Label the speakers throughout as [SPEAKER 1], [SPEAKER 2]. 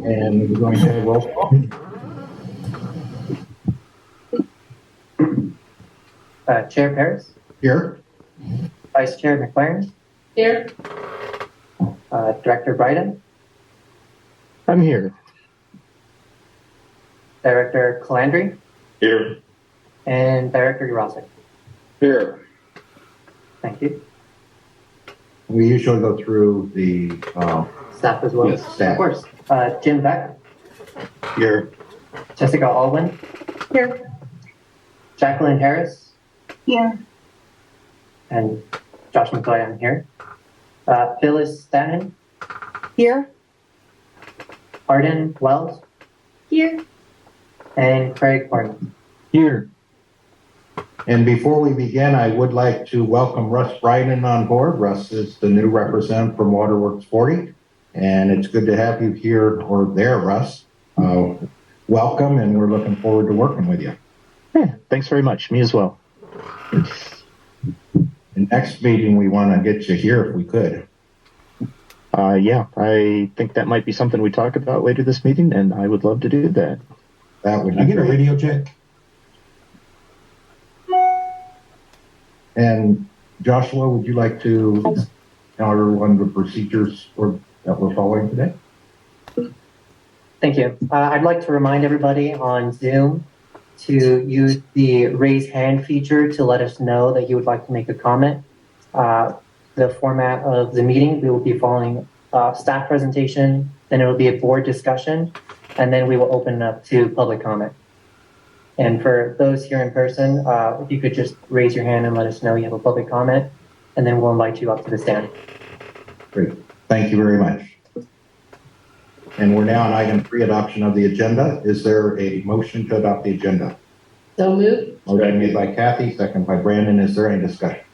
[SPEAKER 1] And we're going to have a roll call.
[SPEAKER 2] Chair Paris.
[SPEAKER 1] Here.
[SPEAKER 2] Vice Chair McLaren.
[SPEAKER 3] Here.
[SPEAKER 2] Director Bryden.
[SPEAKER 4] I'm here.
[SPEAKER 2] Director Calandri.
[SPEAKER 5] Here.
[SPEAKER 2] And Director Urasic.
[SPEAKER 5] Here.
[SPEAKER 2] Thank you.
[SPEAKER 1] We usually go through the
[SPEAKER 2] Staff as well.
[SPEAKER 1] Yes, staff.
[SPEAKER 2] Of course. Jim Beck.
[SPEAKER 5] Here.
[SPEAKER 2] Jessica Alwyn.
[SPEAKER 3] Here.
[SPEAKER 2] Jacqueline Harris.
[SPEAKER 3] Here.
[SPEAKER 2] And Josh McCoy, I'm here. Phyllis Stanton.
[SPEAKER 3] Here.
[SPEAKER 2] Arden Wells.
[SPEAKER 3] Here.
[SPEAKER 2] And Craig Horn.
[SPEAKER 4] Here.
[SPEAKER 1] And before we begin, I would like to welcome Russ Bryden on board. Russ is the new representative from Waterworks 40, and it's good to have you here or there, Russ. Welcome, and we're looking forward to working with you.
[SPEAKER 4] Yeah, thanks very much. Me as well.
[SPEAKER 1] The next meeting, we want to get you here if we could.
[SPEAKER 4] Yeah, I think that might be something we talk about later this meeting, and I would love to do that.
[SPEAKER 1] That would
[SPEAKER 6] Can
[SPEAKER 1] be
[SPEAKER 6] I get a
[SPEAKER 1] great.
[SPEAKER 6] radio check?
[SPEAKER 1] And Joshua, would you like to tell everyone the procedures that we're following today?
[SPEAKER 2] Thank you. I'd like to remind everybody on Zoom to use the raise hand feature to let us know that you would like to make a comment. The format of the meeting, we will be following staff presentation, then it will be a board discussion, and then we will open it up to public comment. And for those here in person, if you could just raise your hand and let us know you have a public comment, and then we'll invite you up to the stand.
[SPEAKER 1] Great. Thank you very much. And we're now on item 3, adoption of the agenda. Is there a motion to adopt the agenda?
[SPEAKER 3] So moved.
[SPEAKER 1] Motion made by Kathy, second by Brandon. Is there any discussion?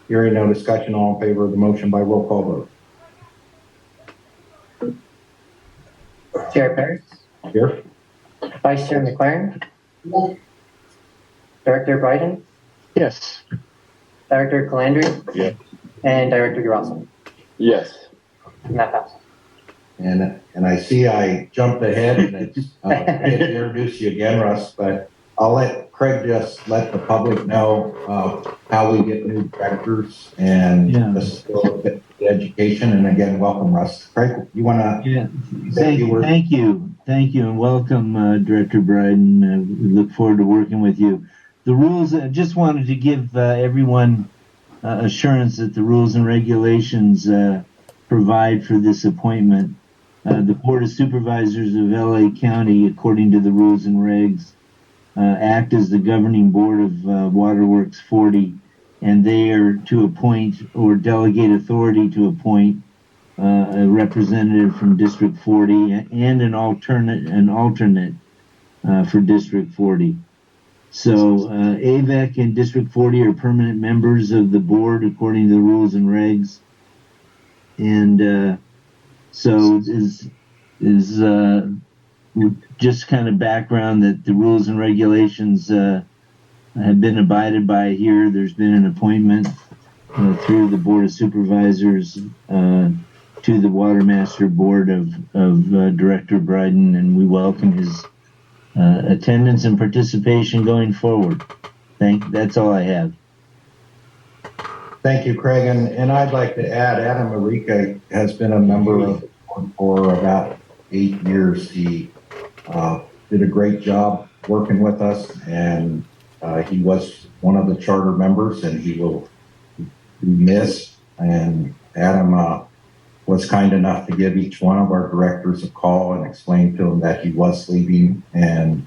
[SPEAKER 1] Hearing no discussion, all in favor of the motion by roll call vote.
[SPEAKER 2] Chair Paris.
[SPEAKER 1] Here.
[SPEAKER 2] Vice Chair McLaren. Director Bryden.
[SPEAKER 4] Yes.
[SPEAKER 2] Director Calandri.
[SPEAKER 5] Yes.
[SPEAKER 2] And Director Urasic.
[SPEAKER 5] Yes.
[SPEAKER 2] And that passes.
[SPEAKER 1] And I see I jumped ahead and it's I didn't introduce you again, Russ, but I'll let Craig just let the public know how we get new directors and the education. And again, welcome, Russ. Craig, you want to?
[SPEAKER 7] Yeah. Thank you, and welcome, Director Bryden. We look forward to working with you. The rules. I just wanted to give everyone assurance that the rules and regulations provide for this appointment. The Board of Supervisors of LA County, according to the rules and regs, act as the governing board of Waterworks 40, and they are to appoint or delegate authority to appoint a representative from District 40 and an alternate for District 40. So AVEC and District 40 are permanent members of the board according to the rules and regs. And so is just kind of background that the rules and regulations have been abided by here. There's been an appointment through the Board of Supervisors to the Watermaster Board of Director Bryden, and we welcome his attendance and participation going forward. That's all I have.
[SPEAKER 1] Thank you, Craig. And I'd like to add, Adam Marica has been a member of the board for about 8 years. He did a great job working with us, and he was one of the charter members, and he will be missed. And Adam was kind enough to give each one of our directors a call and explain to them that he was leaving. And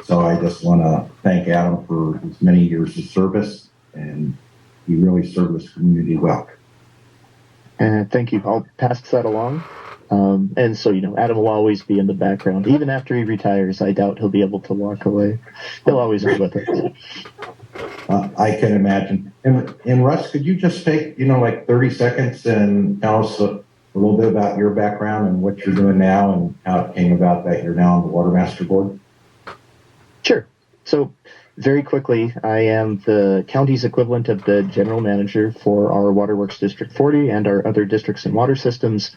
[SPEAKER 1] so I just want to thank Adam for his many years of service, and he really served his community well.
[SPEAKER 4] Thank you. I'll pass that along. And so, Adam will always be in the background. Even after he retires, I doubt he'll be able to walk away. He'll always be with us.
[SPEAKER 1] I can imagine. And Russ, could you just take, like 30 seconds and tell us a little bit about your background and what you're doing now and how it came about that you're now on the Watermaster Board?
[SPEAKER 4] Sure. So very quickly, I am the county's equivalent of the general manager for our Waterworks District 40 and our other districts and water systems.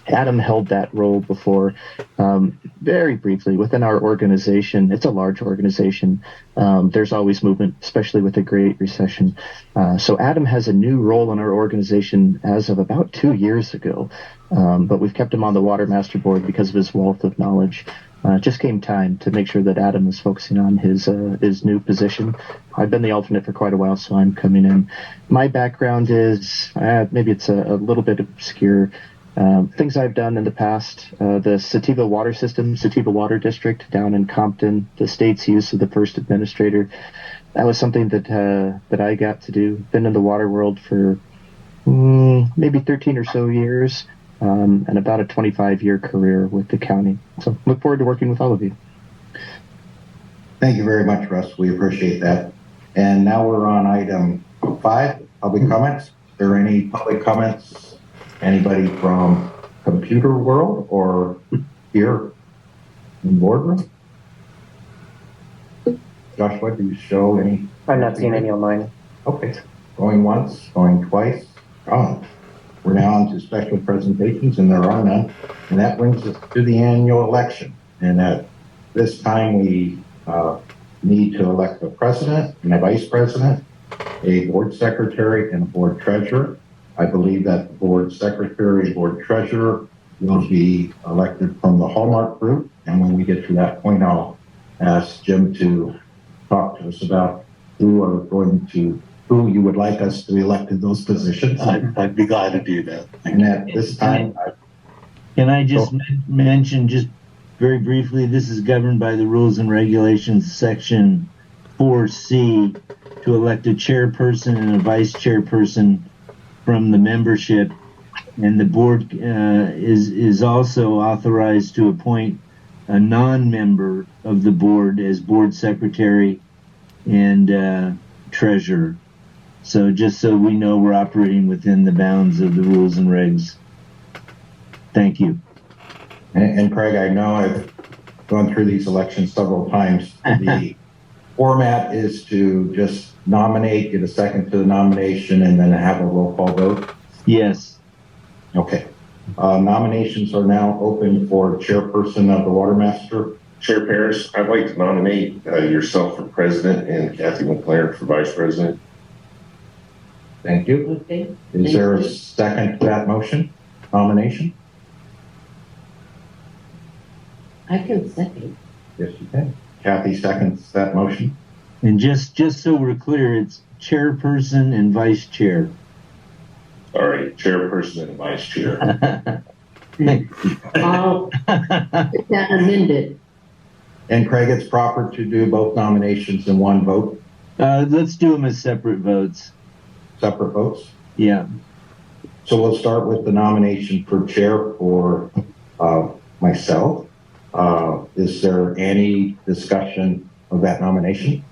[SPEAKER 4] Adam held that role before, very briefly within our organization. It's a large organization. There's always movement, especially with the Great Recession. So Adam has a new role in our organization as of about 2 years ago. But we've kept him on the Watermaster board because of his wealth of knowledge. It just came time to make sure that Adam is focusing on his new position. I've been the alternate for quite a while, so I'm coming in. My background is, maybe it's a little bit obscure. Things I've done in the past, the Sativa Water System, Sativa Water District down in Compton, the state's use of the first administrator. That was something that I got to do. Been in the water world for maybe 13 or so years, and about a 25-year career with the county. So look forward to working with all of you.
[SPEAKER 1] Thank you very much, Russ. We appreciate that. And now we're on item 5, public comments. Are there any public comments? Anybody from computer world or here in boardroom? Joshua, do you show any?
[SPEAKER 2] I'm not seeing any online.
[SPEAKER 1] Okay. Going once, going twice, gone. We're now on to special presentations, and there are none. And that brings us to the annual election. And at this time, we need to elect a president and a vice president, a board secretary, and a board treasurer. I believe that the board secretary and board treasurer will be elected from the Hallmark group. And when we get to that point, I'll ask Jim to talk to us about who you would like us to elect in those positions.
[SPEAKER 6] I'd be glad to do that.
[SPEAKER 1] And at this time,
[SPEAKER 7] Can I just mention, just very briefly, this is governed by the Rules and Regulations, Section 4C, to elect a chairperson and a vice chairperson from the membership, and the board is also authorized to appoint a non-member of the board as board secretary and treasurer. So just so we know we're operating within the bounds of the rules and regs. Thank you.
[SPEAKER 1] and Craig, I know I've gone through these elections several times. The format is to just nominate, get a second to the nomination, and then have a roll call vote.
[SPEAKER 7] Yes.
[SPEAKER 1] Okay. Nominations are now open for chairperson of the Watermaster.
[SPEAKER 5] Chair Paris, I'd like to nominate yourself for president and Kathy McLaren for vice president.
[SPEAKER 1] Thank you.
[SPEAKER 3] Okay.
[SPEAKER 1] Is there a second to that nomination?
[SPEAKER 3] I can second.
[SPEAKER 1] Yes, you can. Kathy seconds that motion.
[SPEAKER 7] And just so we're clear, it's chairperson and vice chair.
[SPEAKER 5] All right, chairperson and vice chair.
[SPEAKER 3] I'll get that amended.
[SPEAKER 1] And Craig, it's proper to do both nominations in one vote,
[SPEAKER 7] Let's do them as separate votes.
[SPEAKER 1] separate votes.
[SPEAKER 7] Yeah.
[SPEAKER 1] So we'll start with the nomination for chair for myself. Is there any discussion of that nomination?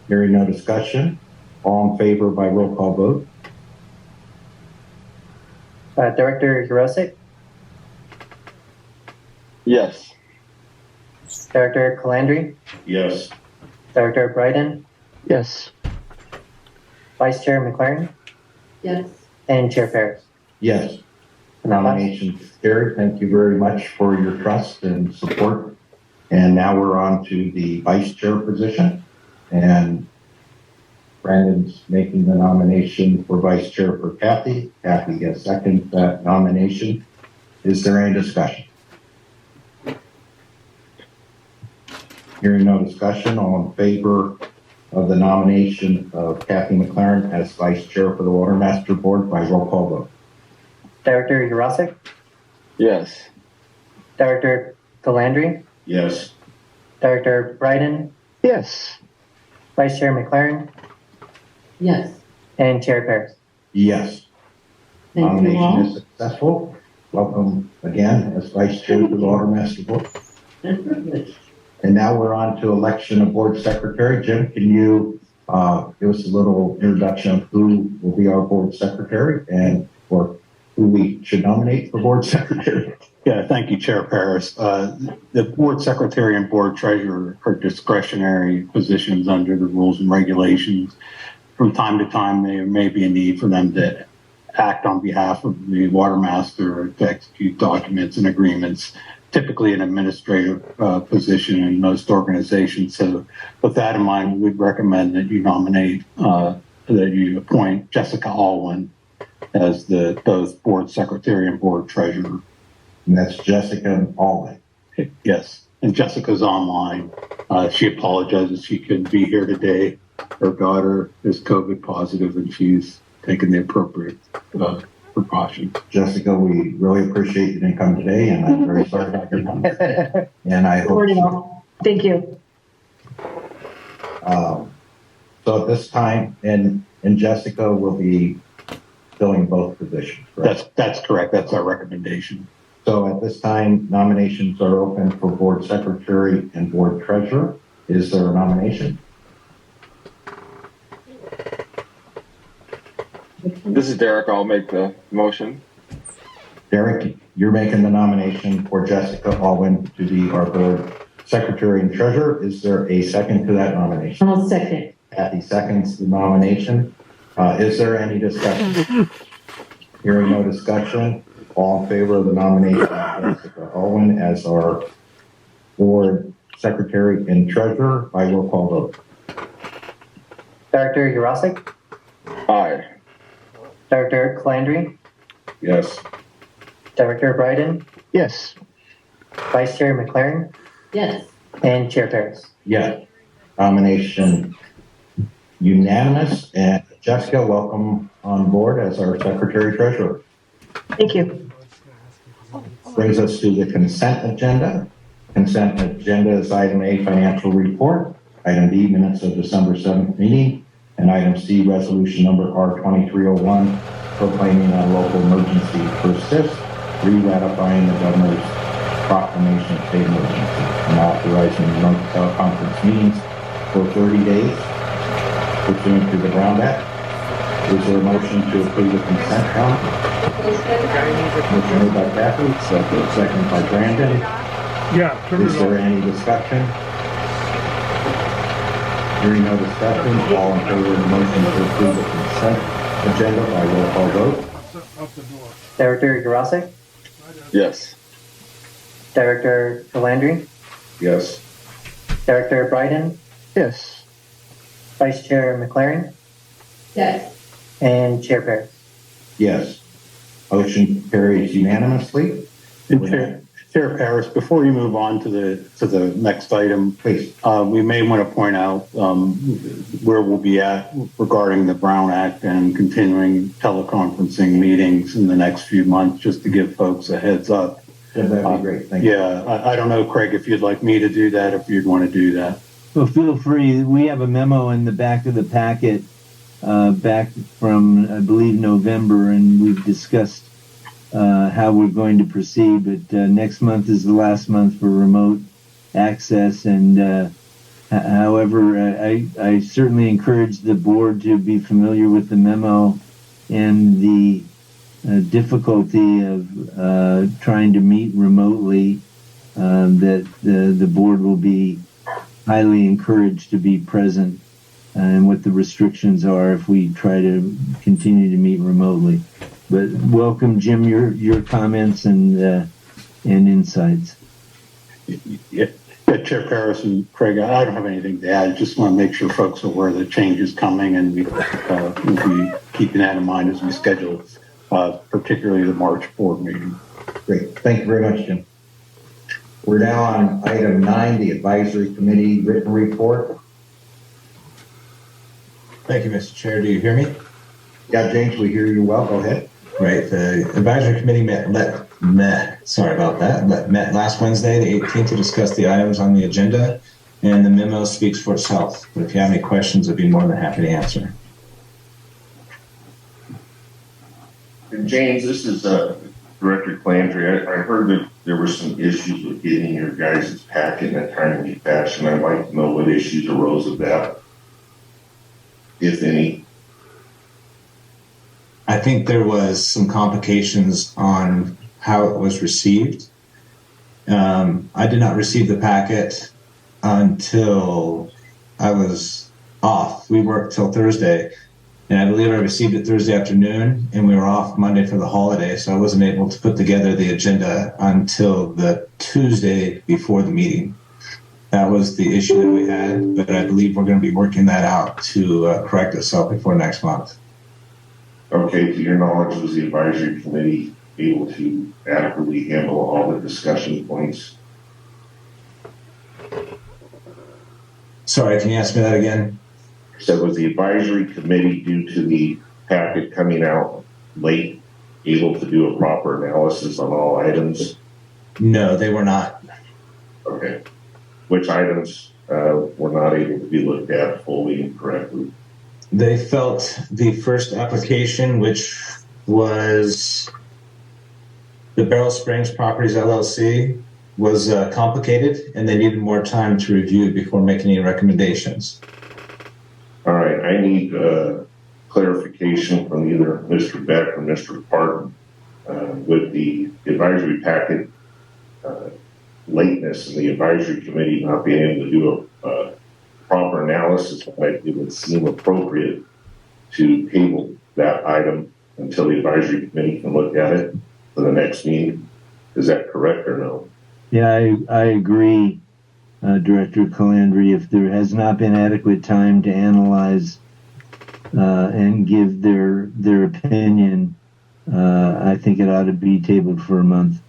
[SPEAKER 1] Hearing no discussion, all in favor by roll call vote?
[SPEAKER 2] Director Jurosik,
[SPEAKER 5] Yes.
[SPEAKER 2] Director Calandri,
[SPEAKER 5] Yes.
[SPEAKER 2] Director Bryden,
[SPEAKER 4] Yes.
[SPEAKER 2] Vice Chair McLaren,
[SPEAKER 3] Yes.
[SPEAKER 2] and Chair Paris.
[SPEAKER 1] Yes.
[SPEAKER 2] And that passed.
[SPEAKER 1] Nomination carried. Thank you very much for your trust and support. And now we're on to the vice chair position. And Brandon's making the nomination for vice chair for Kathy. Kathy has seconded that nomination. Is there any discussion? Hearing no discussion, all in favor of the nomination of Kathy McLaren as vice chair for the Watermaster Board by roll call vote?
[SPEAKER 2] Director Jurosik,
[SPEAKER 5] Yes.
[SPEAKER 2] Director Calandri,
[SPEAKER 5] Yes.
[SPEAKER 2] Director Bryden,
[SPEAKER 4] Yes.
[SPEAKER 2] Vice Chair McLaren,
[SPEAKER 3] Yes.
[SPEAKER 2] and Chair Paris.
[SPEAKER 1] Yes.
[SPEAKER 3] Thank you
[SPEAKER 1] Nomination
[SPEAKER 3] all.
[SPEAKER 1] is successful. Welcome again as vice chair of the Watermaster Board.
[SPEAKER 3] And privileged.
[SPEAKER 1] And now we're on to election of board secretary. Jim, can you give us a little introduction of who will be our board secretary or who we should nominate for board secretary?
[SPEAKER 6] Yeah, thank you, Chair Paris. The board secretary and board treasurer are discretionary positions under the rules and regulations. From time to time, there may be a need for them to act on behalf of the Watermaster to execute documents and agreements, typically an administrative position in most organizations. So with that in mind, we'd recommend that you nominate, that you appoint Jessica Alwyn as the both board secretary and board treasurer.
[SPEAKER 1] And that's Jessica Alwyn.
[SPEAKER 6] Yes, and Jessica's online. She apologizes she couldn't be here today. Her daughter is COVID positive, and she's taken the appropriate precautions.
[SPEAKER 1] Jessica, we really appreciate you didn't come today, and I'm very sorry about your mom. And I hope.
[SPEAKER 3] Thank you.
[SPEAKER 1] So at this time, and Jessica will be filling both positions, correct?
[SPEAKER 6] That's correct. That's our recommendation.
[SPEAKER 1] So at this time, nominations are open for board secretary and board treasurer. Is there a nomination?
[SPEAKER 8] This is Derek. I'll make the motion.
[SPEAKER 1] Derek, you're making the nomination for Jessica Alwyn to be our board secretary and treasurer. Is there a second to that nomination?
[SPEAKER 3] I'll second.
[SPEAKER 1] Kathy seconds the nomination. Is there any discussion? Hearing no discussion, all in favor of the nomination of Jessica Alwyn as our board secretary and treasurer by roll call vote.
[SPEAKER 2] Director Urasic,
[SPEAKER 8] Aye.
[SPEAKER 2] Director Calandry,
[SPEAKER 5] Yes.
[SPEAKER 2] Director Bryden,
[SPEAKER 4] Yes.
[SPEAKER 2] Vice Chair McLaren,
[SPEAKER 3] Yes.
[SPEAKER 2] and Chair Paris.
[SPEAKER 1] Yeah, nomination unanimous. And Jessica, welcome on board as our secretary treasurer.
[SPEAKER 3] Thank you.
[SPEAKER 1] Brings us to the consent agenda. Consent agenda is item A, financial report. Item B, minutes of December 7th meeting. And item C, resolution number R2301, proclaiming a local emergency persists, re-ratifying the governor's proclamation of state emergency, and authorizing remote teleconference meetings for 30 days pursuant to the Brown Act. Is there a motion to approve the consent calendar? Motion made by Kathy, second by Brandon. Is there any discussion? Hearing no discussion, all in favor of the motion to approve the consent agenda by roll call vote?
[SPEAKER 2] Director Urasic,
[SPEAKER 8] Yes.
[SPEAKER 2] Director Calandry,
[SPEAKER 5] Yes.
[SPEAKER 2] Director Bryden,
[SPEAKER 4] Yes.
[SPEAKER 2] Vice Chair McLaren,
[SPEAKER 3] Yes.
[SPEAKER 2] and Chair Paris.
[SPEAKER 1] Yes. Motion carries unanimously.
[SPEAKER 6] And Chair Paris, before you move on to the next item,
[SPEAKER 1] Please.
[SPEAKER 6] we may want to point out where we'll be at regarding the Brown Act and continuing teleconferencing meetings in the next few months, just to give folks a heads up.
[SPEAKER 1] Yeah, that'd be great. Thank you.
[SPEAKER 6] Yeah, I don't know, Craig, if you'd like me to do that, if you'd want to do that.
[SPEAKER 7] Well, feel free. We have a memo in the back of the packet back from, I believe, November, and we've discussed how we're going to proceed. But next month is the last month for remote access. And however, I certainly encourage the board to be familiar with the memo and the difficulty of trying to meet remotely, that the board will be highly encouraged to be present, and what the restrictions are if we try to continue to meet remotely. But welcome, Jim, your comments and insights.
[SPEAKER 6] Yeah, Chair Paris and Craig, I don't have anything to add. I just want to make sure folks are aware the change is coming, and we'll be keeping that in mind as we schedule, particularly the March board meeting.
[SPEAKER 1] Great. Thank you very much, Jim. We're now on item 9, the advisory committee written report.
[SPEAKER 9] Thank you, Mr. Chair. Do you hear me?
[SPEAKER 1] Yeah, James, we hear you well. Go ahead.
[SPEAKER 9] Right. The advisory committee met last Wednesday, the 18th, to discuss the items on the agenda, and the memo speaks for itself. But if you have any questions, I'd be more than happy to answer.
[SPEAKER 5] And James, this is Director Calandry. I heard that there were some issues with getting your guys' packet in a timely fashion. I'd like to know what issues arose of that, if any.
[SPEAKER 9] I think there was some complications on how it was received. I did not receive the packet until I was off. We worked till Thursday, And I believe I received it Thursday afternoon, and we were off Monday for the holiday, so I wasn't able to put together the agenda until the Tuesday before the meeting. That was the issue that we had, but I believe we're going to be working that out to correct itself before next month.
[SPEAKER 5] Okay, to your knowledge, was the advisory committee able to adequately handle all the discussion points?
[SPEAKER 9] Sorry, can you ask me that again?
[SPEAKER 5] So was the advisory committee, due to the packet coming out late, able to do a proper analysis on all items?
[SPEAKER 9] No, they were not.
[SPEAKER 5] Okay. Which items were not able to be looked at fully and correctly?
[SPEAKER 9] They felt the first application, which was the Barrel Springs Properties LLC, was complicated, and they needed more time to review it before making any recommendations.
[SPEAKER 5] All right, I need clarification from either Mr. Beck or Mr. Parton with the advisory packet lateness and the advisory committee not being able to do a proper analysis. It would seem appropriate to table that item until the advisory committee can look at it for the next meeting. Is that correct or no?
[SPEAKER 7] Yeah, I agree, Director Calandri. If there has not been adequate time to analyze and give their opinion, I think it ought to be tabled for a month.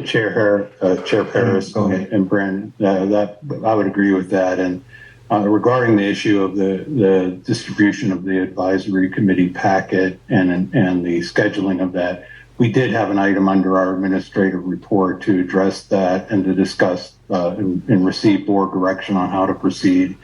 [SPEAKER 6] Chair Harris and Brandon, that I would agree with that. And regarding the issue of the distribution of the advisory committee packet and the scheduling of that, we did have an item under our administrative report to address that and to discuss and receive board direction on how to proceed.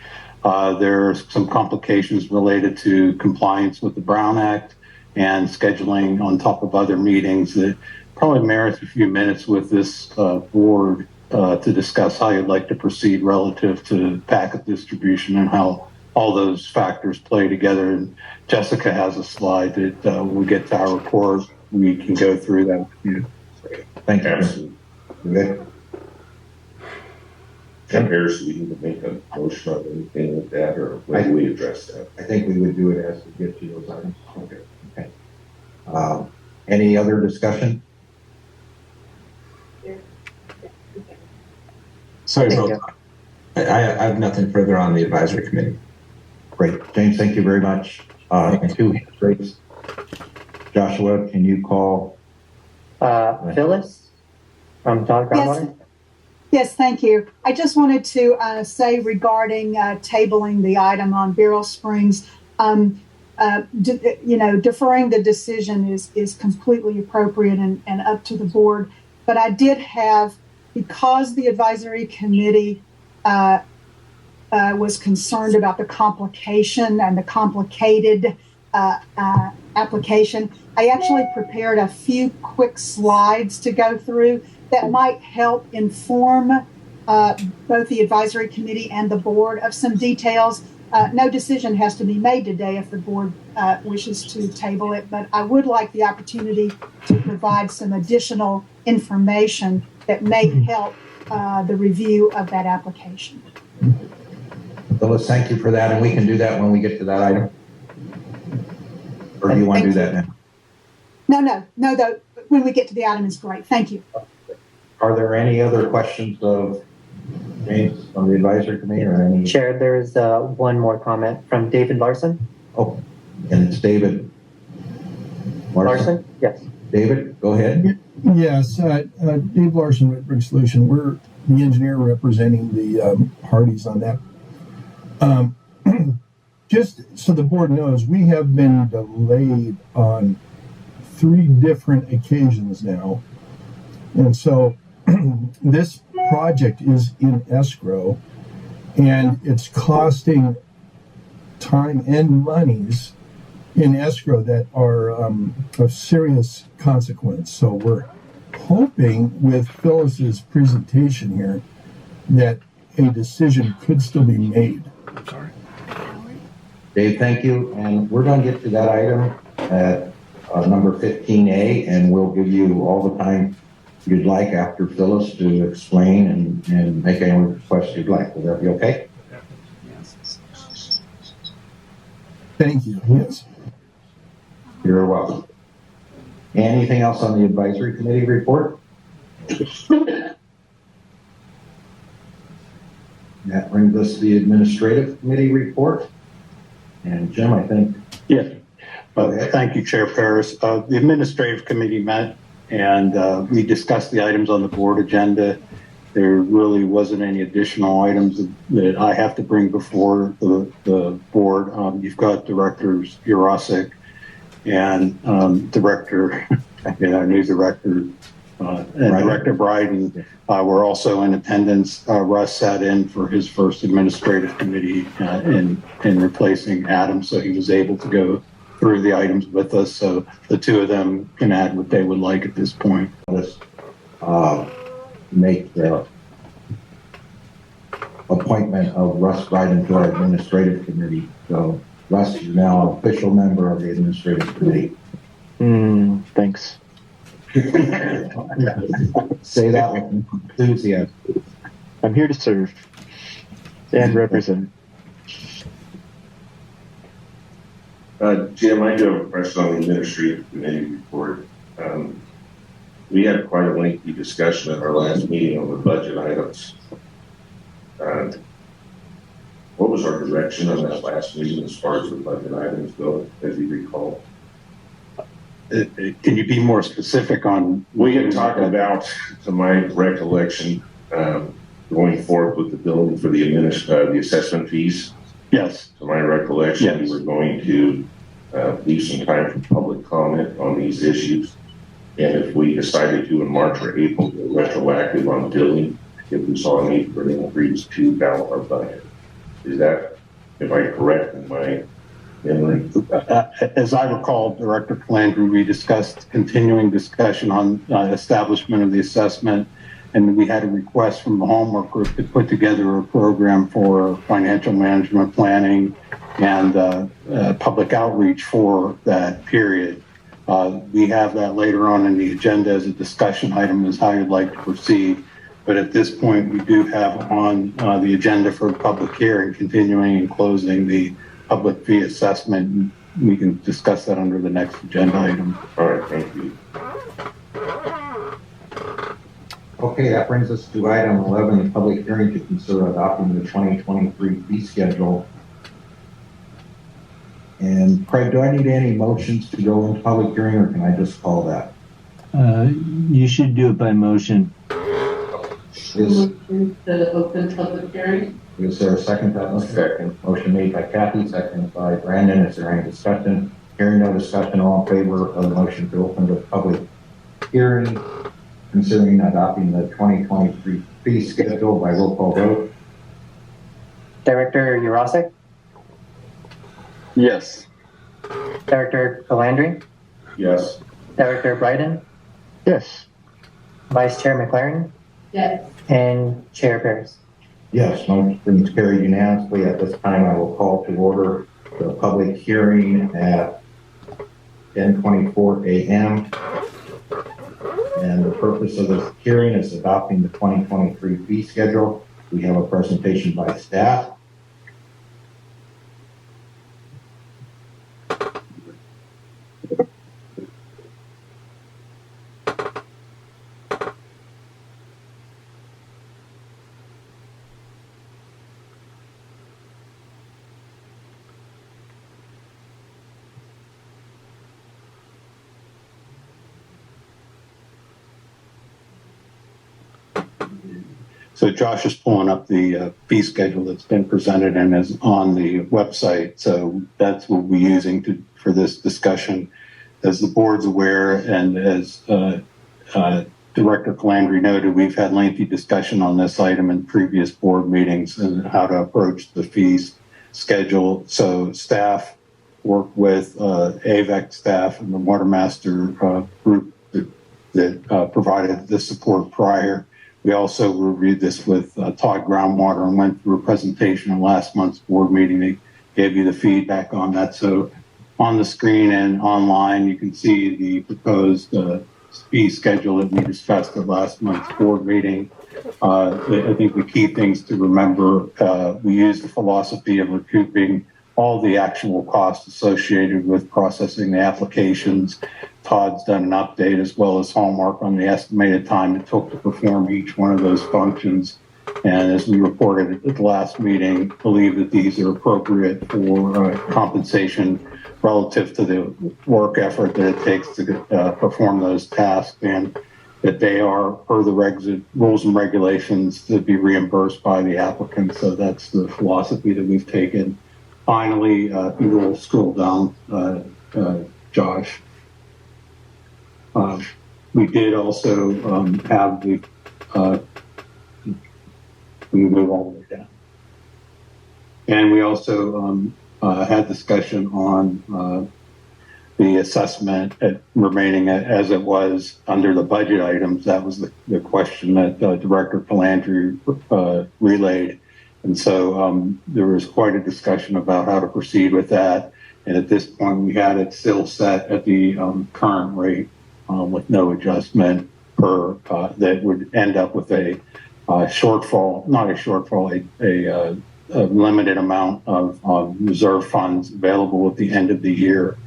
[SPEAKER 6] There are some complications related to compliance with the Brown Act and scheduling on top of other meetings that probably merits a few minutes with this board to discuss how you'd like to proceed relative to packet distribution and how all those factors play together. And Jessica has a slide that when we get to our report, we can go through that with you.
[SPEAKER 1] Thank you.
[SPEAKER 5] Absolutely.
[SPEAKER 1] Okay.
[SPEAKER 5] Harris, we need to make a motion on anything with that, or when do we address that?
[SPEAKER 1] I think we would do it as we get to those items. Okay. Any other discussion?
[SPEAKER 9] Sorry,
[SPEAKER 2] Thank
[SPEAKER 9] Bill. I have nothing further on the advisory committee.
[SPEAKER 1] Great. James, thank you very much. Two hands raised. Joshua, can you call?
[SPEAKER 2] Phyllis from Todd Groundwater?
[SPEAKER 3] Yes, thank you. I just wanted to say regarding tabling the item on Barrel Springs, deferring the decision is completely appropriate and up to the board. But I did have, because the advisory committee was concerned about the complication and the complicated application, I actually prepared a few quick slides to go through that might help inform both the advisory committee and the board of some details. No decision has to be made today if the board wishes to table it, but I would like the opportunity to provide some additional information that may help the review of that application.
[SPEAKER 1] Phyllis, thank you for that, and we can do that when we get to that item. Or do you want to do that now?
[SPEAKER 3] No, when we get to the item is great. Thank you.
[SPEAKER 1] Are there any other questions of James on the advisory committee or any?
[SPEAKER 2] Chair, there's one more comment from David Larson.
[SPEAKER 1] Oh, and it's David
[SPEAKER 2] Larson? Yes.
[SPEAKER 1] David, go ahead.
[SPEAKER 10] Yes, Dave Larson, Red Brick Solution. We're the engineer representing the parties on that. Just so the board knows, we have been delayed on 3 different occasions now. And so this project is in escrow, and it's costing time and monies in escrow that are of serious consequence. So we're hoping with Phyllis's presentation here that a decision could still be made. Sorry.
[SPEAKER 1] Dave, thank you. And we're going to get to that item at number 15A, and we'll give you all the time you'd like after Phyllis to explain and make any requests you'd like. Will that be okay?
[SPEAKER 10] Thank you. Yes.
[SPEAKER 1] You're welcome. Anything else on the advisory committee report? That brings us to the administrative committee report. And Jim, I think.
[SPEAKER 6] Yeah. Thank you, Chair Paris. The administrative committee met and we discussed the items on the board agenda. There really wasn't any additional items that I have to bring before the board. You've got Directors Urosic and Director, our new Director, and Director Bryden were also in attendance. Russ sat in for his first administrative committee in replacing Adam, so he was able to go through the items with us. So the two of them can add what they would like at this point.
[SPEAKER 1] Let's make the appointment of Russ Bryden to our administrative committee. So Russ, you're now an official member of the administrative committee.
[SPEAKER 4] Thanks.
[SPEAKER 1] Say that with enthusiasm.
[SPEAKER 4] I'm here to serve and represent.
[SPEAKER 5] Jim, I do have a question on the administrative committee report. We had quite a lengthy discussion at our last meeting on the budget items. What was our direction on that last meeting as far as the budget items go, as you recall?
[SPEAKER 6] Can you be more specific on?
[SPEAKER 5] We had talked about, to my recollection, going forward with the billing for the assessment fees.
[SPEAKER 6] Yes.
[SPEAKER 5] To my recollection,
[SPEAKER 6] yes.
[SPEAKER 5] We were going to leave some time for public comment on these issues. And if we decided to in March or April go retroactive on billing, if we saw a need for an increase to balance our budget. Is that, am I correct in my memory?
[SPEAKER 6] As I recall, Director Calandry, we discussed continuing discussion on establishment of the assessment, and we had a request from the homework group to put together a program for financial management planning and public outreach for that period. We have that later on in the agenda as a discussion item as how you'd like to proceed. But at this point, we do have on the agenda for public hearing, continuing and closing the public fee assessment. We can discuss that under the next agenda item.
[SPEAKER 5] All right, thank you.
[SPEAKER 1] Okay, that brings us to item 11, the public hearing to consider adopting the 2023 fee schedule. And Craig, do I need any motions to go into public hearing, or can I just call that?
[SPEAKER 7] You should do it by motion.
[SPEAKER 11] Motion to open public hearing.
[SPEAKER 1] Is there a second to that motion?
[SPEAKER 5] Second.
[SPEAKER 1] Motion made by Kathy, seconded by Brandon. Is there any discussion? Hearing no discussion, all in favor of the motion to open the public hearing, considering adopting the 2023 fee schedule by roll call vote?
[SPEAKER 2] Director Urosic,
[SPEAKER 8] Yes.
[SPEAKER 2] Director Calandry,
[SPEAKER 5] Yes.
[SPEAKER 2] Director Bryden,
[SPEAKER 4] Yes.
[SPEAKER 2] Vice Chair McLaren,
[SPEAKER 11] Yes.
[SPEAKER 2] and Chair Paris.
[SPEAKER 1] Yes, motion is carried unanimously. At this time, I will call to order the public hearing at 10:24 a.m. And the purpose of this hearing is adopting the 2023 fee schedule. We have a presentation by staff.
[SPEAKER 6] So Josh is pulling up the fee schedule that's been presented and is on the website. So that's what we're using for this discussion. As the board's aware, and as Director Calandry noted, we've had lengthy discussion on this item in previous board meetings and how to approach the fees schedule. So staff work with AVEC staff and the Watermaster group that provided the support prior. We also reviewed this with Todd Groundwater and went through a presentation in last month's board meeting. They gave you the feedback on that. So on the screen and online, you can see the proposed fee schedule that we discussed at last month's board meeting. I think the key things to remember, we use the philosophy of recouping all the actual costs associated with processing the applications. Todd's done an update as well as Hallmark on the estimated time it took to perform each one of those functions. And as we reported at the last meeting, believe that these are appropriate for compensation relative to the work effort that it takes to perform those tasks, and that they are, per the rules and regulations, to be reimbursed by the applicant. So that's the philosophy that we've taken. Finally, if you will scroll down, Josh. We did also have the, we move all the way down. And we also had discussion on the assessment remaining as it was under the budget items. That was the question that Director Palandri relayed. And so there was quite a discussion about how to proceed with that. And at this point, we had it still set at the current rate with no adjustment per that would end up with a shortfall, not a shortfall, a limited amount of reserve funds available at the end of the year.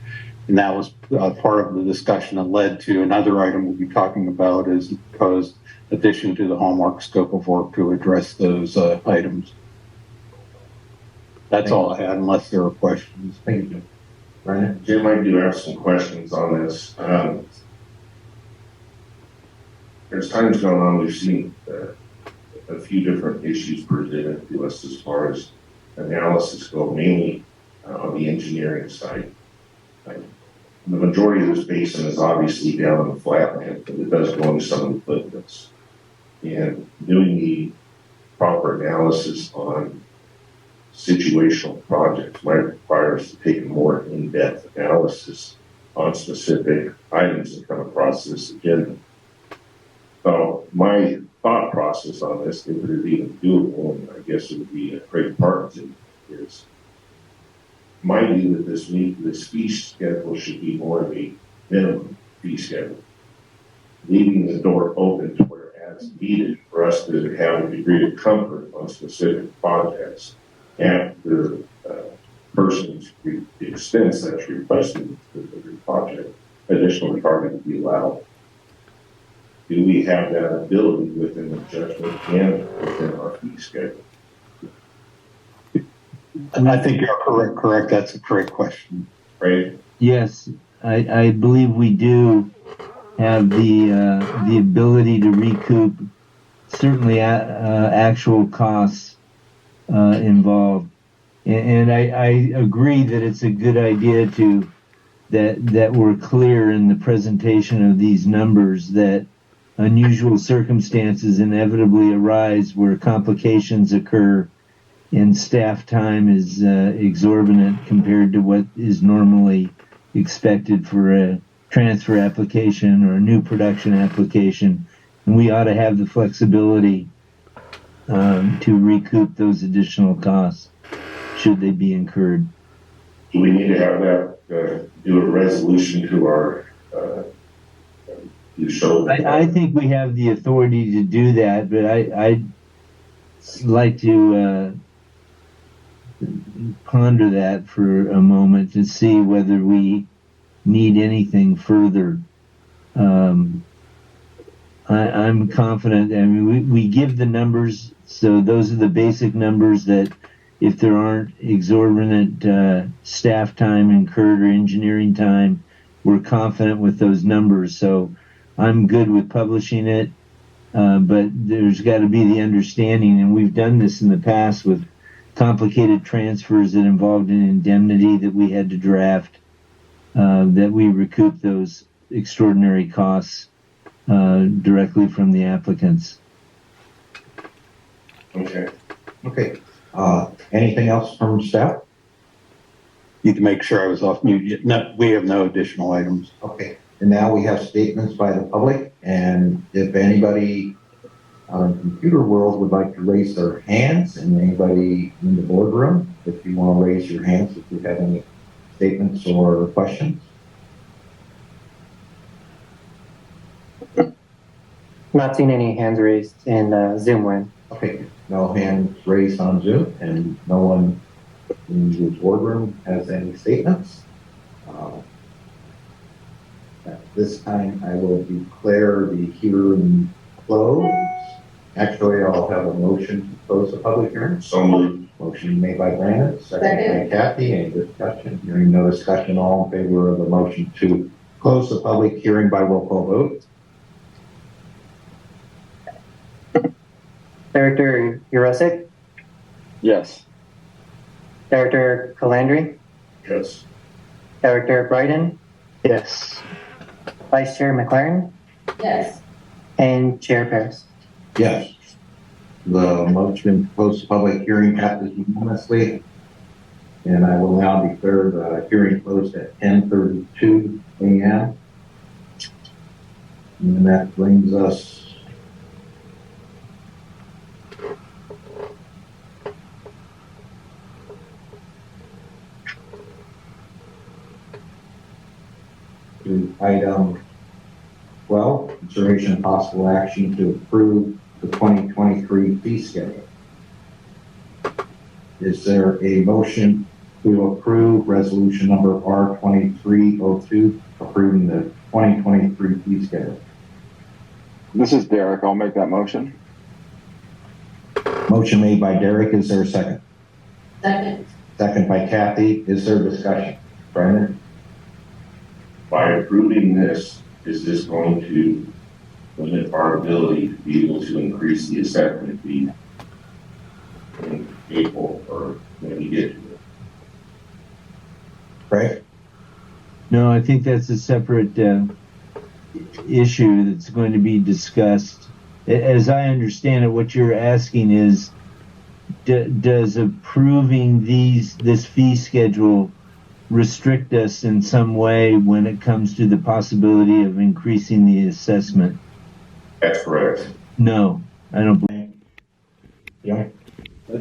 [SPEAKER 6] And that was part of the discussion that led to another item we'll be talking about, is proposed addition to the Hallmark scope of work to address those items. That's all I had, unless there are questions.
[SPEAKER 1] Thank you. Brandon?
[SPEAKER 5] Jim, I do have some questions on this. There's times going on, we've seen a few different issues presented to us as far as analysis go, mainly on the engineering side. The majority of this basin is obviously down in the flatland, but it does go into some of the footnotes. And doing the proper analysis on situational projects might require us to take a more in-depth analysis on specific items that come across this agenda. So my thought process on this, if it is even doable, and I guess it would be a great partnership, is my view that this fee schedule should be more of a minimum fee schedule, leaving the door open to where as needed for us to have a degree of comfort on specific projects and the person's the expense that's requested for the project, additional recording would be allowed. Do we have that ability within the judgment and within our fee schedule?
[SPEAKER 6] And I think you're correct. That's a great question.
[SPEAKER 5] Right?
[SPEAKER 7] Yes, I believe we do have the ability to recoup certainly actual costs involved, and I agree that it's a good idea that we're clear in the presentation of these numbers that unusual circumstances inevitably arise where complications occur and staff time is exorbitant compared to what is normally expected for a transfer application or a new production application. And we ought to have the flexibility to recoup those additional costs should they be incurred.
[SPEAKER 5] Do we need to have that, do a resolution to our, you show that?
[SPEAKER 7] I think we have the authority to do that, but I'd like to ponder that for a moment to see whether we need anything further. I'm confident. I mean, we give the numbers, so those are the basic numbers that if there aren't exorbitant staff time incurred or engineering time, we're confident with those numbers. So I'm good with publishing it, but there's got to be the understanding, and we've done this in the past with complicated transfers that involved an indemnity that we had to draft, that we recoup those extraordinary costs directly from the applicants.
[SPEAKER 5] Okay.
[SPEAKER 1] Okay. Anything else from staff?
[SPEAKER 6] Need to make sure I was off mute. No, we have no additional items.
[SPEAKER 1] Okay. And now we have statements by the public, and if anybody in the computer world would like to raise their hands, and anybody in the boardroom, if you want to raise your hands if you have any statements or questions.
[SPEAKER 2] Not seeing any hands raised in Zoom win.
[SPEAKER 1] Okay, no hands raised on Zoom, and no one in the boardroom has any statements. At this time, I will declare the hearing closed. Actually, I'll have a motion to close the public hearing.
[SPEAKER 5] So moved.
[SPEAKER 1] Motion made by Brandon, second by Kathy. Any discussion? Hearing no discussion, all in favor of the motion to close the public hearing by roll call vote.
[SPEAKER 2] Director Urosic,
[SPEAKER 8] Yes.
[SPEAKER 2] Director Calandri,
[SPEAKER 5] Yes.
[SPEAKER 2] Director Bryden,
[SPEAKER 4] Yes.
[SPEAKER 2] Vice Chair McLaren,
[SPEAKER 11] Yes.
[SPEAKER 2] and Chair Paris.
[SPEAKER 1] Yes. The motion to close the public hearing passes unanimously. And I will now declare the hearing closed at 10:32 a.m. And that brings us to item 12, consideration of possible action to approve the 2023 fee schedule. Is there a motion to approve resolution number R2302, approving the 2023 fee schedule?
[SPEAKER 8] This is Derek. I'll make that motion.
[SPEAKER 1] Motion made by Derek. Is there a second?
[SPEAKER 11] Second.
[SPEAKER 1] Second by Kathy. Is there discussion? Brandon?
[SPEAKER 5] By approving this, is this going to limit our ability to be able to increase the assessment fee in April or when we get to it?
[SPEAKER 1] Craig?
[SPEAKER 7] No, I think that's a separate issue that's going to be discussed. As I understand it, what you're asking is, does approving this fee schedule restrict us in some way when it comes to the possibility of increasing the assessment?
[SPEAKER 5] That's correct.
[SPEAKER 7] No, I don't believe.
[SPEAKER 1] Yeah.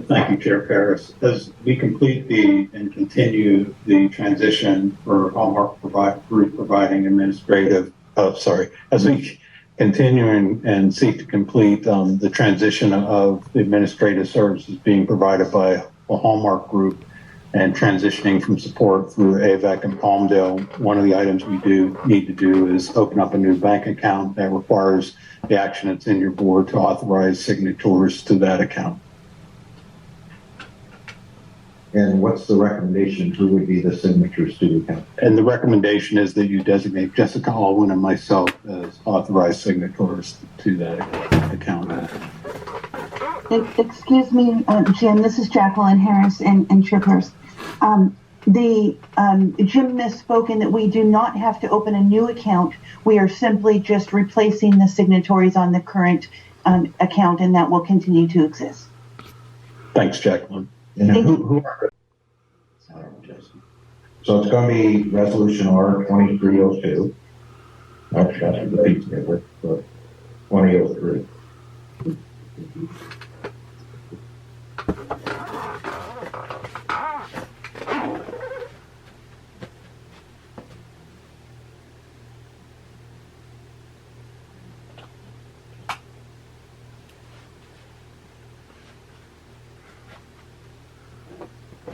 [SPEAKER 6] Thank you, Chair Paris. As we complete and continue the transition for Hallmark Group providing as we continue and seek to complete the transition of the administrative services being provided by the Hallmark Group and transitioning from support through AVAC and Palmdale, one of the items we do need to do is open up a new bank account that requires the action that's in your board to authorize signatures to that account.
[SPEAKER 1] And what's the recommendation? Who would be the signatures to the account?
[SPEAKER 6] And the recommendation is that you designate Jessica Alwyn and myself as authorized signatories to that account.
[SPEAKER 12] Excuse me, Jim, this is Jacqueline Harris and Chair Paris. Jim misspoke in that we do not have to open a new account. We are simply just replacing the signatories on the current account, and that will continue to exist.
[SPEAKER 6] Thanks, Jacqueline.
[SPEAKER 1] And who are so it's going to be resolution R2302. That's the fee schedule for 2003.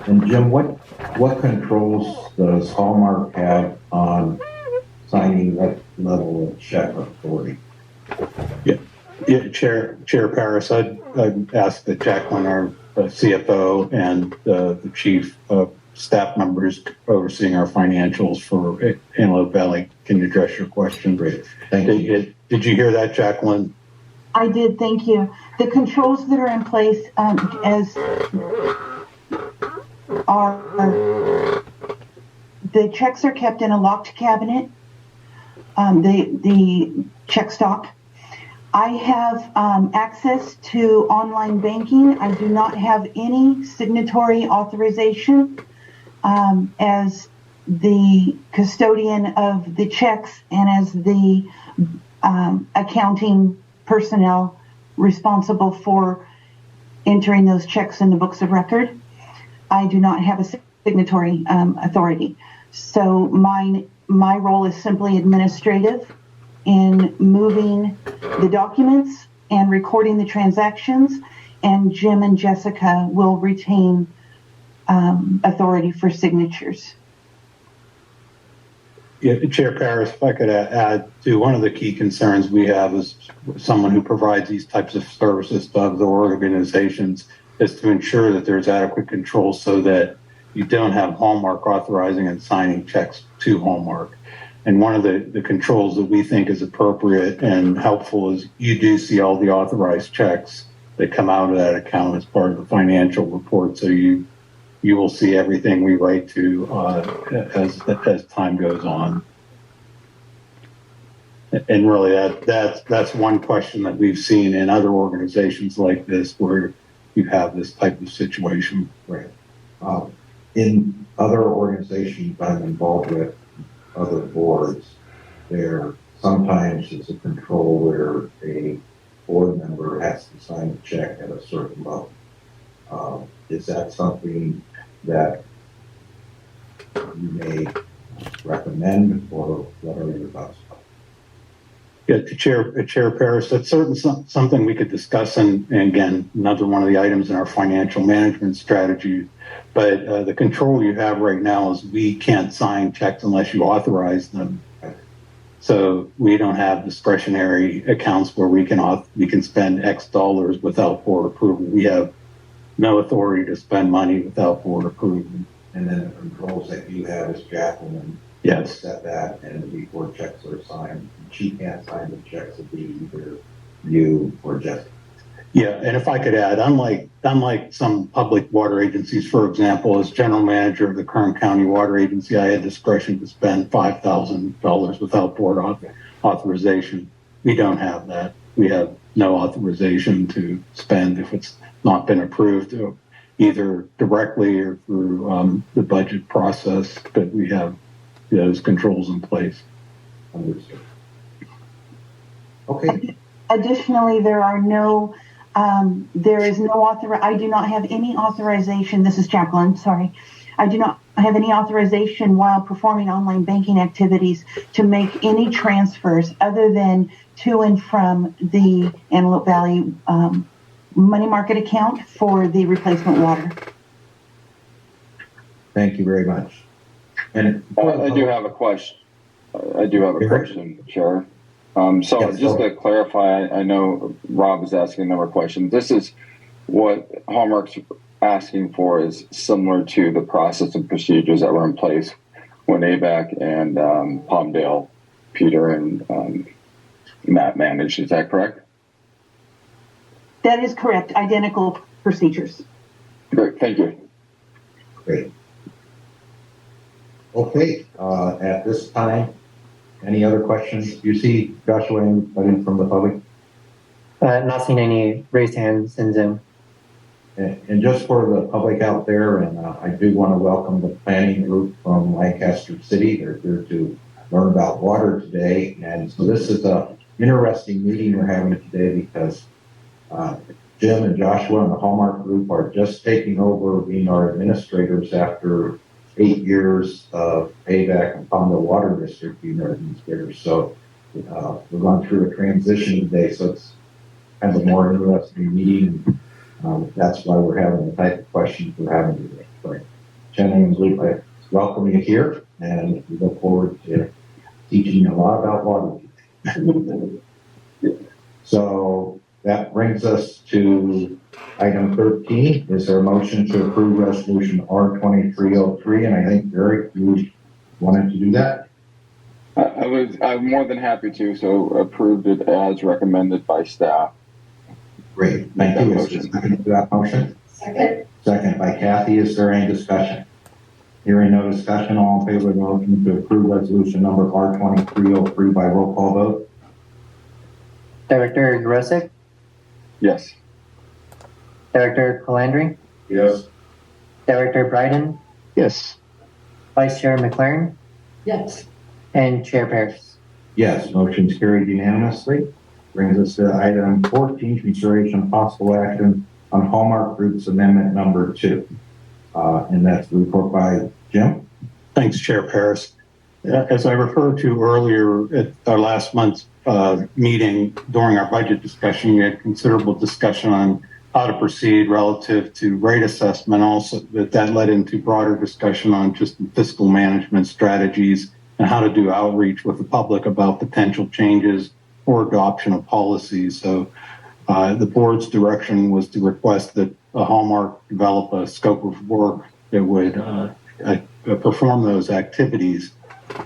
[SPEAKER 1] And Jim, what controls does Hallmark have on signing that level of check authority?
[SPEAKER 6] Yeah, Chair Paris, I'd ask that Jacqueline, our CFO, and the chief staff members overseeing our financials for Antelope Valley can address your question.
[SPEAKER 1] Great, thank you.
[SPEAKER 6] Did you hear that, Jacqueline?
[SPEAKER 12] I did, thank you. The controls that are in place the checks are kept in a locked cabinet, the check stock. I have access to online banking. I do not have any signatory authorization as the custodian of the checks and as the accounting personnel responsible for entering those checks in the books of record. I do not have a signatory authority. So my role is simply administrative in moving the documents and recording the transactions, and Jim and Jessica will retain authority for signatures.
[SPEAKER 6] Yeah, Chair Paris, if I could add to one of the key concerns we have as someone who provides these types of services to other organizations is to ensure that there's adequate control so that you don't have Hallmark authorizing and signing checks to Hallmark. And one of the controls that we think is appropriate and helpful is you do see all the authorized checks that come out of that account as part of the financial report. So you will see everything we write to as time goes on. And really, that's one question that we've seen in other organizations like this, where you have this type of situation.
[SPEAKER 1] Right. In other organizations I'm involved with, other boards, there sometimes is a control where a board member has to sign a check at a certain level. Is that something that you may recommend, or what are your thoughts?
[SPEAKER 6] Yeah, Chair Paris, that's certainly something we could discuss, and again, another one of the items in our financial management strategy. But the control you have right now is we can't sign checks unless you authorize them. So we don't have discretionary accounts where we can spend X dollars without board approval. We have no authority to spend money without board approval.
[SPEAKER 1] And then the controls that you have as Jacqueline,
[SPEAKER 6] yes,
[SPEAKER 1] set that, and before checks are signed, she can't sign the checks. It'd be either you or Jessica.
[SPEAKER 6] Yeah, and if I could add, unlike some public water agencies, for example, as general manager of the Kern County Water Agency, I had discretion to spend $5,000 without board authorization. We don't have that. We have no authorization to spend if it's not been approved, either directly or through the budget process. But we have those controls in place.
[SPEAKER 1] Understood. Okay.
[SPEAKER 12] Additionally, there is no I do not have any authorization. This is Jacqueline. Sorry. I do not have any authorization while performing online banking activities to make any transfers other than to and from the Antelope Valley money market account for the replacement water.
[SPEAKER 1] Thank you very much. And
[SPEAKER 8] I do have a question. Chair. So
[SPEAKER 1] yes,
[SPEAKER 8] just to clarify, I know Rob is asking a number of questions. This is what Hallmark's asking for is similar to the process and procedures that were in place when ABAC and Palmdale, Peter and Matt managed. Is that correct?
[SPEAKER 12] That is correct. Identical procedures.
[SPEAKER 8] Great. Thank you.
[SPEAKER 1] Great. Okay. At this time, any other questions? Do you see, Joshua, anybody from the public?
[SPEAKER 2] Not seeing any raised hands in Zoom.
[SPEAKER 1] And just for the public out there, and I do want to welcome the planning group from Lancaster City. They're here to learn about water today. And so this is a interesting meeting we're having today because Jim and Joshua and the Hallmark group are just taking over being our administrators after 8 years of payback and Palmdale Water District being our administrators. So we're going through a transition today. So it's kind of a more interesting meeting. That's why we're having the type of questions we're having today. So, Jen and Luke, I welcome you here, and we look forward to teaching you a lot about water. So that brings us to item 13. Is there a motion to approve resolution R2303? And I think Eric, you wanted to do that?
[SPEAKER 8] I'm more than happy to. So approved it as recommended by staff.
[SPEAKER 1] Great. Thank you. Is there a second to that motion?
[SPEAKER 11] Second.
[SPEAKER 1] Second by Kathy. Is there any discussion? Hearing no discussion, all in favor of the motion to approve resolution number R2303 by roll call vote?
[SPEAKER 2] Director Grosick?
[SPEAKER 8] Yes.
[SPEAKER 2] Director Calandri?
[SPEAKER 5] Yes.
[SPEAKER 2] Director Bryden?
[SPEAKER 4] Yes.
[SPEAKER 2] Vice Chair McLaren?
[SPEAKER 11] Yes.
[SPEAKER 2] And Chair Paris?
[SPEAKER 1] Yes, motion's carried unanimously. Brings us to item 14, consideration of possible action on Hallmark Group's amendment number 2. And that's the report by Jim.
[SPEAKER 6] Thanks, Chair Paris. As I referred to earlier at our last month's meeting during our budget discussion, we had considerable discussion on how to proceed relative to rate assessment. Also, that led into broader discussion on just fiscal management strategies and how to do outreach with the public about potential changes or adoption of policies. So the board's direction was to request that Hallmark develop a scope of work that would perform those activities.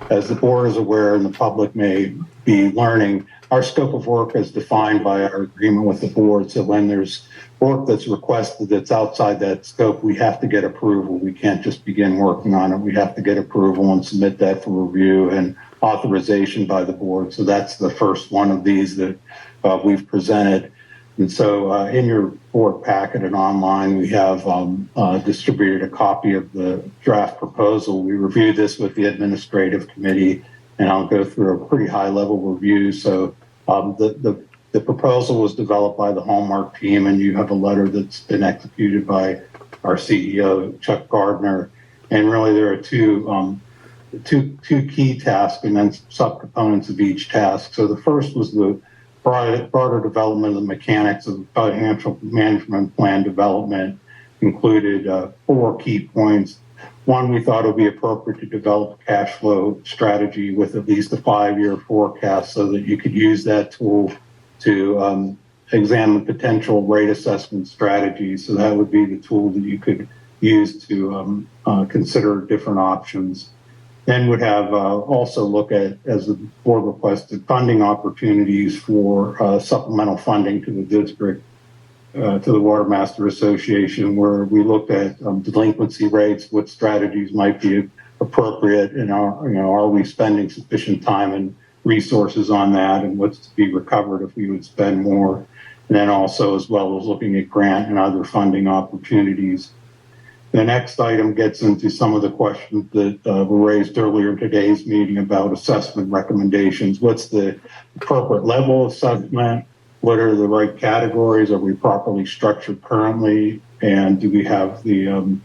[SPEAKER 6] As the board is aware and the public may be learning, our scope of work is defined by our agreement with the board. So when there's work that's requested that's outside that scope, we have to get approval. We can't just begin working on it. We have to get approval and submit that for review and authorization by the board. So that's the first one of these that we've presented. And so in your board packet and online, we have distributed a copy of the draft proposal. We reviewed this with the administrative committee, and I'll go through a pretty high level review. So the proposal was developed by the Hallmark team, and you have a letter that's been executed by our CEO, Chuck Gardner. And really there are two key tasks and then subcomponents of each task. So the first was the broader development of the mechanics of the financial management plan development. Included 4 key points. One, we thought it would be appropriate to develop a cash flow strategy with at least a 5-year forecast so that you could use that tool to examine potential rate assessment strategies. So that would be the tool that you could use to consider different options. Then would have also look at, as the board requested, funding opportunities for supplemental funding to the district, to the Watermaster Association, where we looked at delinquency rates, what strategies might be appropriate, and are we spending sufficient time and resources on that, and what's to be recovered if we would spend more. And then also, as well as looking at grant and other funding opportunities. The next item gets into some of the questions that were raised earlier in today's meeting about assessment recommendations. What's the appropriate level of assessment? What are the right categories? Are we properly structured currently? And do we have the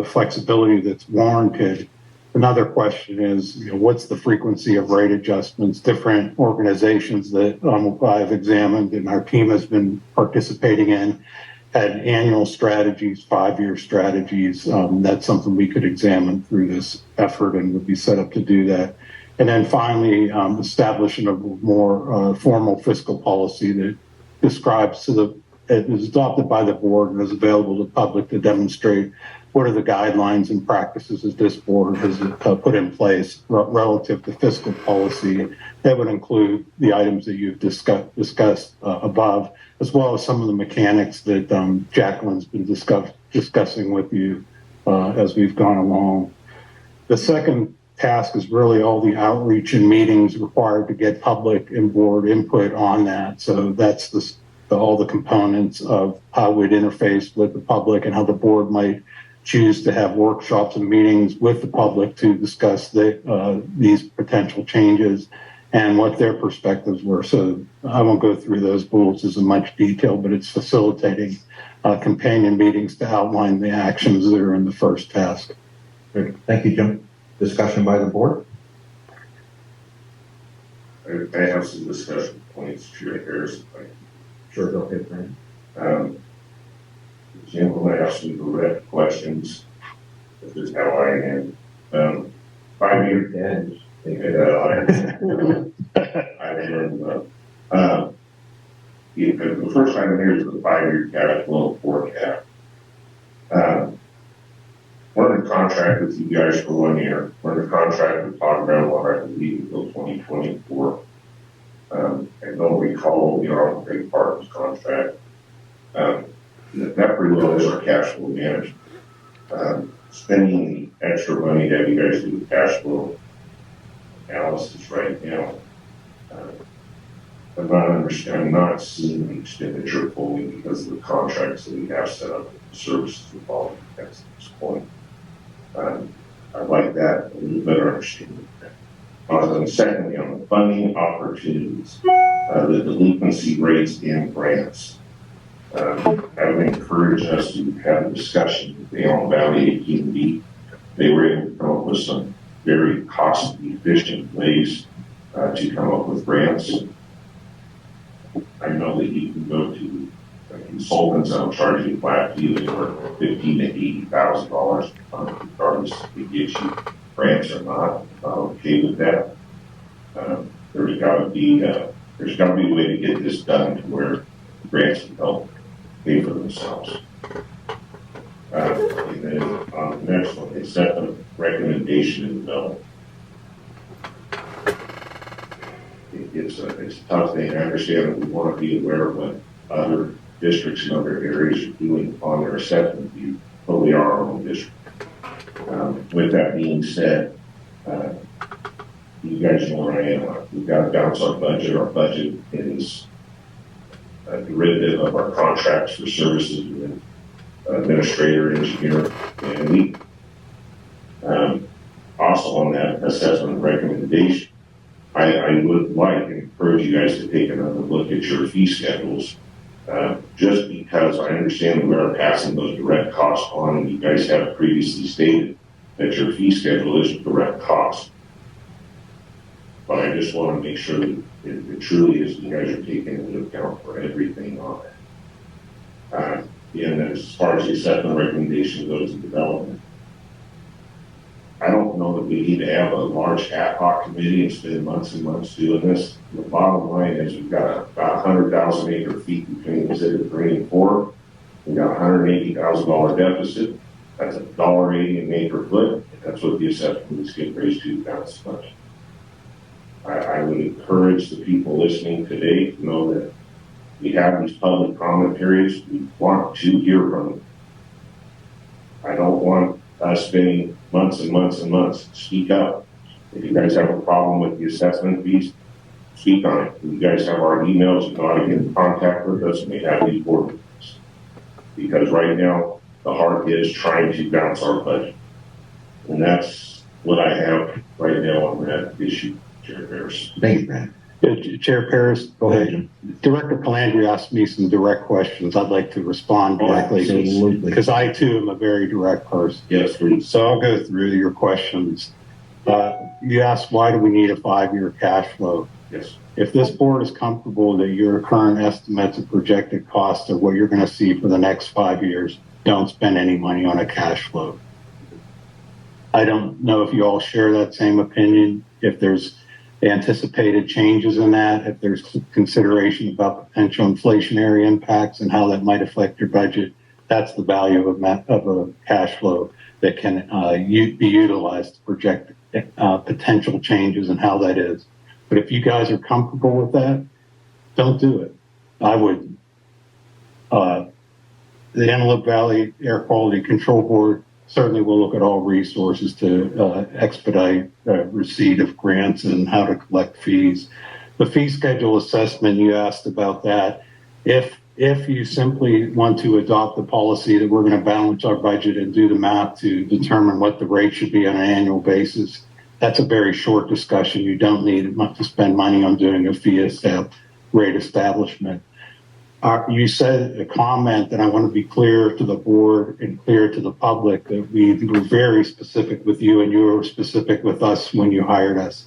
[SPEAKER 6] flexibility that's warranted? Another question is, what's the frequency of rate adjustments? Different organizations that I've examined and our team has been participating in had annual strategies, 5-year strategies. That's something we could examine through this effort and would be set up to do that. And then finally, establishing a more formal fiscal policy that describes it is adopted by the board and is available to the public to demonstrate what are the guidelines and practices that this board has put in place relative to fiscal policy. That would include the items that you've discussed above, as well as some of the mechanics that Jacqueline's been discussing with you as we've gone along. The second task is really all the outreach and meetings required to get public and board input on that. So that's all the components of how we'd interface with the public and how the board might choose to have workshops and meetings with the public to discuss these potential changes and what their perspectives were. So I won't go through those bullets in much detail, but it's facilitating companion meetings to outline the actions that are in the first task.
[SPEAKER 1] Great. Thank you, Jim. Discussion by the board?
[SPEAKER 5] I have some discussion points, Chair Harris.
[SPEAKER 1] Sure, go ahead, Brandon.
[SPEAKER 5] Jim will ask some direct questions. This is how I am. 5-year plans. I learned the first item here is the 5-year cash flow forecast. We're under contract with you guys for 1 year. We're under contract with Todd Groundwater, I believe, until 2024. I don't recall the Arnold Partners contract. That pretty well is our cash flow management. Spending the extra money that you guys do with cash flow analysis right now, I'm not seeing the expenditure fully because of the contracts that we have set up, the services involved at this point. I'd like that a little better understanding. Secondly, on the funding opportunities, the delinquency rates and grants. I would encourage us to have a discussion with the Allen Valley AT&D. They were able to come up with some very cost-efficient ways to come up with grants. I know that you can go to consultants that'll charge you a flat fee of anywhere from $15,000 to $80,000, regardless if it gets you grants or not. I'm okay with that. There's got to be a way to get this done to where grants can help pay for themselves. And then on the next one, they set a recommendation and development. It's a tough thing. I understand that we want to be aware of what other districts and other areas are doing on their assessment view, but we are our own district. With that being said, you guys know where I am. We've got to balance our budget. Our budget is a derivative of our contracts for services with administrator, engineer, and lead. Also on that assessment recommendation, I would like and encourage you guys to take another look at your fee schedules, just because I understand that we are passing those direct costs on, and you guys have previously stated that your fee schedule is direct cost. But I just want to make sure that it truly is you guys are taking into account for everything on it. And as far as the assessment recommendation goes to development, I don't know that we need to have a large ad hoc committee and spend months and months doing this. The bottom line is we've got about 100,000 acre feet between the city of 3 and 4. We've got $180,000 deficit. That's $1.80 an acre foot. That's what the assessment is getting raised to balance budget. I would encourage the people listening today to know that we have these public comment periods. We want to hear from them. I don't want us spending months and months and months. Speak up. If you guys have a problem with the assessment fees, speak on it. If you guys have our emails, you know how to get in contact with us, and we have these board meetings. Because right now, the heart is trying to balance our budget. And that's what I have right now on that issue, Chair Harris.
[SPEAKER 1] Thank you, Brad.
[SPEAKER 6] Chair Paris,
[SPEAKER 1] Go ahead, Jim.
[SPEAKER 6] Director Calandri asked me some direct questions. I'd like to respond directly
[SPEAKER 1] Absolutely.
[SPEAKER 6] because I too am a very direct person.
[SPEAKER 5] Yes, please.
[SPEAKER 6] So I'll go through your questions. You asked why do we need a 5-year cash flow?
[SPEAKER 5] Yes.
[SPEAKER 6] If this board is comfortable that your current estimates of projected costs of what you're going to see for the next 5 years, don't spend any money on a cash flow. I don't know if you all share that same opinion. If there's anticipated changes in that, if there's consideration about potential inflationary impacts and how that might affect your budget, that's the value of a cash flow that can be utilized to project potential changes and how that is. But if you guys are comfortable with that, don't do it. I would. The Antelope Valley Air Quality Control Board certainly will look at all resources to expedite receipt of grants and how to collect fees. The fee schedule assessment, you asked about that. If you simply want to adopt the policy that we're going to balance our budget and do the math to determine what the rate should be on an annual basis, that's a very short discussion. You don't need to spend money on doing a fee rate establishment. You said a comment, and I want to be clear to the board and clear to the public that we were very specific with you and you were specific with us when you hired us.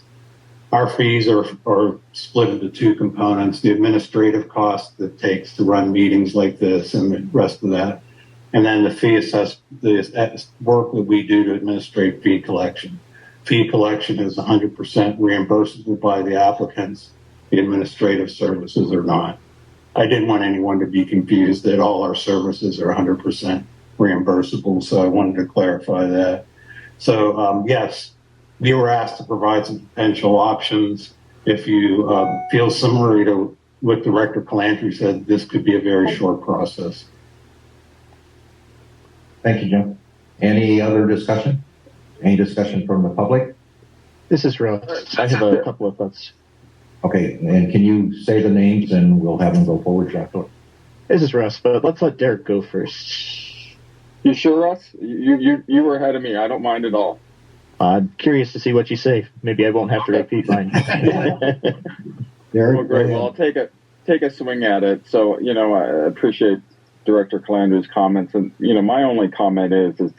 [SPEAKER 6] Our fees are split into two components, the administrative cost that takes to run meetings like this and the rest of that, and then the fee the work that we do to administrate fee collection. Fee collection is 100% reimbursable by the applicants. The administrative services are not. I didn't want anyone to be confused that all our services are 100% reimbursable, so I wanted to clarify that. So, yes, we were asked to provide some potential options. If you feel similar to what Director Calandri said, this could be a very short process.
[SPEAKER 1] Thank you, Jim. Any other discussion? Any discussion from the public?
[SPEAKER 4] This is Russ. I have a couple of thoughts.
[SPEAKER 1] Okay, and can you say the names and we'll have them go forward, Joshua?
[SPEAKER 4] This is Russ, but let's let Derek go first.
[SPEAKER 8] You sure, Russ? You were ahead of me. I don't mind at all.
[SPEAKER 4] I'm curious to see what you say. Maybe I won't have to repeat mine.
[SPEAKER 1] Derek,
[SPEAKER 8] well, great. Well, I'll take a swing at it. So, I appreciate Director Calandri's comments. And, my only comment is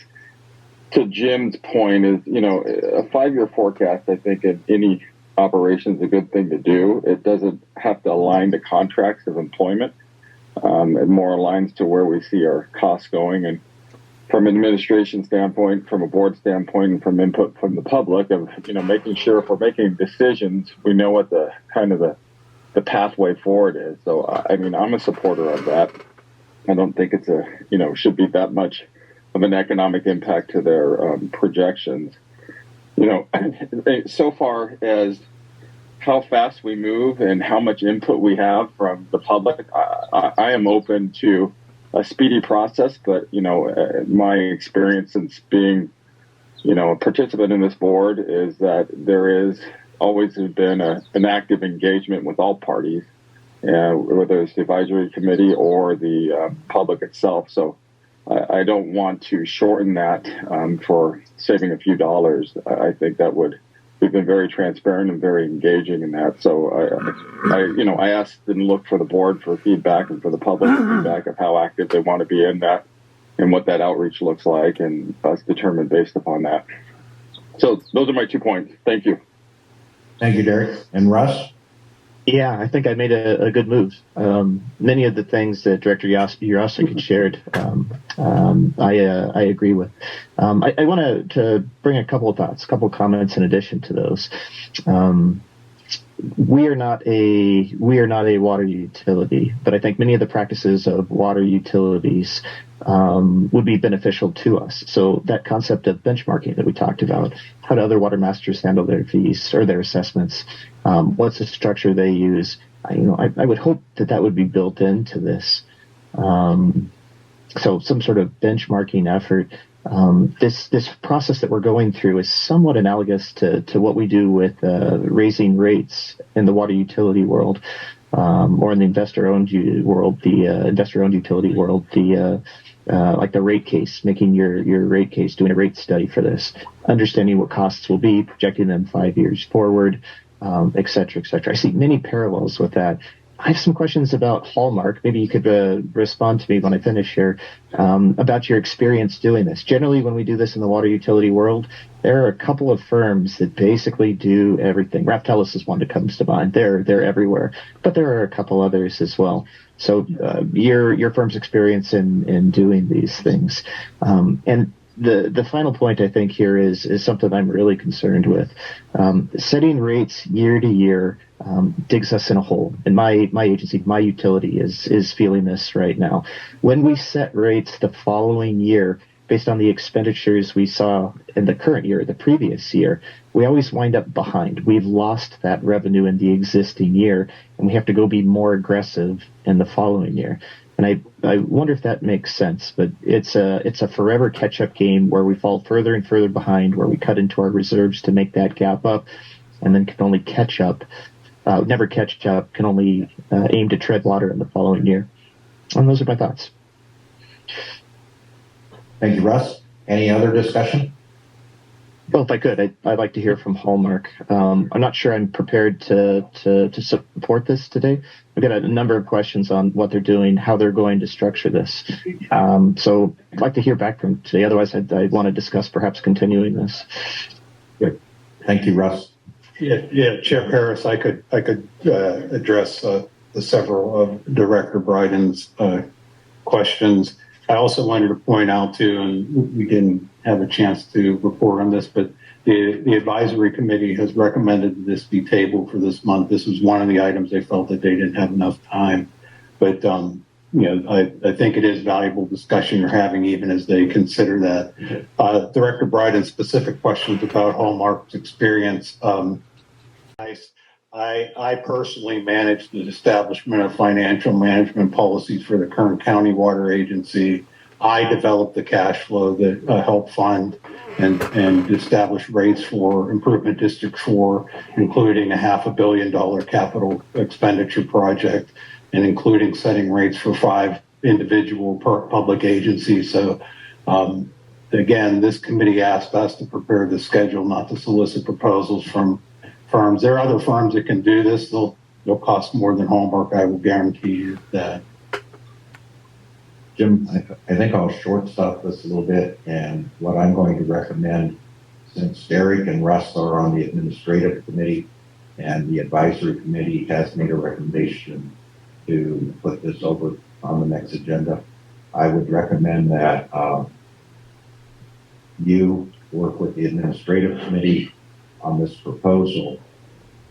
[SPEAKER 8] to Jim's point is, a 5-year forecast, I think, in any operation is a good thing to do. It doesn't have to align to contracts of employment. It more aligns to where we see our costs going, and from an administration standpoint, from a board standpoint, and from input from the public of, making sure if we're making decisions, we know what the kind of the pathway forward is. So, I'm a supporter of that. I don't think it's should be that much of an economic impact to their projections. So far as how fast we move and how much input we have from the public, I am open to a speedy process. But, my experience since being, a participant in this board is that there is always been an active engagement with all parties, whether it's the advisory committee or the public itself. So I don't want to shorten that for saving a few dollars. I think that we've been very transparent and very engaging in that. So I asked and looked for the board for feedback and for the public feedback of how active they want to be in that and what that outreach looks like, and us determined based upon that. So those are my 2 points. Thank you.
[SPEAKER 1] Thank you, Derek. And Russ?
[SPEAKER 4] Yeah, I think I made a good move. Many of the things that Director Yurosek shared, I agree with. I want to bring a couple of thoughts, a couple of comments in addition to those. We are not a water utility, but I think many of the practices of water utilities would be beneficial to us. So that concept of benchmarking that we talked about, how do other water masters handle their fees or their assessments? What's the structure they use? I would hope that would be built into this. So some sort of benchmarking effort. This process that we're going through is somewhat analogous to what we do with raising rates in the water utility world, or in the investor-owned world, the investor-owned utility world, like the rate case, making your rate case, doing a rate study for this, understanding what costs will be, projecting them 5 years forward, et cetera, et cetera. I see many parallels with that. I have some questions about Hallmark. Maybe you could respond to me when I finish here about your experience doing this. Generally, when we do this in the water utility world, there are a couple of firms that basically do everything. Raftellus is one that comes to mind. They're everywhere, but there are a couple others as well. So your firm's experience in doing these things, and the final point I think here is something I'm really concerned with. Setting rates year to year digs us in a hole. And my agency, my utility is feeling this right now. When we set rates the following year based on the expenditures we saw in the current year, the previous year, we always wind up behind. We've lost that revenue in the existing year, and we have to go be more aggressive in the following year. And I wonder if that makes sense, but it's a forever catch-up game where we fall further and further behind, where we cut into our reserves to make that gap up, and then can only catch up, never catch up, can only aim to tread water in the following year. And those are my thoughts.
[SPEAKER 1] Thank you, Russ. Any other discussion?
[SPEAKER 4] Well, if I could, I'd like to hear from Hallmark. I'm not sure I'm prepared to support this today. I've got a number of questions on what they're doing, how they're going to structure this. So I'd like to hear back from today. Otherwise, I'd want to discuss perhaps continuing this.
[SPEAKER 1] Good. Thank you, Russ.
[SPEAKER 6] Yeah, Chair Paris, I could address the several of Director Bryden's questions. I also wanted to point out too, and we didn't have a chance to report on this, but the advisory committee has recommended that this be tabled for this month. This was one of the items they felt that they didn't have enough time. But I think it is valuable discussion you're having even as they consider that. Director Bryden's specific questions about Hallmark's experience. I personally manage the establishment of financial management policies for the Kern County Water Agency. I developed the cash flow that helped fund and establish rates for Improvement District 4, including a $500 million capital expenditure project, and including setting rates for 5 individual public agencies. So, again, this committee asked us to prepare the schedule, not to solicit proposals from firms. There are other firms that can do this. They'll cost more than Hallmark. I will guarantee you that.
[SPEAKER 1] Jim, I think I'll short stop this a little bit, and what I'm going to recommend, since Derek and Russ are on the administrative committee and the advisory committee has made a recommendation to put this over on the next agenda, I would recommend that you work with the administrative committee on this proposal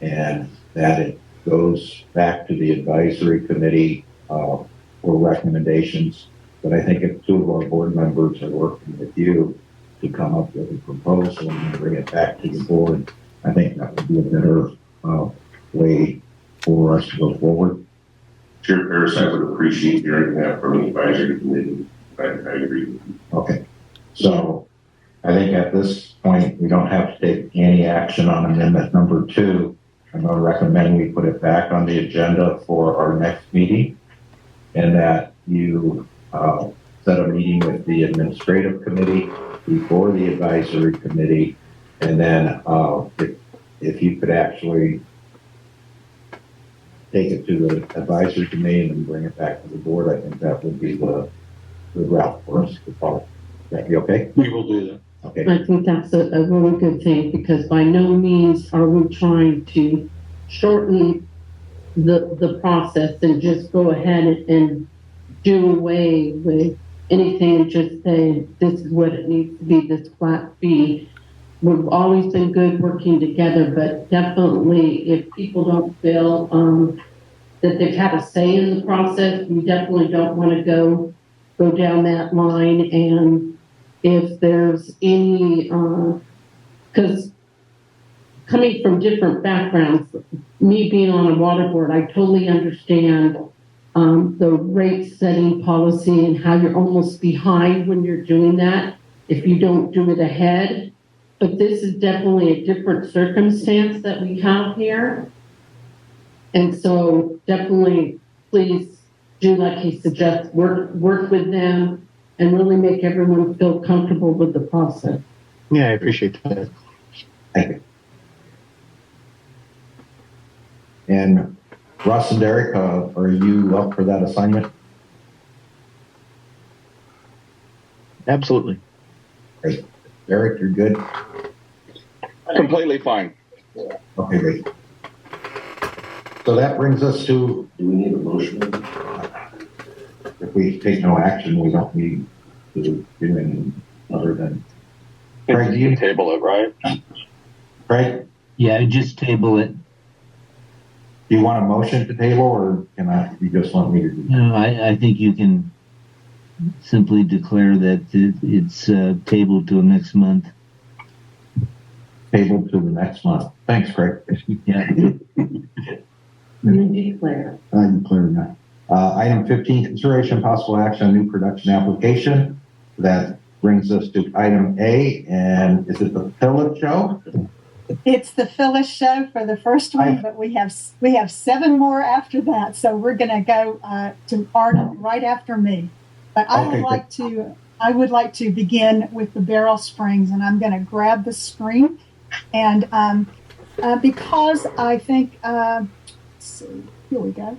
[SPEAKER 1] and that it goes back to the advisory committee for recommendations. But I think if two of our board members are working with you to come up with a proposal and bring it back to the board, I think that would be a better way for us to go forward.
[SPEAKER 5] Chair Paris, I would appreciate hearing that from the advisory committee. I agree with you.
[SPEAKER 1] Okay. So I think at this point, we don't have to take any action on amendment number 2. I'm going to recommend we put it back on the agenda for our next meeting and that you set a meeting with the administrative committee before the advisory committee. And then if you could actually take it to the advisory committee and bring it back to the board, I think that would be the route for us to follow. Would that be okay?
[SPEAKER 6] We will do that.
[SPEAKER 1] Okay.
[SPEAKER 11] I think that's a really good thing, because by no means are we trying to shorten the process and just go ahead and do away with anything and just say this is what it needs to be, this flat fee. We've always been good working together, but definitely if people don't feel that they've had a say in the process, we definitely don't want to go down that line. And if there's any, because coming from different backgrounds, me being on a water board, I totally understand the rate setting policy and how you're almost behind when you're doing that if you don't do it ahead. But this is definitely a different circumstance that we have here. And so definitely please do like he suggests, work with them and really make everyone feel comfortable with the process.
[SPEAKER 4] Yeah, I appreciate that.
[SPEAKER 1] Thank you. And Russ and Derek, are you up for that assignment?
[SPEAKER 4] Absolutely.
[SPEAKER 1] Great. Derek, you're good?
[SPEAKER 8] Completely fine.
[SPEAKER 1] Okay, great. So that brings us to,
[SPEAKER 5] Do we need a motion?
[SPEAKER 1] if we take no action, we don't need to do anything other than, Craig, do you
[SPEAKER 8] table it, right?
[SPEAKER 1] Craig,
[SPEAKER 7] Yeah, just table it.
[SPEAKER 1] do you want a motion to table or you just want me to do that?
[SPEAKER 7] No, I think you can simply declare that it's tabled till next month.
[SPEAKER 1] Table to the next month. Thanks, Craig.
[SPEAKER 7] Yeah.
[SPEAKER 11] Declare.
[SPEAKER 1] I declare that. Item 15, consideration of possible action on new production application. That brings us to item A, and is it the Phillips show?
[SPEAKER 3] It's the Phyllis show for the first one, but we have 7 more after that. So we're going to go to Arnold right after me. But I would like to begin with the barrel springs, and I'm going to grab the screen. And because I think, let's see, here we go.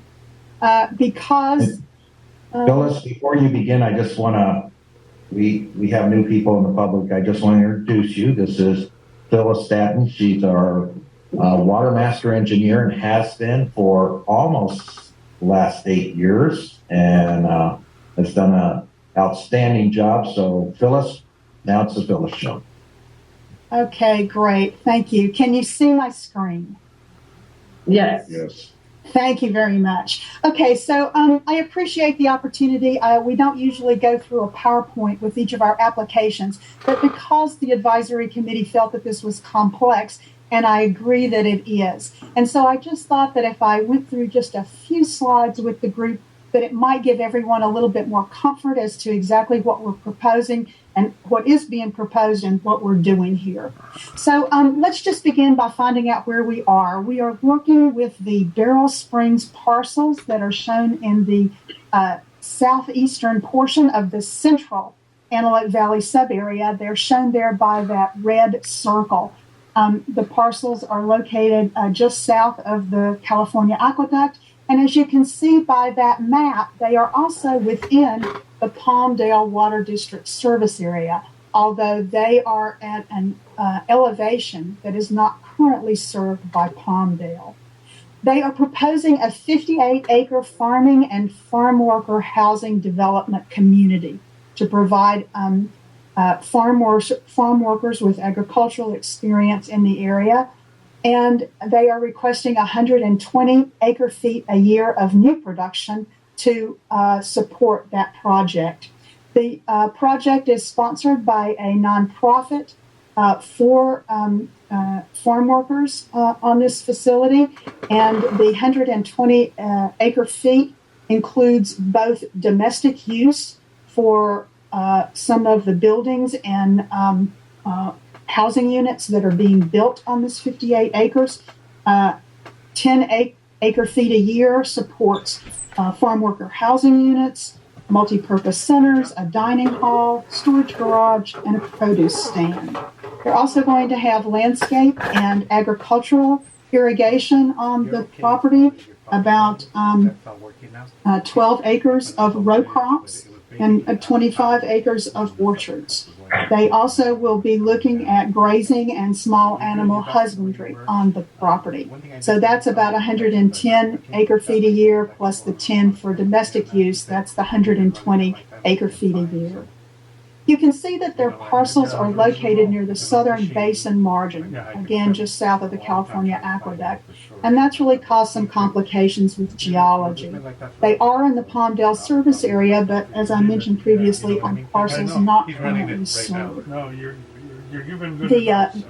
[SPEAKER 3] Because
[SPEAKER 1] Phyllis, before you begin, I just want to, we have new people in the public. I just want to introduce you. This is Phyllis Staton. She's our Watermaster engineer and has been for almost the last 8 years and has done an outstanding job. So Phyllis, now it's the Phyllis show.
[SPEAKER 3] Okay, great. Thank you. Can you see my screen?
[SPEAKER 11] Yes.
[SPEAKER 1] Yes.
[SPEAKER 3] Thank you very much. Okay, so I appreciate the opportunity. We don't usually go through a PowerPoint with each of our applications, but because the advisory committee felt that this was complex, and I agree that it is. And so I just thought that if I went through just a few slides with the group, that it might give everyone a little bit more comfort as to exactly what we're proposing and what is being proposed and what we're doing here. So let's just begin by finding out where we are. We are working with the Barrel Springs parcels that are shown in the southeastern portion of the central Antelope Valley subarea. They're shown there by that red circle. The parcels are located just south of the California Aqueduct. And as you can see by that map, they are also within the Palmdale Water District service area, although they are at an elevation that is not currently served by Palmdale. They are proposing a 58-acre farming and farm worker housing development community to provide farm workers with agricultural experience in the area. And they are requesting 120 acre feet a year of new production to support that project. The project is sponsored by a nonprofit for farm workers on this facility, and the 120 acre feet includes both domestic use for some of the buildings and housing units that are being built on this 58 acres. 10 acre feet a year supports farm worker housing units, multi-purpose centers, a dining hall, storage garage, and a produce stand. They're also going to have landscape and agricultural irrigation on the property, about 12 acres of row crops and 25 acres of orchards. They also will be looking at grazing and small animal husbandry on the property. So that's about 110 acre feet a year plus the 10 for domestic use. That's the 120 acre feet a year. You can see that their parcels are located near the southern basin margin, again, just south of the California Aqueduct. And that's really caused some complications with geology. They are in the Palmdale service area, but as I mentioned previously, on parcels not currently served. The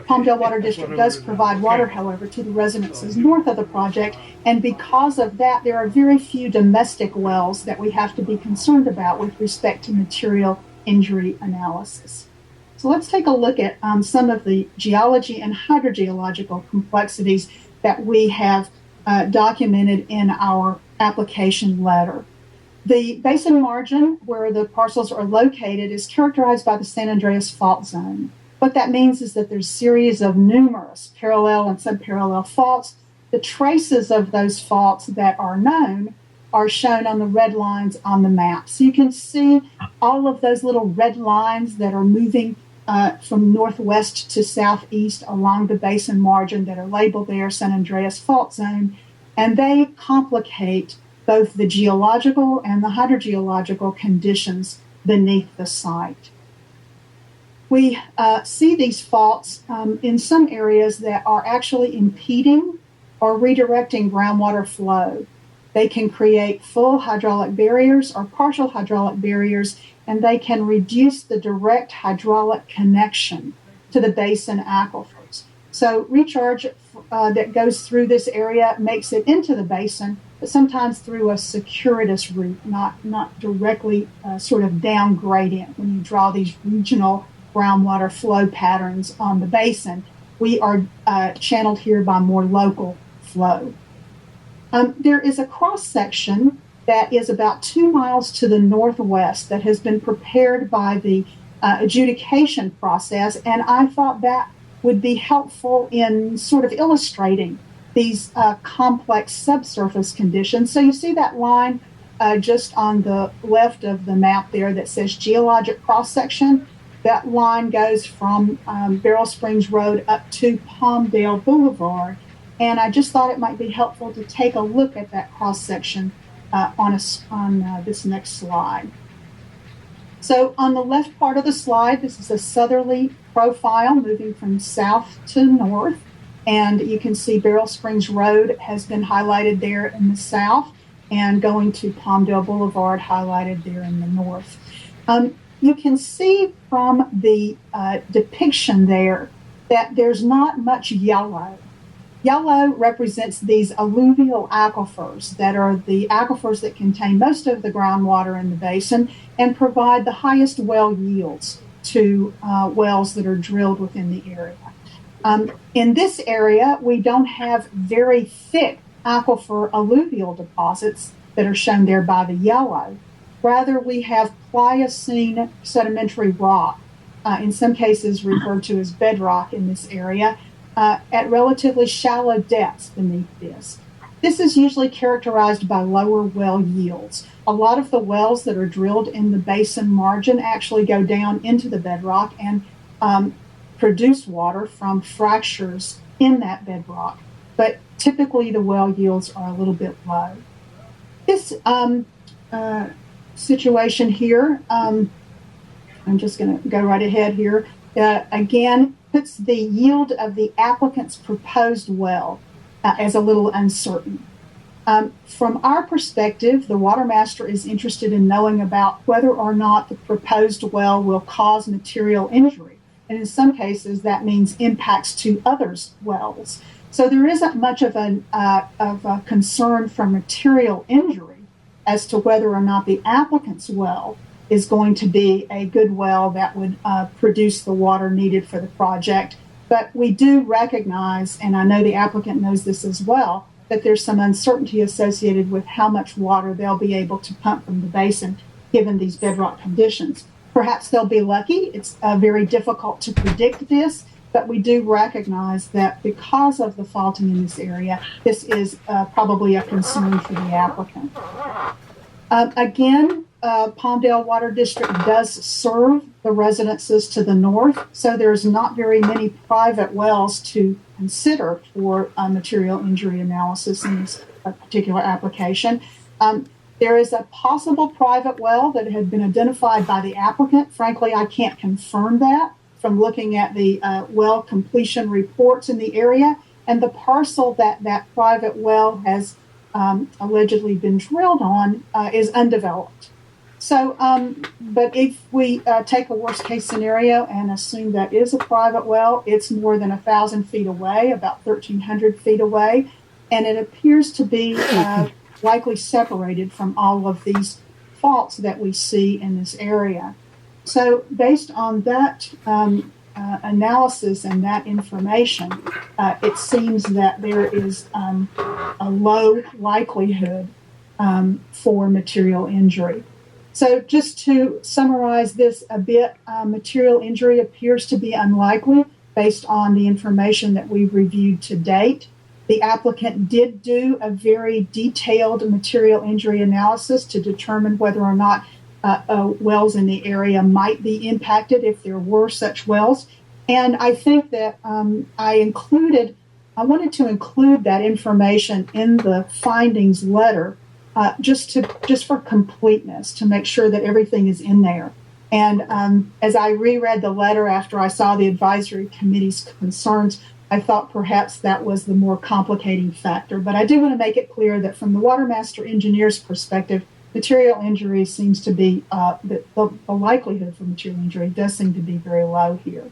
[SPEAKER 3] Palmdale Water District does provide water, however, to the residences north of the project, and because of that, there are very few domestic wells that we have to be concerned about with respect to material injury analysis. So let's take a look at some of the geology and hydrogeological complexities that we have documented in our application letter. The basin margin where the parcels are located is characterized by the San Andreas Fault Zone. What that means is that there's a series of numerous parallel and subparallel faults. The traces of those faults that are known are shown on the red lines on the map. So you can see all of those little red lines that are moving from northwest to southeast along the basin margin that are labeled there San Andreas Fault Zone, and they complicate both the geological and the hydrogeological conditions beneath the site. We see these faults in some areas that are actually impeding or redirecting groundwater flow. They can create full hydraulic barriers or partial hydraulic barriers, and they can reduce the direct hydraulic connection to the basin aquifers. So recharge that goes through this area makes it into the basin, but sometimes through a circuitous route, not directly sort of down gradient. When you draw these regional groundwater flow patterns on the basin, we are channeled here by more local flow. There is a cross-section that is about 2 miles to the northwest that has been prepared by the adjudication process, and I thought that would be helpful in sort of illustrating these complex subsurface conditions. So you see that line just on the left of the map there that says geologic cross-section. That line goes from Beryl Springs Road up to Palmdale Boulevard. And I just thought it might be helpful to take a look at that cross-section on this next slide. So on the left part of the slide, this is a southerly profile moving from south to north. And you can see Beryl Springs Road has been highlighted there in the south and going to Palmdale Boulevard highlighted there in the north. You can see from the depiction there that there's not much yellow. Yellow represents these alluvial aquifers that are the aquifers that contain most of the groundwater in the basin and provide the highest well yields to wells that are drilled within the area. In this area, we don't have very thick aquifer alluvial deposits that are shown there by the yellow. Rather, we have Pliocene sedimentary rock, in some cases referred to as bedrock in this area, at relatively shallow depths beneath this. This is usually characterized by lower well yields. A lot of the wells that are drilled in the basin margin actually go down into the bedrock and produce water from fractures in that bedrock. but typically the well yields are a little bit low. This situation here, I'm just going to go right ahead here, again, puts the yield of the applicant's proposed well as a little uncertain. From our perspective, the Watermaster is interested in knowing about whether or not the proposed well will cause material injury. And in some cases, that means impacts to others' wells. So there isn't much of a concern for material injury as to whether or not the applicant's well is going to be a good well that would produce the water needed for the project. But we do recognize, and I know the applicant knows this as well, that there's some uncertainty associated with how much water they'll be able to pump from the basin given these bedrock conditions. Perhaps they'll be lucky. It's very difficult to predict this, but we do recognize that because of the faulting in this area, this is probably a concern for the applicant. Again, Palmdale Water District does serve the residences to the north, so there's not very many private wells to consider for material injury analysis in this particular application. There is a possible private well that had been identified by the applicant. Frankly, I can't confirm that from looking at the well completion reports in the area, and the parcel that that private well has allegedly been drilled on is undeveloped. So, but if we take a worst case scenario and assume that is a private well, it's more than 1,000 feet away, about 1,300 feet away, and it appears to be likely separated from all of these faults that we see in this area. So based on that analysis and that information, it seems that there is a low likelihood for material injury. So just to summarize this a bit, material injury appears to be unlikely based on the information that we've reviewed to date. The applicant did do a very detailed material injury analysis to determine whether or not wells in the area might be impacted if there were such wells. And I think that I wanted to include that information in the findings letter just for completeness, to make sure that everything is in there. And as I reread the letter after I saw the advisory committee's concerns, I thought perhaps that was the more complicating factor. But I do want to make it clear that from the Watermaster engineer's perspective, material injury seems to be, the likelihood for material injury does seem to be very low here.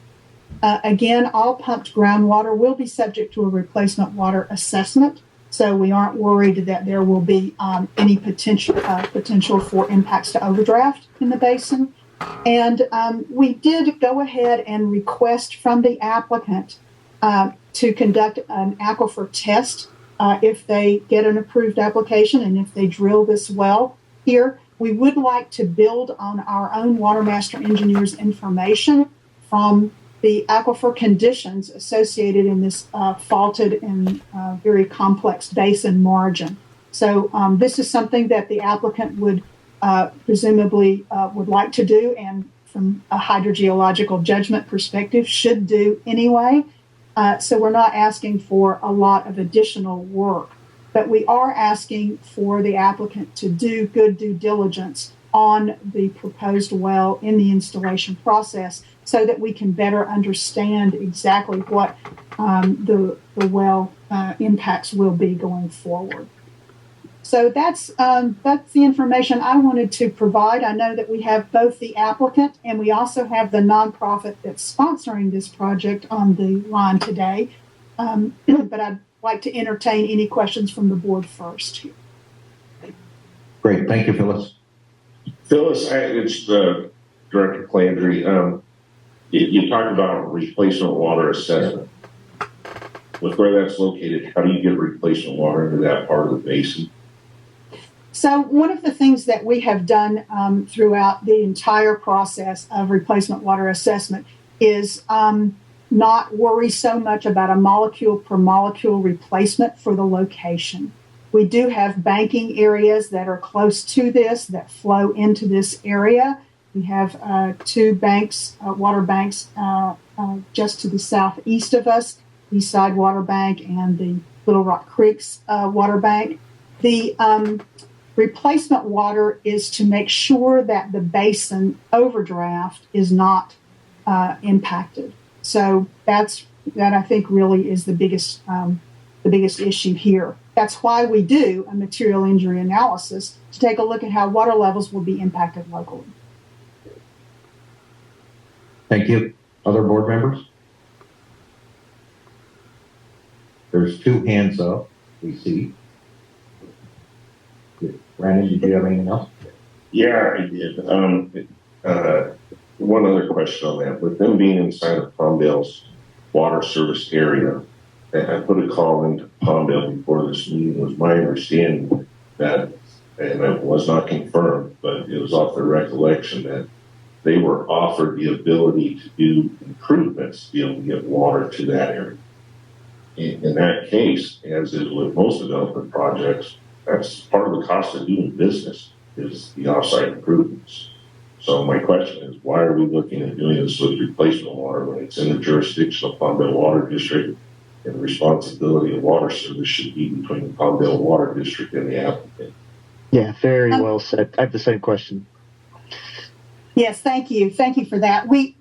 [SPEAKER 3] Again, all pumped groundwater will be subject to a replacement water assessment, so we aren't worried that there will be any potential for impacts to overdraft in the basin. And we did go ahead and request from the applicant to conduct an aquifer test if they get an approved application and if they drill this well here. We would like to build on our own Watermaster engineer's information from the aquifer conditions associated in this faulted and very complex basin margin. So this is something that the applicant would presumably would like to do, and from a hydrogeological judgment perspective should do anyway. So we're not asking for a lot of additional work, but we are asking for the applicant to do good due diligence on the proposed well in the installation process so that we can better understand exactly what the well impacts will be going forward. So that's the information I wanted to provide. I know that we have both the applicant and we also have the nonprofit that's sponsoring this project on the line today. But I'd like to entertain any questions from the board first.
[SPEAKER 1] Great. Thank you, Phyllis.
[SPEAKER 5] Phyllis, it's Director Clandry. You talked about replacement water assessment. With where that's located, how do you get replacement water into that part of the basin?
[SPEAKER 3] So one of the things that we have done throughout the entire process of replacement water assessment is not worry so much about a molecule per molecule replacement for the location. We do have banking areas that are close to this that flow into this area. We have two banks, water banks, just to the southeast of us, Eastside Water Bank and the Little Rock Creek's water bank. The replacement water is to make sure that the basin overdraft is not impacted. So that I think really is the biggest issue here. That's why we do a material injury analysis to take a look at how water levels will be impacted locally.
[SPEAKER 1] Thank you. Other board members? There's 2 hands up, we see. Brandon, did you have anything else?
[SPEAKER 5] Yeah, I did. One other question on that. With them being inside of Palmdale's water service area, I put a call into Palmdale before this meeting. Was my understanding that, and it was not confirmed, but it was off their recollection that they were offered the ability to do improvements to be able to get water to that area. In that case, as is with most development projects, that's part of the cost of doing business is the offsite improvements. So my question is, why are we looking at doing this with replacement water when it's in the jurisdiction of Palmdale Water District, and the responsibility of water service should be between the Palmdale Water District and the applicant?
[SPEAKER 4] Yeah, very well said. I have the same question.
[SPEAKER 3] Yes, thank you. Thank you for that. We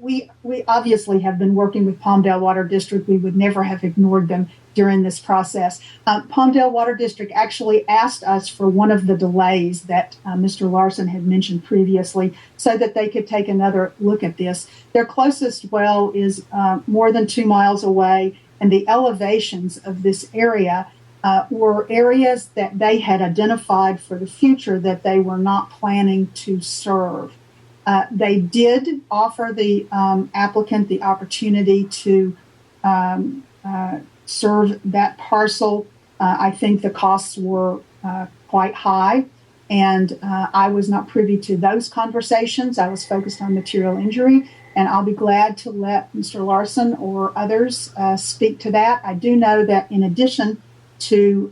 [SPEAKER 3] obviously have been working with Palmdale Water District. We would never have ignored them during this process. Palmdale Water District actually asked us for one of the delays that Mr. Larson had mentioned previously so that they could take another look at this. Their closest well is more than 2 miles away, and the elevations of this area were areas that they had identified for the future that they were not planning to serve. They did offer the applicant the opportunity to serve that parcel. I think the costs were quite high, and I was not privy to those conversations. I was focused on material injury, and I'll be glad to let Mr. Larson or others speak to that. I do know that in addition to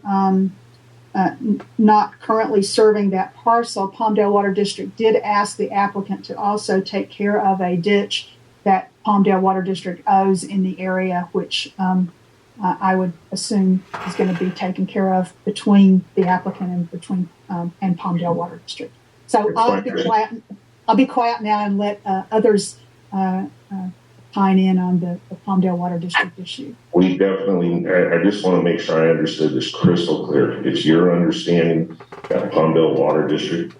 [SPEAKER 3] not currently serving that parcel, Palmdale Water District did ask the applicant to also take care of a ditch that Palmdale Water District owes in the area, which I would assume is going to be taken care of between the applicant and Palmdale Water District. So I'll be quiet now and let others chime in on the Palmdale Water District issue.
[SPEAKER 5] We definitely, I just want to make sure I understood this crystal clear. It's your understanding that Palmdale Water District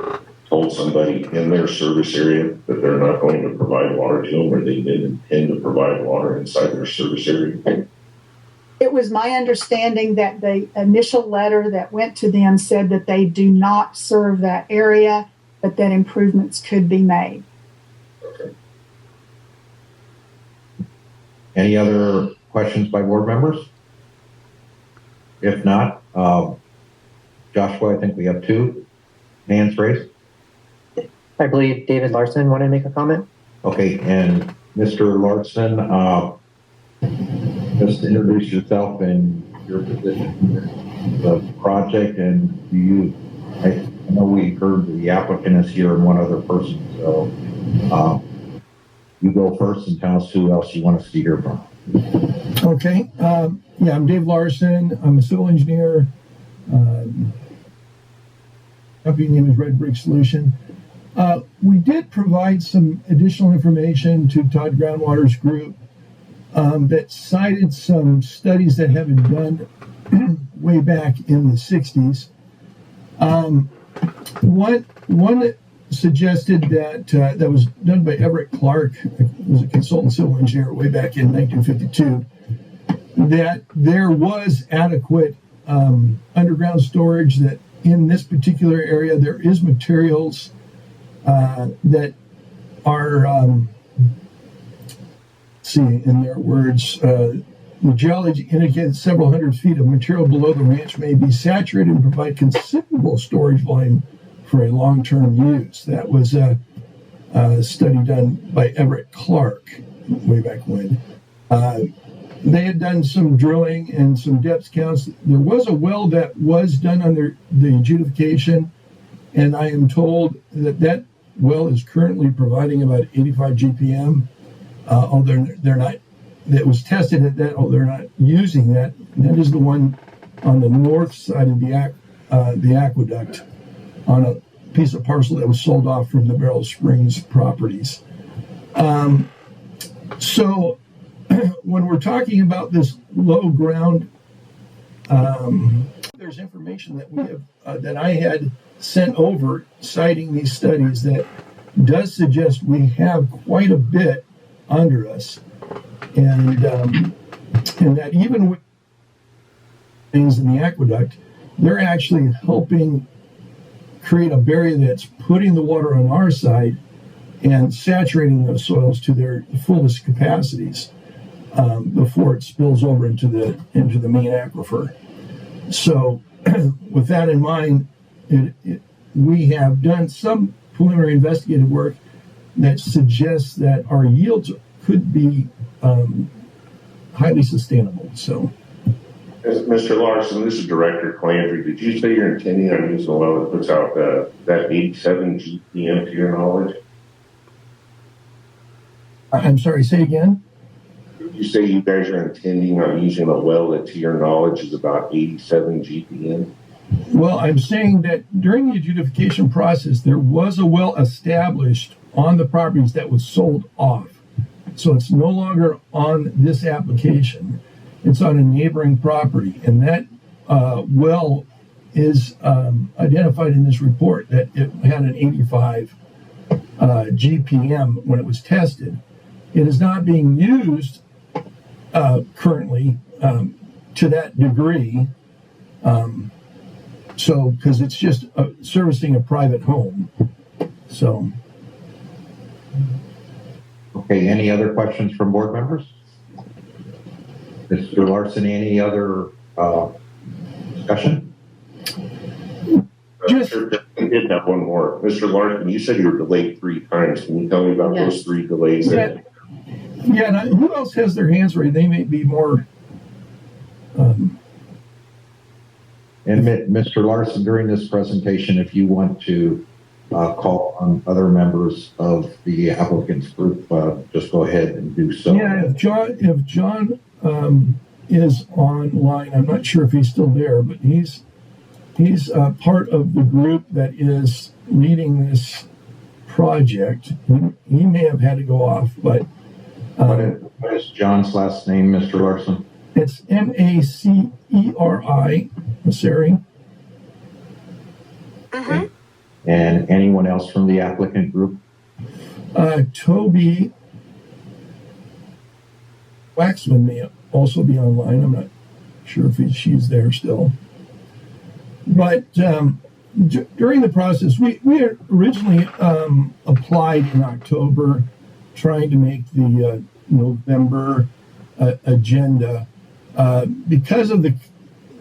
[SPEAKER 5] told somebody in their service area that they're not going to provide water to them, or they didn't intend to provide water inside their service area?
[SPEAKER 3] It was my understanding that the initial letter that went to them said that they do not serve that area, but that improvements could be made.
[SPEAKER 5] Okay.
[SPEAKER 1] Any other questions by board members? If not, Joshua, I think we have 2 hands raised.
[SPEAKER 2] I believe David Larson wanted to make a comment.
[SPEAKER 1] Okay, and Mr. Larson, just introduce yourself and your position in the project, and I know we heard the applicant is here and one other person, so you go first and tell us who else you want us to hear from.
[SPEAKER 10] Okay. Yeah, I'm Dave Larson. I'm a civil engineer. Company name is Red Brick Solution. We did provide some additional information to Todd Groundwater's group that cited some studies that have been done way back in the 60s. One suggested that was done by Everett Clark, who was a consultant civil engineer way back in 1952, that there was adequate underground storage, that in this particular area there is materials that are, in their words, the geology indicates several hundred feet of material below the ranch may be saturated and provide considerable storage volume for a long-term use. That was a study done by Everett Clark way back when. They had done some drilling and some depth counts. There was a well that was done under the adjudication, and I am told that well is currently providing about 85 GPM. Although they're not, that was tested at that, although they're not using that. And that is the one on the north side of the aqueduct on a piece of parcel that was sold off from the Beryl Springs properties. So when we're talking about this low ground, there's information that we have that I had sent over citing these studies that does suggest we have quite a bit under us, and that even with things in the aqueduct, they're actually helping create a barrier that's putting the water on our side and saturating those soils to their fullest capacities before it spills over into the main aquifer. So, with that in mind, we have done some preliminary investigative work that suggests that our yields could be highly sustainable. So,
[SPEAKER 5] Mr. Larson, this is Director Clandry. Did you say you're intending on using a well that puts out that 87 GPM to your knowledge?
[SPEAKER 10] I'm sorry, say again?
[SPEAKER 5] You say you guys are intending on using a well that, to your knowledge, is about 87 GPM?
[SPEAKER 10] Well, I'm saying that during the adjudication process, there was a well established on the properties that was sold off. So it's no longer on this application. It's on a neighboring property. And that well is identified in this report that it had an 85 GPM when it was tested. It is not being used currently to that degree. So, because it's just servicing a private home. So.
[SPEAKER 1] Okay, any other questions from board members? Mr. Larson, any other discussion?
[SPEAKER 10] Just,
[SPEAKER 5] I did have one more. Mr. Larson, you said you were delayed 3 times. Can you tell me about those 3 delays?
[SPEAKER 10] Yeah, and who else has their hands raised? They may be more...
[SPEAKER 1] And Mr. Larson, during this presentation, if you want to call on other members of the applicant's group, just go ahead and do so.
[SPEAKER 10] Yeah, if John is online, I'm not sure if he's still there, but he's part of the group that is leading this project. He may have had to go off, but
[SPEAKER 1] what is John's last name, Mr. Larson?
[SPEAKER 10] It's Maceri. Maceri.
[SPEAKER 1] Mm-hmm. And anyone else from the applicant group?
[SPEAKER 10] Toby Waxman may also be online. I'm not sure if she's there still. But during the process, we originally applied in October, trying to make the November agenda. Because of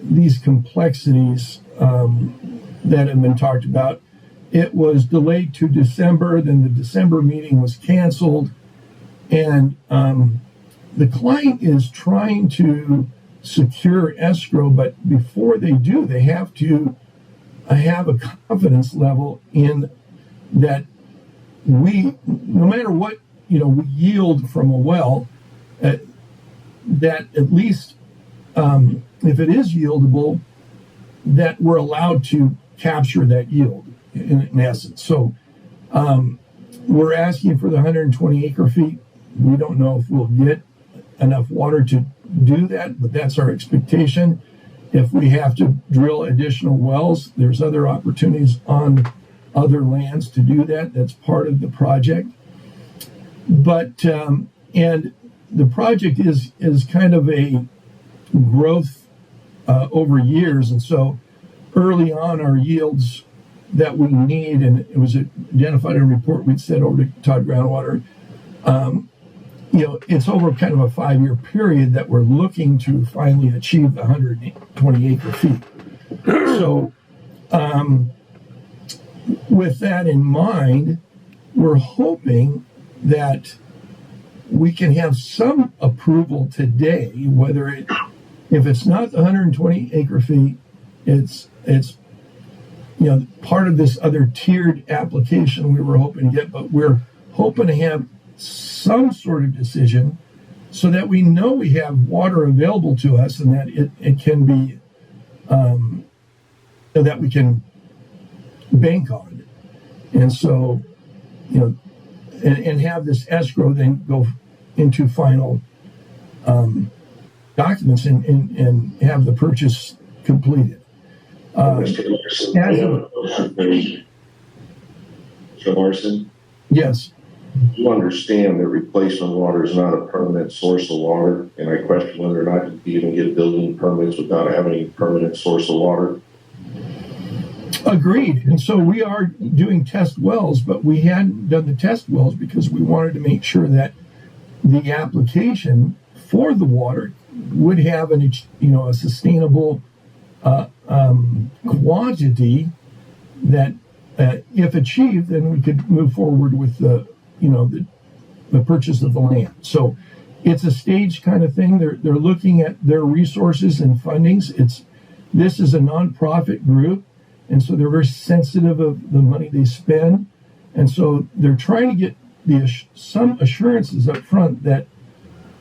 [SPEAKER 10] these complexities that have been talked about, it was delayed to December. Then the December meeting was canceled, and the client is trying to secure escrow, but before they do, they have to have a confidence level in that no matter what we yield from a well, that at least if it is yieldable, that we're allowed to capture that yield in essence. So we're asking for the 120 acre feet. We don't know if we'll get enough water to do that, but that's our expectation. If we have to drill additional wells, there's other opportunities on other lands to do that. That's part of the project. But and the project is kind of a growth over years, and so early on our yields that we need, and it was identified in a report we'd sent over to Todd Groundwater, it's over kind of a 5-year period that we're looking to finally achieve the 120 acre feet. So with that in mind, we're hoping that we can have some approval today, if it's not the 120 acre feet, it's part of this other tiered application we were hoping to get, but we're hoping to have some sort of decision so that we know we have water available to us and that it can be that we can bank on. And so, and have this escrow then go into final documents and have the purchase completed.
[SPEAKER 5] Mr. Larson?
[SPEAKER 10] Yes.
[SPEAKER 5] You understand that replacement water is not a permanent source of water, and I question whether or not you can even get building permits without having a permanent source of water.
[SPEAKER 10] Agreed. And so we are doing test wells, but we hadn't done the test wells because we wanted to make sure that the application for the water would have a sustainable quantity that, if achieved, then we could move forward with the purchase of the land. So it's a staged kind of thing. They're looking at their resources and fundings. This is a nonprofit group, and so they're very sensitive of the money they spend, and so they're trying to get some assurances up front that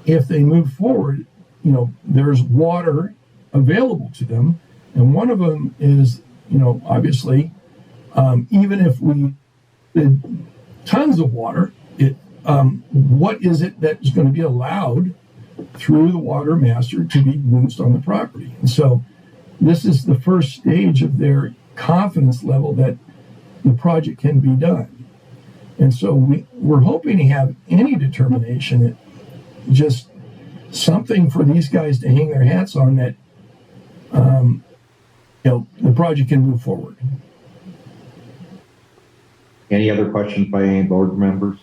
[SPEAKER 10] if they move forward, there's water available to them. And one of them is, obviously, even if we did tons of water, what is it that's going to be allowed through the Watermaster to be used on the property? And so this is the first stage of their confidence level that the project can be done. And so we're hoping to have any determination, just something for these guys to hang their hats on, that the project can move forward.
[SPEAKER 1] Any other questions by any board members?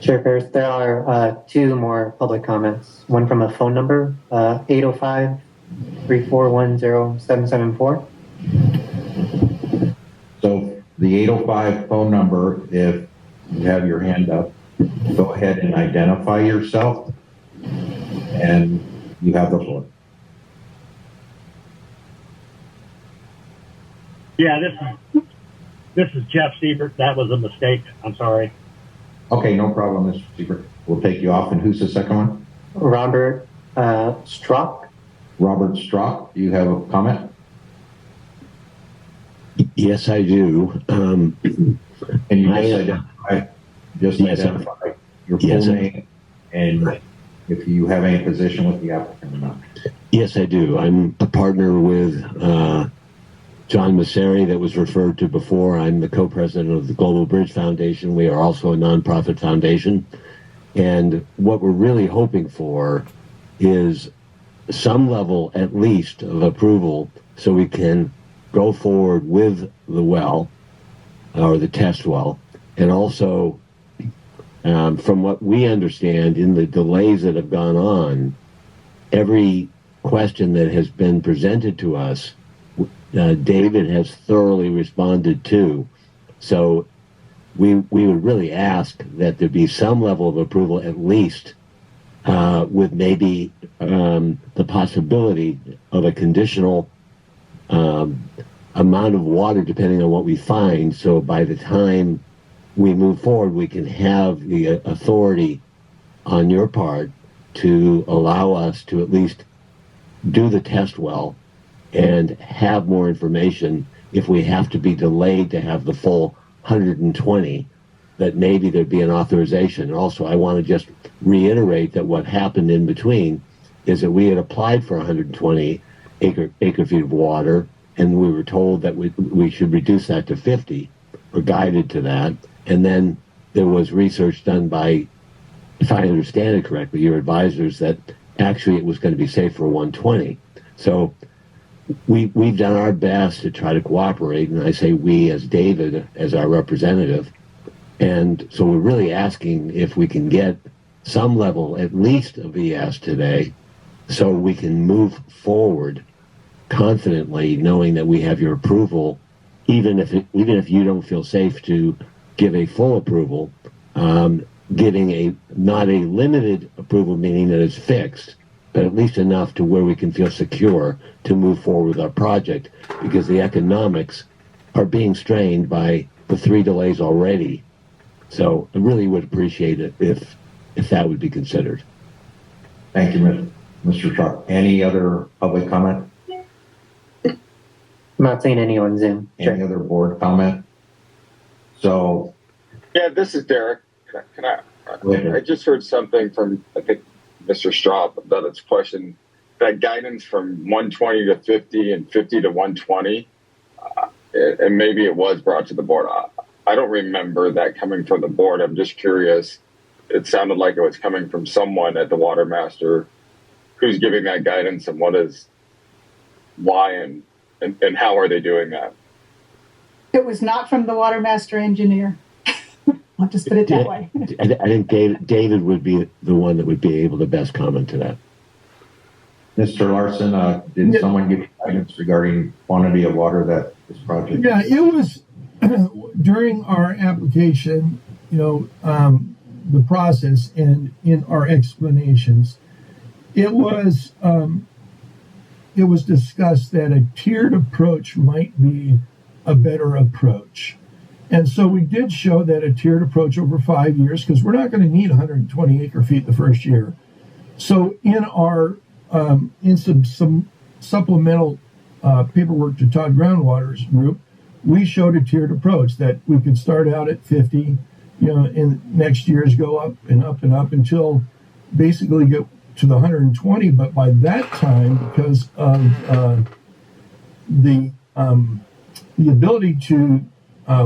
[SPEAKER 2] Chair Ferris, there are two more public comments. One from a phone number, 805-3410-774.
[SPEAKER 1] So the 805 phone number, if you have your hand up, go ahead and identify yourself, and you have the floor.
[SPEAKER 13] Yeah, this is Jeff Siebert. That was a mistake. I'm sorry.
[SPEAKER 1] Okay, no problem, Mr. Siebert. We'll take you off. And who's the second one?
[SPEAKER 2] Robert Strock.
[SPEAKER 1] Robert Strock, do you have a comment?
[SPEAKER 14] Yes, I do.
[SPEAKER 1] Can you just identify your full name and if you have any position with the applicant or not?
[SPEAKER 14] Yes, I do. I'm a partner with John Masseri that was referred to before. I'm the co-president of the Global Bridge Foundation. We are also a nonprofit foundation. And what we're really hoping for is some level, at least, of approval so we can go forward with the well, or the test well. And also, from what we understand in the delays that have gone on, every question that has been presented to us, David has thoroughly responded to. So we would really ask that there be some level of approval, at least, with maybe the possibility of a conditional amount of water depending on what we find. So by the time we move forward, we can have the authority on your part to allow us to at least do the test well and have more information if we have to be delayed to have the full 120, that maybe there'd be an authorization. And also, I want to just reiterate that what happened in between is that we had applied for 120 acre feet of water, and we were told that we should reduce that to 50, or guided to that. And then there was research done by, if I understand it correctly, your advisors, that actually it was going to be safe for 120. So we've done our best to try to cooperate, and I say we as David, as our representative. And so we're really asking if we can get some level, at least, of ES today, so we can move forward confidently, knowing that we have your approval, even if you don't feel safe to give a full approval, giving not a limited approval, meaning that it's fixed, but at least enough to where we can feel secure to move forward with our project, because the economics are being strained by the 3 delays already. So I really would appreciate it if that would be considered.
[SPEAKER 1] Thank you, Mr. Truck. Any other public comment?
[SPEAKER 2] I'm not seeing any on Zoom.
[SPEAKER 1] Any other board comment? So,
[SPEAKER 8] Yeah, this is Derek. Can I just heard something from, I think, Mr. Straub about its question, that guidance from 120 to 50 and 50 to 120, and maybe it was brought to the board. I don't remember that coming from the board. I'm just curious. It sounded like it was coming from someone at the Watermaster. Who's giving that guidance, and why and how are they doing that?
[SPEAKER 3] It was not from the Watermaster engineer. I'll just put it that way.
[SPEAKER 14] I think David would be the one that would be able to best comment to that.
[SPEAKER 1] Mr. Larson, did someone give you guidance regarding quantity of water that this project?
[SPEAKER 10] Yeah, it was during our application, the process and in our explanations, it was discussed that a tiered approach might be a better approach. And so we did show that a tiered approach over 5 years, because we're not going to need 120 acre feet the first year. So in our in some supplemental paperwork to Todd Groundwater's group, we showed a tiered approach that we could start out at 50, and next years go up and up and up until basically get to the 120. But by that time, because of the ability to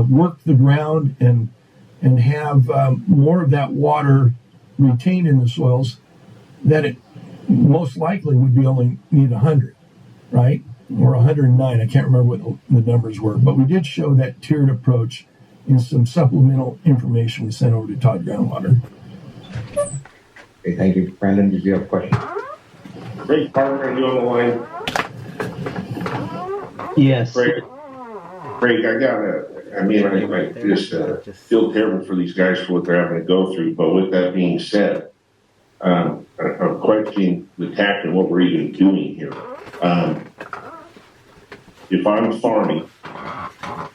[SPEAKER 10] work the ground and have more of that water retained in the soils, that it most likely would be only need 100, right? Or 109. I can't remember what the numbers were, but we did show that tiered approach in some supplemental information we sent over to Todd Groundwater.
[SPEAKER 1] Okay, thank you. Brandon, did you have a question?
[SPEAKER 5] Great partner, are you on the line?
[SPEAKER 7] Yes.
[SPEAKER 5] Craig, I just feel terrible for these guys for what they're having to go through. But with that being said, I'm questioning the tact and what we're even doing here. If I'm farming,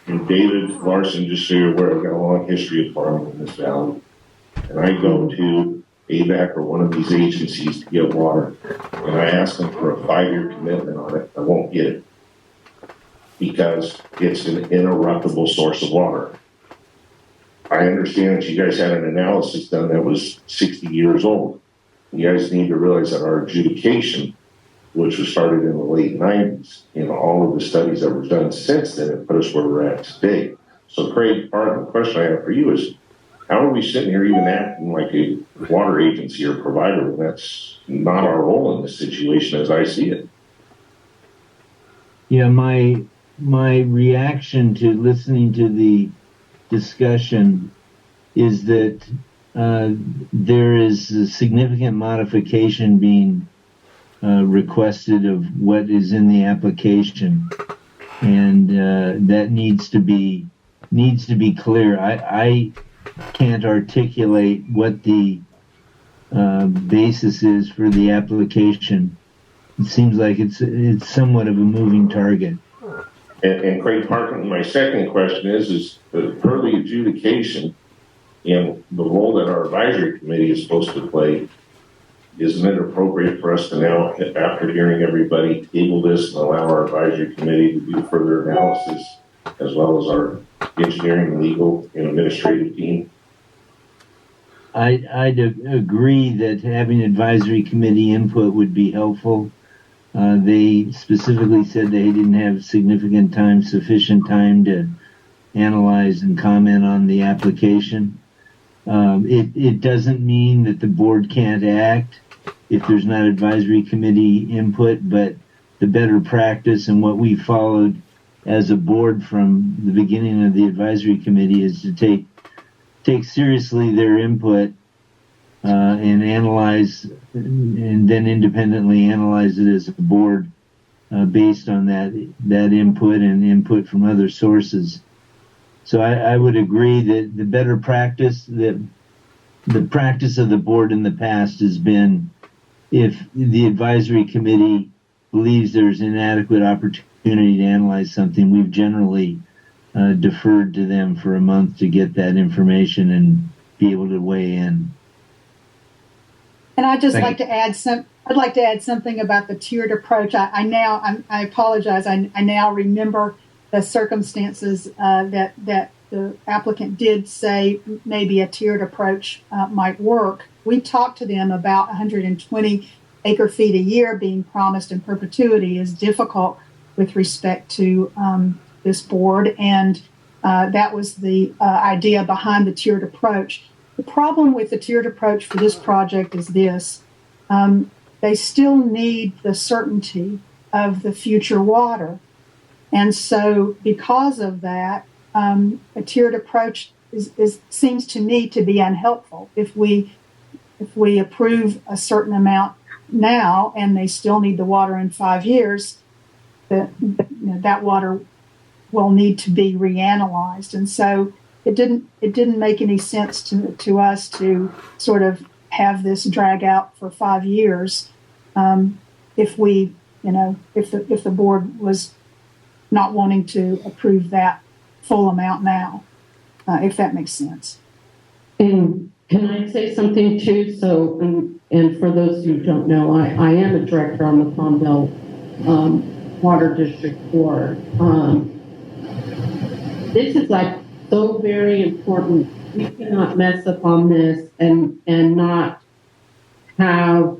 [SPEAKER 5] and David Larson, just so you're aware, I've got a long history of farming in this valley, and I go to AVAC or one of these agencies to get water, and I ask them for a 5-year commitment on it, I won't get it, because it's an ininterruptible source of water. I understand that you guys had an analysis done that was 60 years old. You guys need to realize that our adjudication, which was started in the late 90s, all of the studies that were done since then have put us where we're at today. So, Craig, part of the question I have for you is, how are we sitting here even acting like a water agency or provider when that's not our role in this situation as I see it?
[SPEAKER 7] Yeah, my reaction to listening to the discussion is that there is a significant modification being requested of what is in the application, and that needs to be clear. I can't articulate what the basis is for the application. It seems like it's somewhat of a moving target.
[SPEAKER 5] And Craig Parkin, my second question is per the adjudication and the role that our advisory committee is supposed to play, isn't it appropriate for us to now, after hearing everybody, table this and allow our advisory committee to do further analysis, as well as our engineering, legal, and administrative team?
[SPEAKER 7] I'd agree that having advisory committee input would be helpful. They specifically said they didn't have sufficient time to analyze and comment on the application. It doesn't mean that the board can't act if there's not advisory committee input, but the better practice and what we followed as a board from the beginning of the advisory committee is to take seriously their input and analyze, and then independently analyze it as a board based on that input and input from other sources. So I would agree that the better practice, the practice of the board in the past has been, if the advisory committee believes there's inadequate opportunity to analyze something, we've generally deferred to them for a month to get that information and be able to weigh in.
[SPEAKER 3] And I'd just like to add I'd like to add something about the tiered approach. I apologize. I now remember the circumstances that the applicant did say maybe a tiered approach might work. We talked to them about 120 acre feet a year being promised in perpetuity is difficult with respect to this board, and that was the idea behind the tiered approach. The problem with the tiered approach for this project is this. They still need the certainty of the future water. And so because of that, a tiered approach seems to me to be unhelpful. If we approve a certain amount now and they still need the water in 5 years, that water will need to be reanalyzed. And so it didn't make any sense to us to sort of have this drag out for 5 years if the board was not wanting to approve that full amount now, if that makes sense.
[SPEAKER 11] And can I say something too? So, and for those who don't know, I am a director on the Palmdale Water District Board. This is like so very important. We cannot mess up on this and not have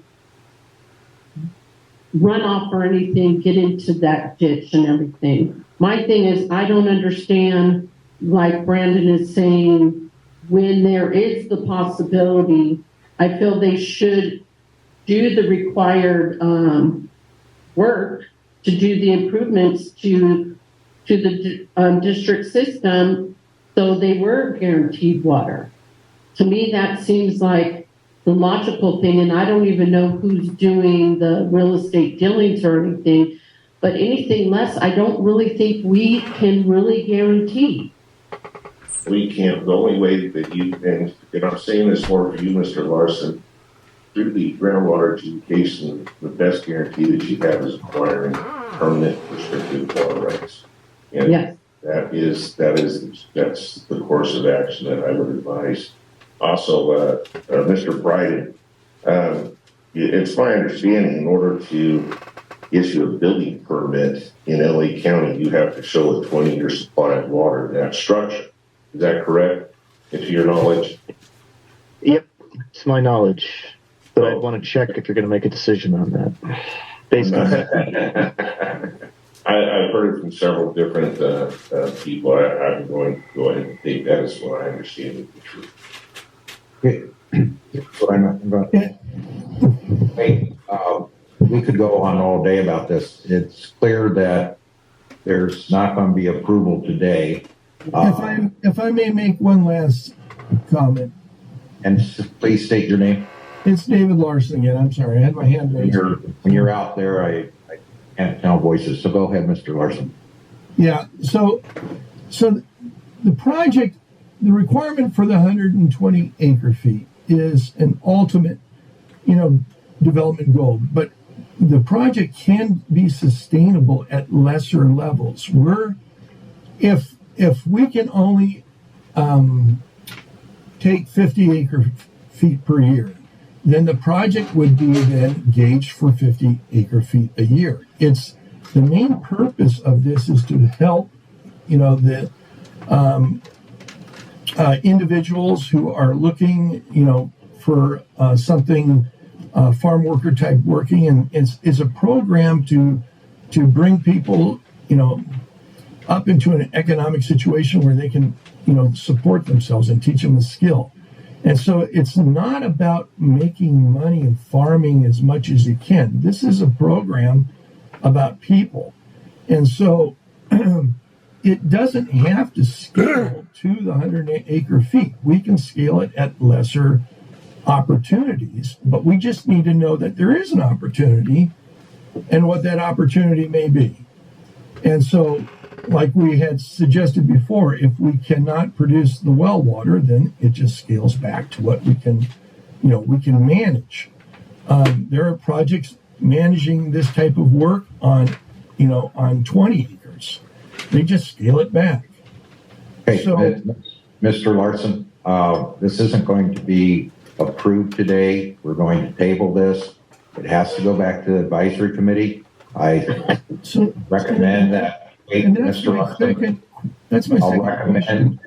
[SPEAKER 11] runoff or anything get into that ditch and everything. My thing is, I don't understand, like Brandon is saying, when there is the possibility, I feel they should do the required work to do the improvements to the district system so they were guaranteed water. To me, that seems like the logical thing, and I don't even know who's doing the real estate dealings or anything, but anything less, I don't really think we can really guarantee.
[SPEAKER 5] We can't. The only way that you can, and I'm saying this more for you, Mr. Larson, through the groundwater adjudication, the best guarantee that you have is acquiring permanent restricted water rights. And
[SPEAKER 11] yes.
[SPEAKER 5] that's the course of action that I would advise. Also, Mr. Bryden, it's my understanding in order to issue a building permit in LA County, you have to show a 20-year supply of water in that structure. Is that correct? And to your knowledge?
[SPEAKER 4] Yep, it's my knowledge. But I'd want to check if you're going to make a decision on that. Based on that.
[SPEAKER 5] I've heard it from several different people. I'm going to go ahead and take that as what I understand to be true.
[SPEAKER 1] Okay. Hey, we could go on all day about this. It's clear that there's not going to be approval today.
[SPEAKER 10] If I may make one last comment.
[SPEAKER 1] And please state your name.
[SPEAKER 10] It's David Larson again. I'm sorry, I had my hand raised.
[SPEAKER 1] When you're out there, I can't tell voices. So go ahead, Mr. Larson.
[SPEAKER 10] Yeah. So the project, the requirement for the 120 acre feet is an ultimate, development goal. But the project can be sustainable at lesser levels. If we can only take 50 acre feet per year, then the project would be then gauged for 50 acre feet a year. It's the main purpose of this is to help, the individuals who are looking, for something farm worker type working, and it's a program to bring people, up into an economic situation where they can, support themselves and teach them a skill. And so it's not about making money and farming as much as you can. This is a program about people. And so it doesn't have to scale to the 100 acre feet. We can scale it at lesser opportunities, but we just need to know that there is an opportunity and what that opportunity may be. And so, like we had suggested before, if we cannot produce the well water, then it just scales back to what we can manage. There are projects managing this type of work on 20 acres. They just scale it back.
[SPEAKER 1] Okay, so, Mr. Larson, this isn't going to be approved today. We're going to table this. It has to go back to the advisory committee. I recommend that. Wait,
[SPEAKER 10] And that's
[SPEAKER 1] Mr.
[SPEAKER 10] my
[SPEAKER 1] Larson,
[SPEAKER 10] second. That's my
[SPEAKER 1] I'll
[SPEAKER 10] second
[SPEAKER 1] recommend.
[SPEAKER 10] question.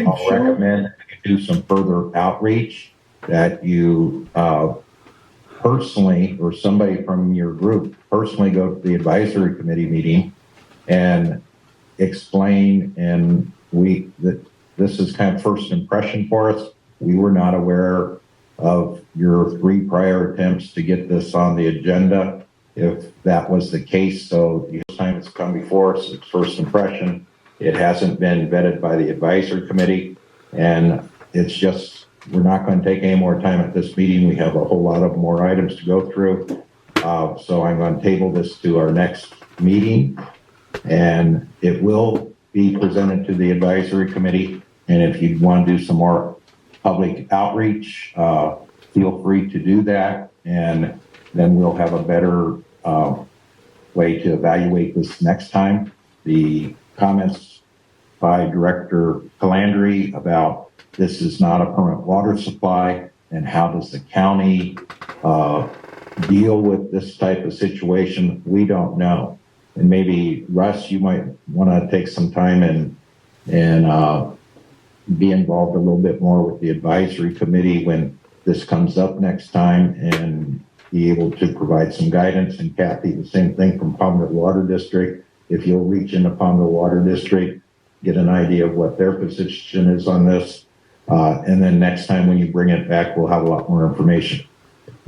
[SPEAKER 1] I'll recommend that you do some further outreach. That you personally, or somebody from your group personally, go to the advisory committee meeting and explain. And that this is kind of first impression for us. We were not aware of your 3 prior attempts to get this on the agenda, if that was the case. So the first time it's come before us, it's first impression. It hasn't been vetted by the advisory committee, and it's just, we're not going to take any more time at this meeting. We have a whole lot of more items to go through. So I'm going to table this to our next meeting, and it will be presented to the advisory committee. And if you want to do some more public outreach, feel free to do that, and then we'll have a better way to evaluate this next time. The comments by Director Calandri about this is not a permanent water supply, and how does the county deal with this type of situation, we don't know. And maybe, Russ, you might want to take some time and be involved a little bit more with the advisory committee when this comes up next time, and be able to provide some guidance. And Kathy, the same thing from Palmer Water District. If you'll reach into Palmer Water District, get an idea of what their position is on this. And then next time when you bring it back, we'll have a lot more information.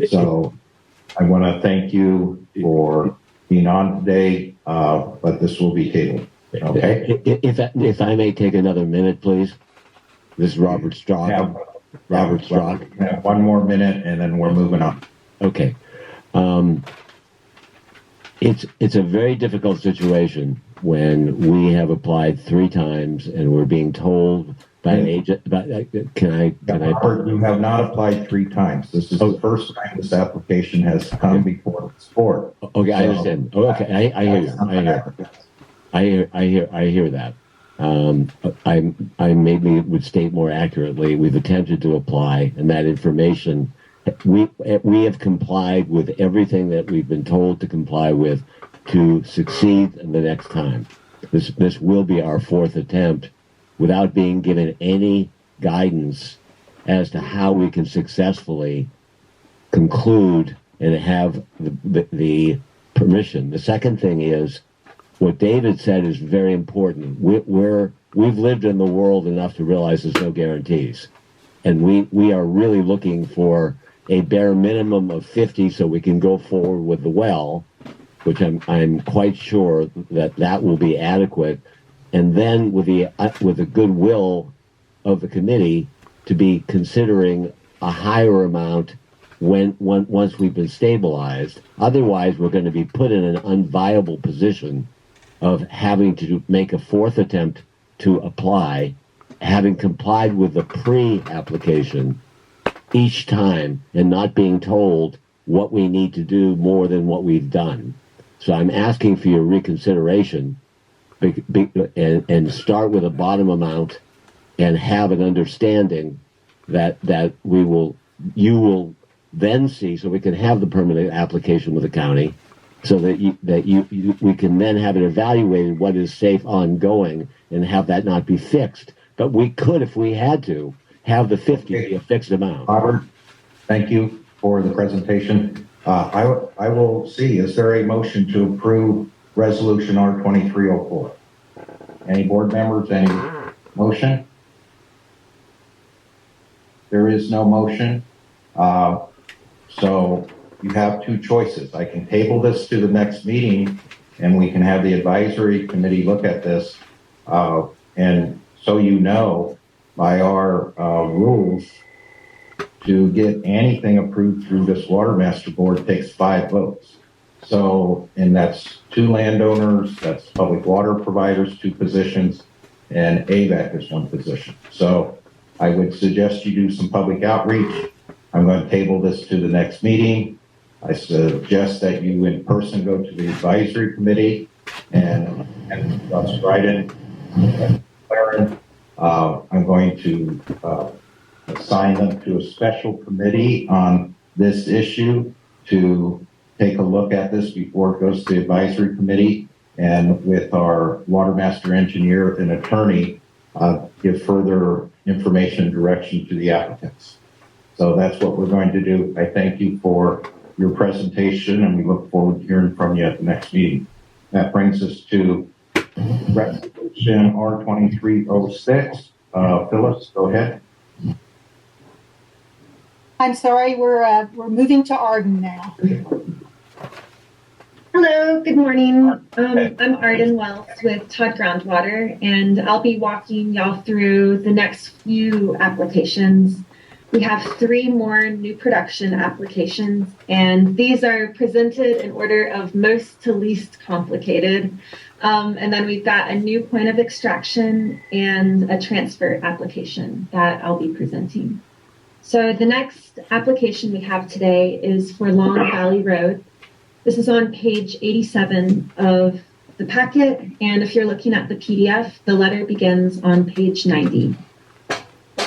[SPEAKER 1] So I want to thank you for being on today, but this will be tabled. Okay.
[SPEAKER 14] If I may take another minute, please. This is Robert Strock. Robert Strock.
[SPEAKER 1] One more minute, and then we're moving on.
[SPEAKER 14] Okay. It's a very difficult situation when we have applied 3 times and we're being told by an agent.
[SPEAKER 1] Robert, you have not applied 3 times. This is the first time this application has come before this board.
[SPEAKER 14] Okay, I understand. Okay, I hear you. I hear that. I maybe would state more accurately, we've attempted to apply, and that information, we have complied with everything that we've been told to comply with to succeed the next time. This will be our 4th attempt without being given any guidance as to how we can successfully conclude and have the permission. The second thing is, what David said is very important. We've lived in the world enough to realize there's no guarantees. And we are really looking for a bare minimum of 50 so we can go forward with the well, which I'm quite sure that will be adequate. And then with the goodwill of the committee to be considering a higher amount once we've been stabilized. Otherwise, we're going to be put in an unviable position of having to make a 4th attempt to apply, having complied with the pre-application each time and not being told what we need to do more than what we've done. So I'm asking for your reconsideration and start with a bottom amount and have an understanding that you will then see, so we can have the permanent application with the county, so that we can then have it evaluated what is safe ongoing and have that not be fixed. But we could, if we had to, have the 50 be a fixed amount.
[SPEAKER 1] Robert, thank you for the presentation. I will see, is there a motion to approve Resolution R2304? Any board members, any motion? There is no motion. So you have 2 choices. I can table this to the next meeting and we can have the advisory committee look at this. And so you know, by our rules, to get anything approved through this Watermaster board takes 5 votes. So, and that's 2 landowners, that's public water providers, 2 positions, and AVAC is 1 position. So I would suggest you do some public outreach. I'm going to table this to the next meeting. I suggest that you in person go to the advisory committee and Russ Bryden, I'm going to assign them to a special committee on this issue to take a look at this before it goes to the advisory committee, and with our Watermaster engineer and attorney, give further information and direction to the applicants. So that's what we're going to do. I thank you for your presentation, and we look forward to hearing from you at the next meeting. That brings us to Resolution R2306. Phyllis, go ahead.
[SPEAKER 3] I'm sorry, we're moving to Arden now.
[SPEAKER 15] Hello, good morning. I'm Arden Wells with Todd Groundwater, and I'll be walking y'all through the next few applications. We have 3 more new production applications, and these are presented in order of most to least complicated. And then we've got a new point of extraction and a transfer application that I'll be presenting. So the next application we have today is for Long Valley Road. This is on page 87 of the packet, and if you're looking at the PDF, the letter begins on page 90.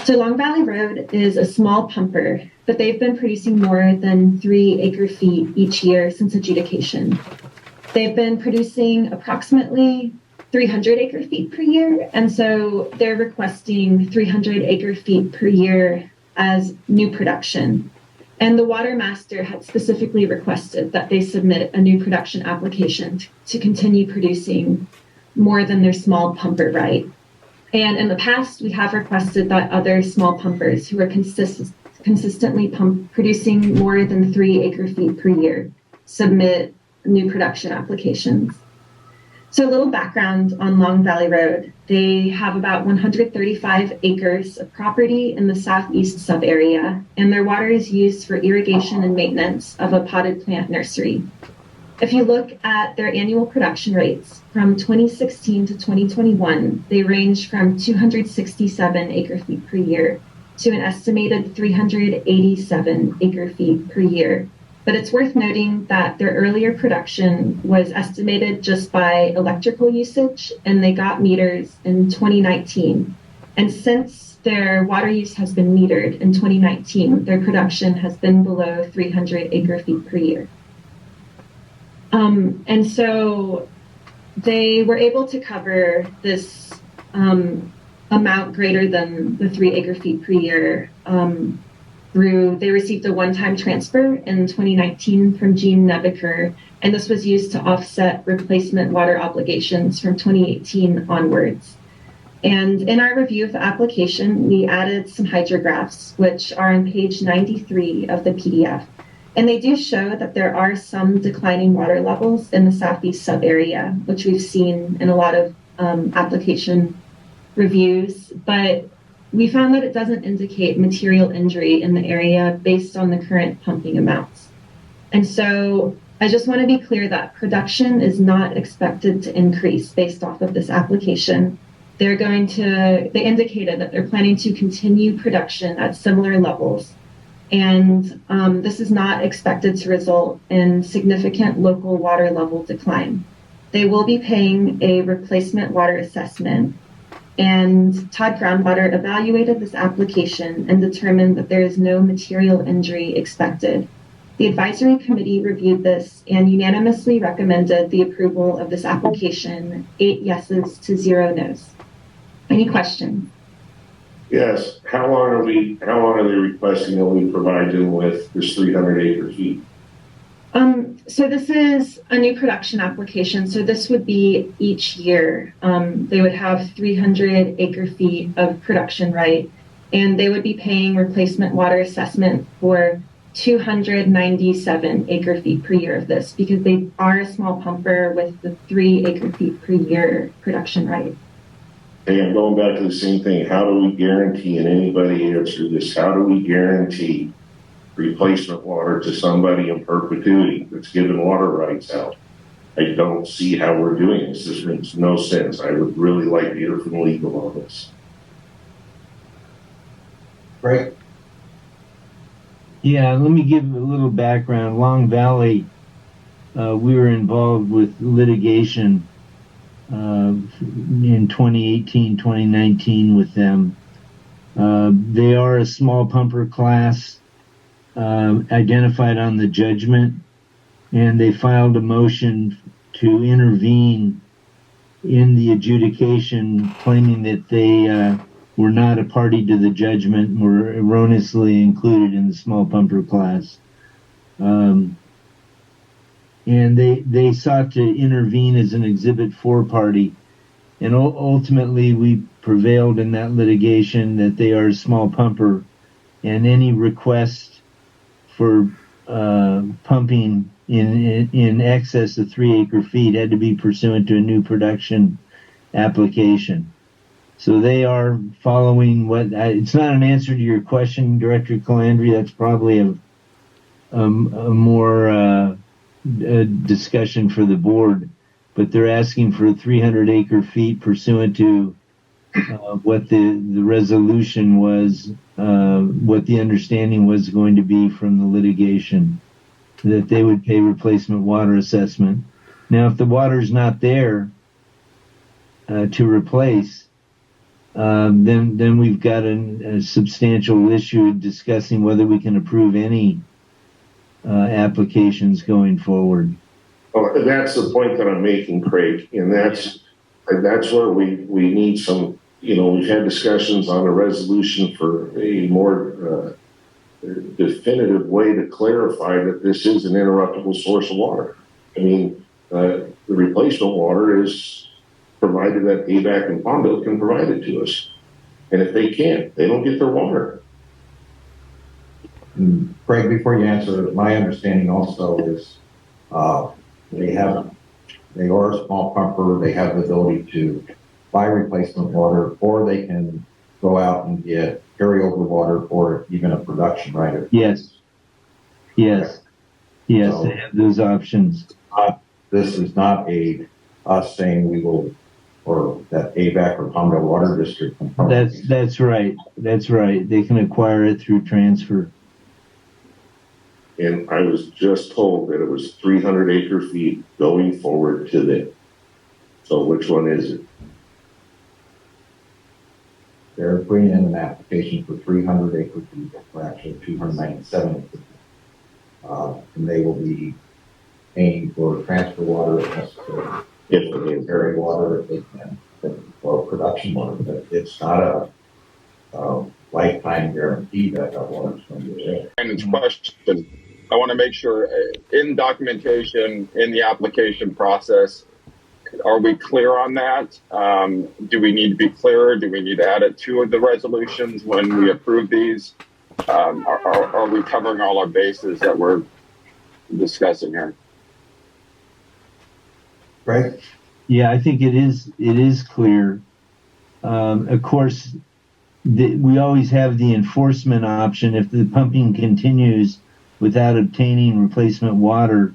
[SPEAKER 15] So Long Valley Road is a small pumper, but they've been producing more than 3 acre-feet each year since adjudication. They've been producing approximately 300 acre-feet per year, and so they're requesting 300 acre-feet per year as new production. And the Watermaster had specifically requested that they submit a new production application to continue producing more than their small pumper right. And in the past, we have requested that other small pumpers who are consistently producing more than 3 acre-feet per year submit new production applications. So a little background on Long Valley Road. They have about 135 acres of property in the southeast sub-area, and their water is used for irrigation and maintenance of a potted plant nursery. If you look at their annual production rates from 2016 to 2021, they range from 267 acre-feet per year to an estimated 387 acre-feet per year. But it's worth noting that their earlier production was estimated just by electrical usage, and they got meters in 2019. And since their water use has been metered in 2019, their production has been below 300 acre-feet per year. And so they were able to cover this amount greater than the 3 acre-feet per year they received a one-time transfer in 2019 from Gene Nebeker, and this was used to offset replacement water obligations from 2018 onwards. And in our review of the application, we added some hydrographs, which are on page 93 of the PDF. And they do show that there are some declining water levels in the southeast sub-area, which we've seen in a lot of application reviews, but we found that it doesn't indicate material injury in the area based on the current pumping amounts. And so I just want to be clear that production is not expected to increase based off of this application. They indicated that they're planning to continue production at similar levels. And this is not expected to result in significant local water level decline. They will be paying a replacement water assessment, and Todd Groundwater evaluated this application and determined that there is no material injury expected. The advisory committee reviewed this and unanimously recommended the approval of this application, 8 yeses to 0 nos. Any questions?
[SPEAKER 5] Yes. How long are they requesting that we provide them with this 300 acre feet?
[SPEAKER 15] So this is a new production application. So this would be each year. They would have 300 acre feet of production right, and they would be paying replacement water assessment for 297 acre feet per year of this because they are a small pumper with the 3 acre feet per year production right.
[SPEAKER 5] Hey, I'm going back to the same thing. How do we guarantee, and anybody answer this, how do we guarantee replacement water to somebody in perpetuity that's given water rights out? I don't see how we're doing this. This makes no sense. I would really like to hear from legal on this.
[SPEAKER 1] Great.
[SPEAKER 7] Yeah, let me give a little background. Long Valley, we were involved with litigation in 2018, 2019 with them. They are a small pumper class. identified on the judgment, and they filed a motion to intervene in the adjudication, claiming that they were not a party to the judgment and were erroneously included in the small pumper class. And they sought to intervene as an Exhibit 4 party. And ultimately, we prevailed in that litigation that they are a small pumper, and any request for pumping in excess of 3 acre-feet had to be pursuant to a new production application. So they are following it's not an answer to your question, Director Calandri. That's probably a more discussion for the board, but they're asking for 300 acre-feet pursuant to what the resolution was, what the understanding was going to be from the litigation, that they would pay replacement water assessment. Now, if the water's not there to replace, then we've got a substantial issue discussing whether we can approve any applications going forward.
[SPEAKER 5] Well, that's the point that I'm making, Craig, and that's where we need some. We've had discussions on a resolution for a more definitive way to clarify that this is an interruptible source of water. I mean, the replacement water is provided that ABAC and Palmdale can provide it to us. And if they can't, they don't get their water.
[SPEAKER 1] Craig, before you answer, my understanding also is they are a small pumper. They have the ability to buy replacement water, or they can go out and get carryover water or even a production right.
[SPEAKER 7] Yes. So, they have those options.
[SPEAKER 1] This is not us saying we will, or that ABAC or Palmdale Water District.
[SPEAKER 7] That's right. They can acquire it through transfer.
[SPEAKER 5] And I was just told that it was 300 acre-feet going forward to them. So which one is it?
[SPEAKER 1] They're putting in an application for 300 acre-feet, or actually 297 acre-feet. And they will be paying for transfer water if necessary. If they can carry water, if they can, or production water. But it's not a lifetime guarantee that water is going to be there.
[SPEAKER 8] And it's question. I want to make sure in documentation, in the application process, are we clear on that? Do we need to be clearer? Do we need to add it to the resolutions when we approve these? Are we covering all our bases that we're discussing here?
[SPEAKER 1] Right?
[SPEAKER 7] Yeah, I think it is clear. Of course, we always have the enforcement option if the pumping continues without obtaining replacement water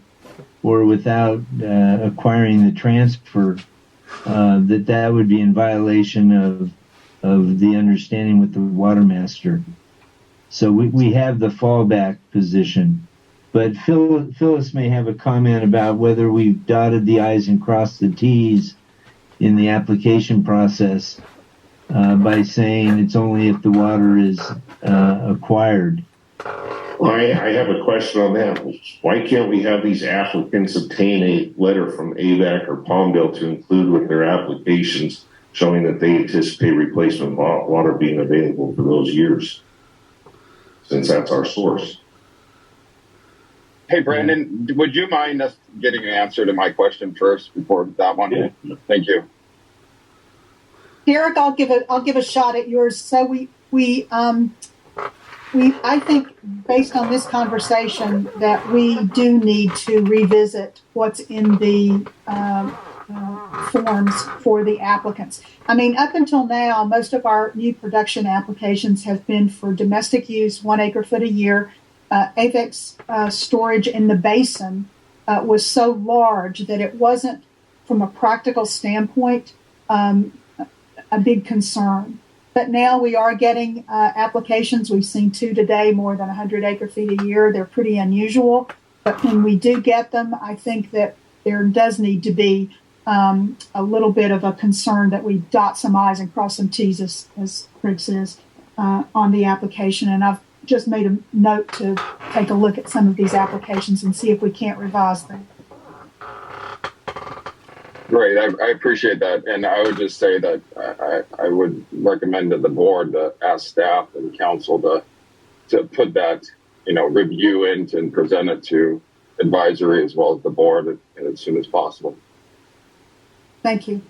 [SPEAKER 7] or without acquiring the transfer, that would be in violation of the understanding with the Watermaster. So we have the fallback position. But Phyllis may have a comment about whether we've dotted the I's and crossed the T's in the application process by saying it's only if the water is acquired.
[SPEAKER 5] Well, I have a question on that. Why can't we have these applicants obtain a letter from ABAC or Palmdale to include with their applications showing that they anticipate replacement water being available for those years, since that's our source?
[SPEAKER 8] Hey, Brandon, would you mind us getting an answer to my question first before that one? Yeah. Thank you.
[SPEAKER 3] Derek, I'll give a shot at yours. So I think based on this conversation that we do need to revisit what's in the forms for the applicants. I mean, up until now, most of our new production applications have been for domestic use, 1 acre-foot a year. AVEX storage in the basin was so large that it wasn't, from a practical standpoint, a big concern. But now we are getting applications. We've seen 2 today, more than 100 acre-feet a year. They're pretty unusual. But when we do get them, I think that there does need to be a little bit of a concern that we dot some I's and cross some T's, as Craig says, on the application. And I've just made a note to take a look at some of these applications and see if we can't revise them.
[SPEAKER 8] Great, I appreciate that, and I would just say that I would recommend to the board to ask staff and council to put that review in and present it to advisory as well as the board as soon as possible.
[SPEAKER 3] Thank you.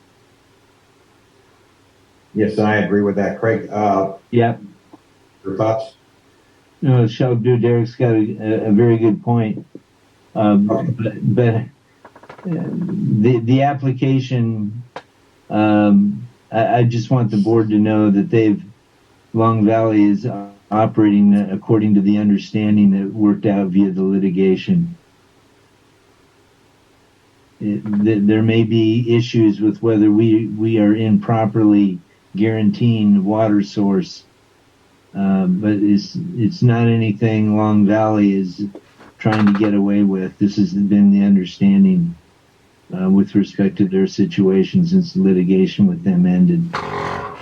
[SPEAKER 1] Yes, I agree with that, Craig.
[SPEAKER 7] Yeah.
[SPEAKER 1] Your thoughts?
[SPEAKER 7] No, shall do. Derek's got a very good point. But the application, I just want the board to know that Long Valley is operating according to the understanding that worked out via the litigation. There may be issues with whether we are improperly guaranteeing the water source, but it's not anything Long Valley is trying to get away with. This has been the understanding with respect to their situation since the litigation with them ended.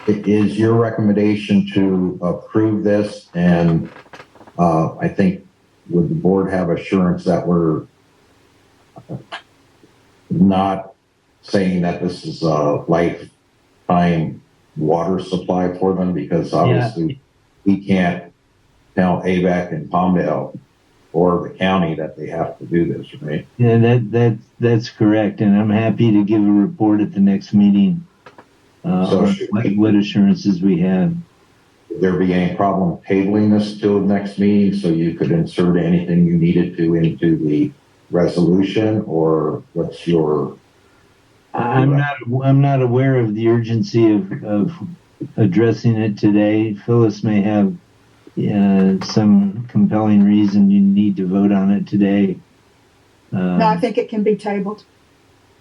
[SPEAKER 1] It is your recommendation to approve this, and I think would the board have assurance that we're not saying that this is a lifetime water supply for them, because obviously we can't tell AVAC and Palmdale or the county that they have to do this, right?
[SPEAKER 7] Yeah, that's correct, and I'm happy to give a report at the next meeting. What assurances we have.
[SPEAKER 1] Would there be any problem tabling this till the next meeting so you could insert anything you needed to into the resolution, or what's your?
[SPEAKER 7] I'm not aware of the urgency of addressing it today. Phyllis may have some compelling reason you need to vote on it today.
[SPEAKER 3] No, I think it can be tabled.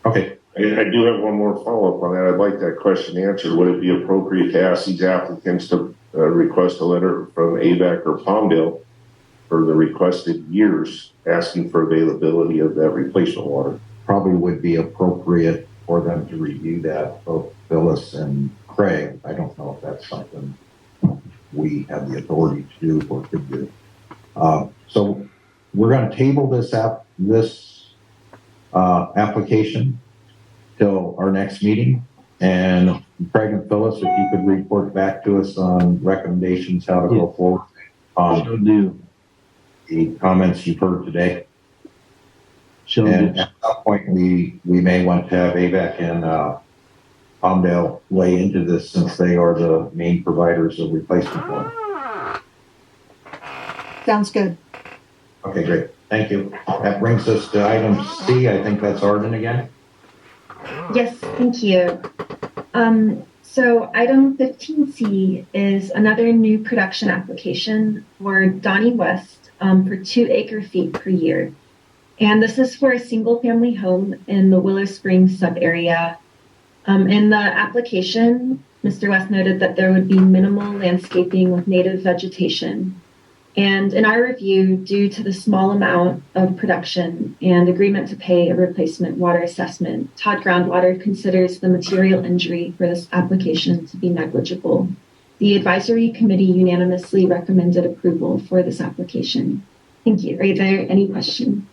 [SPEAKER 1] Okay.
[SPEAKER 5] I do have one more follow-up on that. I'd like that question answered. Would it be appropriate to ask these applicants to request a letter from AVAC or Palmdale for the requested years, asking for availability of that replacement water?
[SPEAKER 1] Probably would be appropriate for them to review that, both Phyllis and Craig. I don't know if that's something we have the authority to do or could do. So we're going to table this application till our next meeting. And Craig and Phyllis, if you could report back to us on recommendations how to go forward on the comments you've heard today. And at that point, we may want to have AVAC and Palmdale lay into this, since they are the main providers of replacement water.
[SPEAKER 3] Sounds good.
[SPEAKER 1] Okay, great. Thank you. That brings us to item C. I think that's Arden again.
[SPEAKER 15] Yes, thank you. So item 15C is another new production application for Donnie West for 2 acre-feet per year. And this is for a single family home in the Willow Springs sub-area. In the application, Mr. West noted that there would be minimal landscaping with native vegetation. And in our review, due to the small amount of production and agreement to pay a replacement water assessment, Todd Groundwater considers the material injury for this application to be negligible. The advisory committee unanimously recommended approval for this application. Thank you. Are there any questions?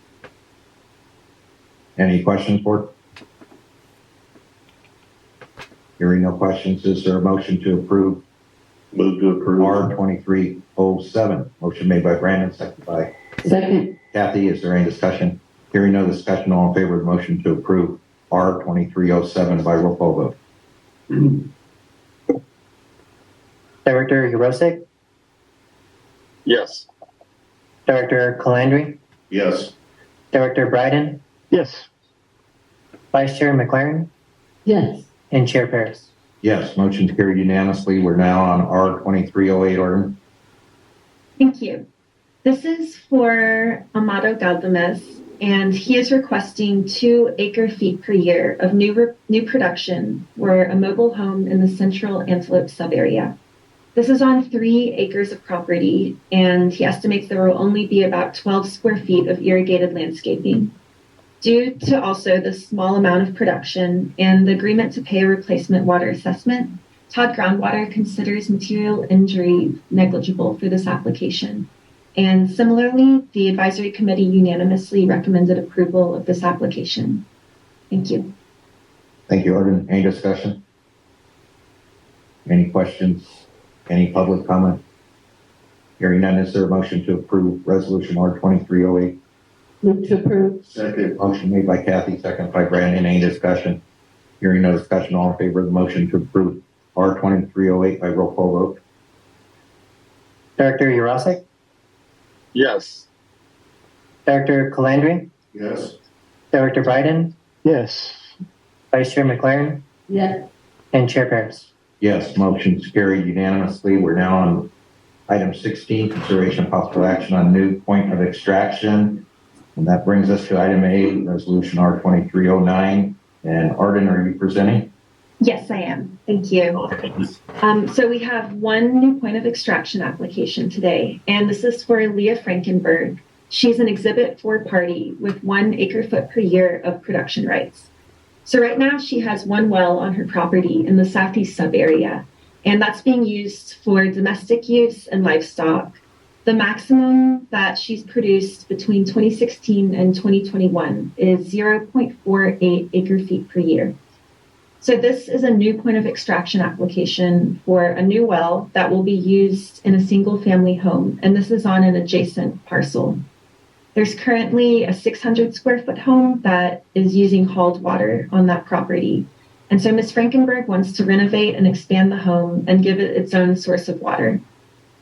[SPEAKER 1] Any questions, board? Hearing no questions, is there a motion to approve?
[SPEAKER 5] Move to approve.
[SPEAKER 1] R2307. Motion made by Brandon, seconded by Kathy. Is there any discussion? Hearing no discussion, all in favor of the motion to approve R2307 by roll call vote.
[SPEAKER 2] Director Urosek?
[SPEAKER 8] Yes.
[SPEAKER 2] Director Calandri?
[SPEAKER 5] Yes.
[SPEAKER 2] Director Bryden?
[SPEAKER 4] Yes.
[SPEAKER 2] Vice Chair McLaren?
[SPEAKER 11] Yes.
[SPEAKER 2] And Chair Paris?
[SPEAKER 1] Yes, motion's carried unanimously. We're now on R2308, Arden.
[SPEAKER 15] Thank you. This is for Amado Galdamez, and he is requesting 2 acre-feet per year of new production for a mobile home in the central Antelope subarea. This is on 3 acres of property, and he estimates there will only be about 12 square feet of irrigated landscaping. Due to also the small amount of production and the agreement to pay a replacement water assessment, Todd Groundwater considers material injury negligible for this application. And similarly, the advisory committee unanimously recommended approval of this application. Thank you.
[SPEAKER 1] Thank you, Arden. Any discussion? Any questions? Any public comment? Hearing none, is there a motion to approve Resolution R2308?
[SPEAKER 11] Move to approve.
[SPEAKER 5] Second.
[SPEAKER 1] Motion made by Kathy, second by Brandon. Any discussion? Hearing no discussion, all in favor of the motion to approve R2308 by roll call vote?
[SPEAKER 2] Director Urasic,
[SPEAKER 8] Yes.
[SPEAKER 2] Director Calandri,
[SPEAKER 5] Yes.
[SPEAKER 2] Director Bryden,
[SPEAKER 4] Yes.
[SPEAKER 2] Vice Chair McLaren,
[SPEAKER 11] Yes.
[SPEAKER 2] and Chair Paris.
[SPEAKER 1] Yes, motion's carried unanimously. We're now on item 16, consideration of possible action on new point of extraction. And that brings us to item A, resolution R2309. And Arden, are you presenting?
[SPEAKER 15] Yes, I am. Thank you. So we have one new point of extraction application today, and this is for Leah Frankenberg. She's an Exhibit 4 party with 1 acre-foot per year of production rights. So right now she has one well on her property in the southeast sub-area, and that's being used for domestic use and livestock. The maximum that she's produced between 2016 and 2021 is 0.48 acre-feet per year. So this is a new point of extraction application for a new well that will be used in a single family home, and this is on an adjacent parcel. There's currently a 600 square foot home that is using hauled water on that property. And so Ms. Frankenberg wants to renovate and expand the home and give it its own source of water.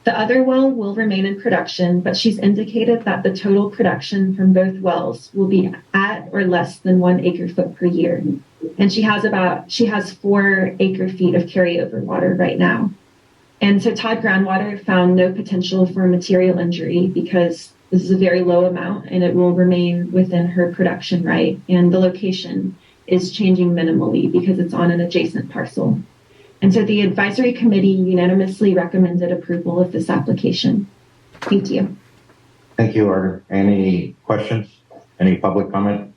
[SPEAKER 15] The other well will remain in production, but she's indicated that the total production from both wells will be at or less than 1 acre-foot per year. And she has 4 acre-feet of carryover water right now. And so Todd Groundwater found no potential for material injury because this is a very low amount and it will remain within her production right. And the location is changing minimally because it's on an adjacent parcel. And so the advisory committee unanimously recommended approval of this application. Thank you.
[SPEAKER 1] Thank you, Arden. Any questions? Any public comment?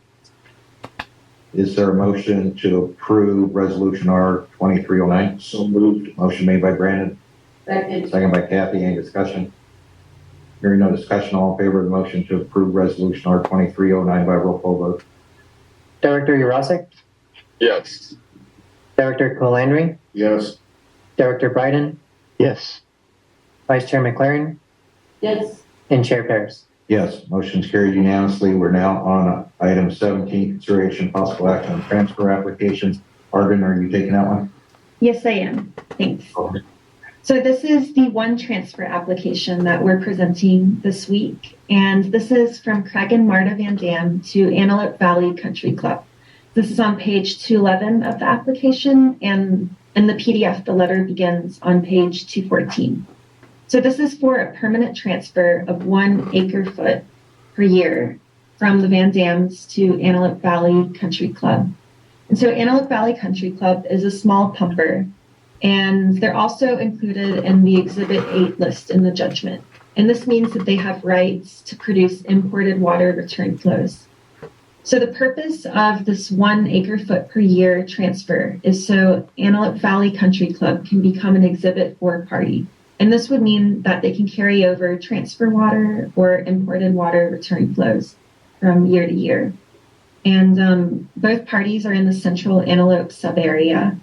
[SPEAKER 1] Is there a motion to approve resolution R2309?
[SPEAKER 5] So moved.
[SPEAKER 1] Motion made by Brandon,
[SPEAKER 11] Second.
[SPEAKER 1] second by Kathy. Any discussion? Hearing no discussion, all in favor of the motion to approve resolution R2309 by roll call vote?
[SPEAKER 2] Director Urasic,
[SPEAKER 8] Yes.
[SPEAKER 2] Director Calandri,
[SPEAKER 5] Yes.
[SPEAKER 2] Director Bryden,
[SPEAKER 4] Yes.
[SPEAKER 2] Vice Chair McLaren,
[SPEAKER 11] Yes.
[SPEAKER 2] and Chair Paris.
[SPEAKER 1] Yes, motion's carried unanimously. We're now on item 17, consideration of possible action on transfer applications. Arden, are you taking that one?
[SPEAKER 15] Yes, I am. Thanks.
[SPEAKER 1] Okay.
[SPEAKER 15] So this is the one transfer application that we're presenting this week. And this is from Craig and Marta Van Dam to Antelope Valley Country Club. This is on page 211 of the application, and in the PDF, the letter begins on page 214. So this is for a permanent transfer of 1 acre-foot per year from the Van Dams to Antelope Valley Country Club. And so Antelope Valley Country Club is a small pumper, and they're also included in the Exhibit 8 list in the judgment. And this means that they have rights to produce imported water return flows. So the purpose of this 1 acre-foot per year transfer is so Antelope Valley Country Club can become an Exhibit 4 party. And this would mean that they can carry over transfer water or imported water return flows from year to year. And both parties are in the central Antelope sub-area.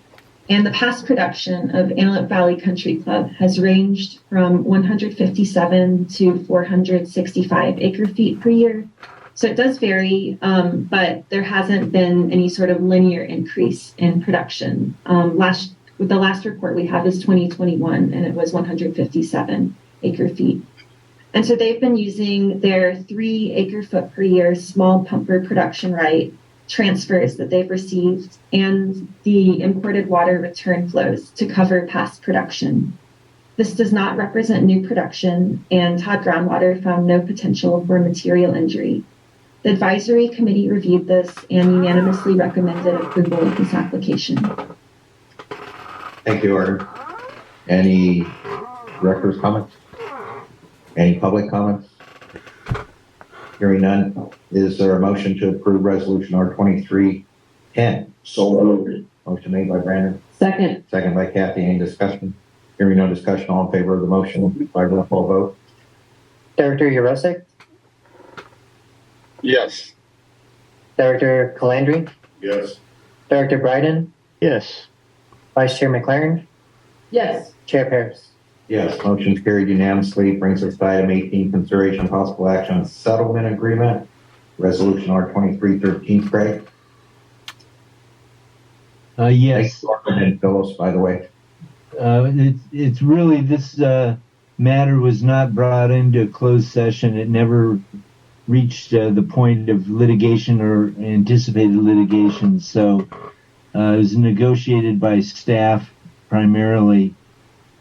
[SPEAKER 15] And the past production of Antelope Valley Country Club has ranged from 157 to 465 acre-feet per year. So it does vary, but there hasn't been any sort of linear increase in production. The last report we have is 2021, and it was 157 acre-feet. And so they've been using their 3 acre-foot per year small pumper production right transfers that they've received and the imported water return flows to cover past production. This does not represent new production, and Todd Groundwater found no potential for material injury. The advisory committee reviewed this and unanimously recommended approval of this application.
[SPEAKER 1] Thank you, Arden. Any director's comments? Any public comments? Hearing none, is there a motion to approve resolution R2310?
[SPEAKER 5] So moved.
[SPEAKER 1] Motion made by Brandon,
[SPEAKER 11] Second.
[SPEAKER 1] second by Kathy. Any discussion? Hearing no discussion, all in favor of the motion by roll call vote.
[SPEAKER 2] Director Urosic,
[SPEAKER 8] Yes.
[SPEAKER 2] Director Calandri,
[SPEAKER 5] Yes.
[SPEAKER 2] Director Bryden,
[SPEAKER 4] Yes.
[SPEAKER 2] Vice Chair McLaren,
[SPEAKER 11] Yes.
[SPEAKER 2] Chair Paris.
[SPEAKER 1] Yes, motion's carried unanimously. Brings us to item 18, consideration of possible action on settlement agreement, resolution R2313. Craig?
[SPEAKER 7] Yes.
[SPEAKER 1] And Phyllis, by the way.
[SPEAKER 7] It's really, this matter was not brought into closed session. It never reached the point of litigation or anticipated litigation. So it was negotiated by staff primarily,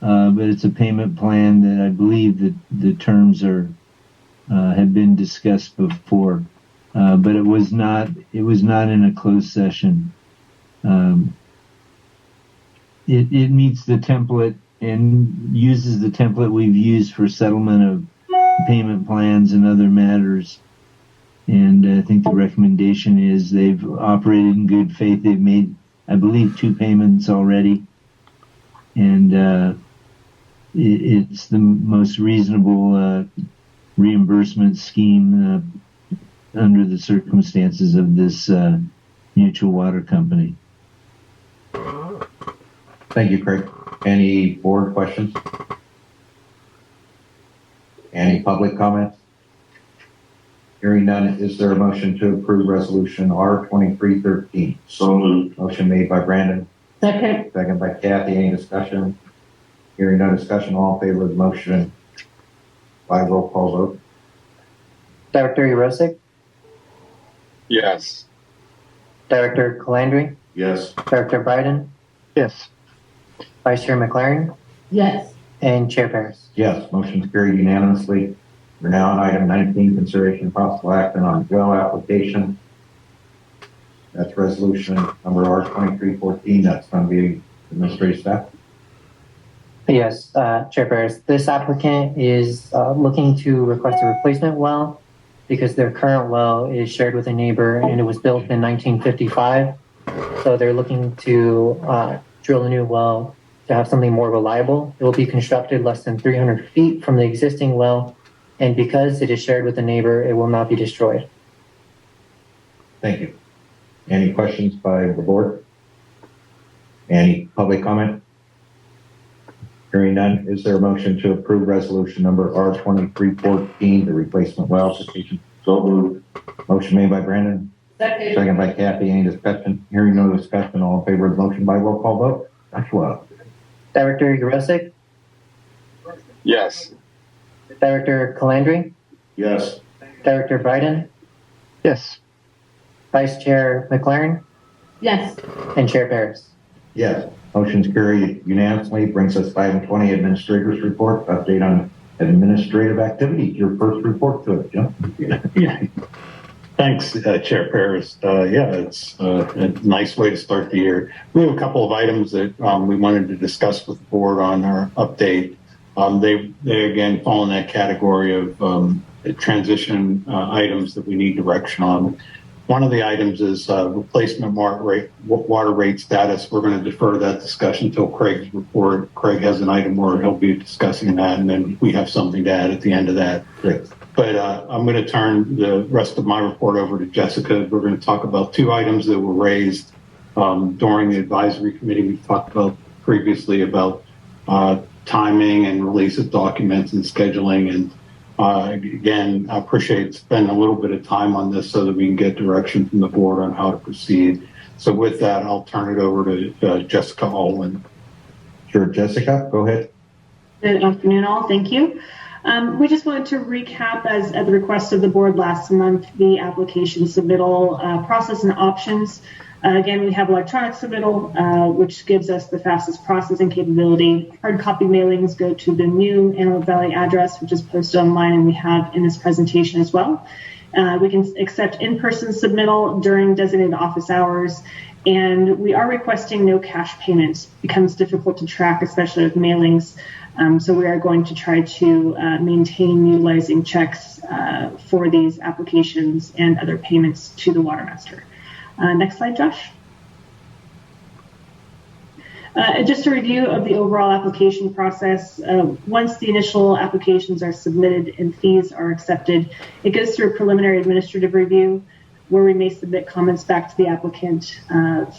[SPEAKER 7] but it's a payment plan that I believe that the terms are have been discussed before, but it was not in a closed session. It meets the template and uses the template we've used for settlement of payment plans and other matters. And I think the recommendation is they've operated in good faith. They've made, I believe, 2 payments already. And it's the most reasonable reimbursement scheme under the circumstances of this mutual water company.
[SPEAKER 1] Thank you, Craig. Any board questions? Any public comments? Hearing none, is there a motion to approve resolution R2313?
[SPEAKER 5] So moved.
[SPEAKER 1] Motion made by Brandon,
[SPEAKER 11] Second.
[SPEAKER 1] second by Kathy. Any discussion? Hearing no discussion, all in favor of the motion by roll call vote.
[SPEAKER 2] Director Urosic,
[SPEAKER 8] Yes.
[SPEAKER 2] Director Calandri,
[SPEAKER 5] Yes.
[SPEAKER 2] Director Bryden,
[SPEAKER 4] Yes.
[SPEAKER 2] Vice Chair McLaren,
[SPEAKER 11] Yes.
[SPEAKER 2] and Chair Paris.
[SPEAKER 1] Yes, motion's carried unanimously. We're now on item 19, consideration of possible action on well application. That's resolution number R2314. That's going to be administrative staff.
[SPEAKER 2] Yes, Chair Paris. This applicant is looking to request a replacement well because their current well is shared with a neighbor and it was built in 1955. So they're looking to drill a new well to have something more reliable. It will be constructed less than 300 feet from the existing well, and because it is shared with a neighbor, it will not be destroyed.
[SPEAKER 1] Thank you. Any questions by the board? Any public comment? Hearing none, is there a motion to approve resolution number R2314, the replacement well application?
[SPEAKER 5] So moved.
[SPEAKER 1] Motion made by Brandon,
[SPEAKER 11] Second.
[SPEAKER 1] second by Kathy. Any discussion? Hearing no discussion, all in favor of the motion by roll call vote. Joshua.
[SPEAKER 2] Director Urosic,
[SPEAKER 8] Yes.
[SPEAKER 2] Director Calandri,
[SPEAKER 5] Yes.
[SPEAKER 2] Director Bryden,
[SPEAKER 4] Yes.
[SPEAKER 2] Vice Chair McLaren,
[SPEAKER 11] Yes.
[SPEAKER 2] and Chair Paris.
[SPEAKER 1] Yes. Motion's carried unanimously. Brings us to item 20, administrator's report. Update on administrative activities. Your first report to it, Jim.
[SPEAKER 6] Yeah. Thanks, Chair Paris. It's a nice way to start the year. We have a couple of items that we wanted to discuss with the board on our update. They again fall in that category of transition items that we need direction on. One of the items is replacement water rate status. We're going to defer that discussion until Craig's report. Craig has an item where he'll be discussing that, and then we have something to add at the end of that.
[SPEAKER 1] Great.
[SPEAKER 6] But I'm going to turn the rest of my report over to Jessica. We're going to talk about 2 items that were raised during the advisory committee. We talked about previously about timing and release of documents and scheduling. And again, I appreciate spending a little bit of time on this so that we can get direction from the board on how to proceed. So with that, I'll turn it over to Jessica Alwyn.
[SPEAKER 1] Sure, Jessica, go ahead.
[SPEAKER 16] Good afternoon, all. Thank you. We just wanted to recap, as at the request of the board last month, the application submittal process and options. Again, we have electronic submittal, which gives us the fastest processing capability. Hard copy mailings go to the new Antelope Valley address, which is posted online, and we have in this presentation as well. We can accept in-person submittal during designated office hours, and we are requesting no cash payments. It becomes difficult to track, especially with mailings. So we are going to try to maintain utilizing checks for these applications and other payments to the Watermaster. Next slide, Josh. Just a review of the overall application process. Once the initial applications are submitted and fees are accepted, it goes through a preliminary administrative review where we may submit comments back to the applicant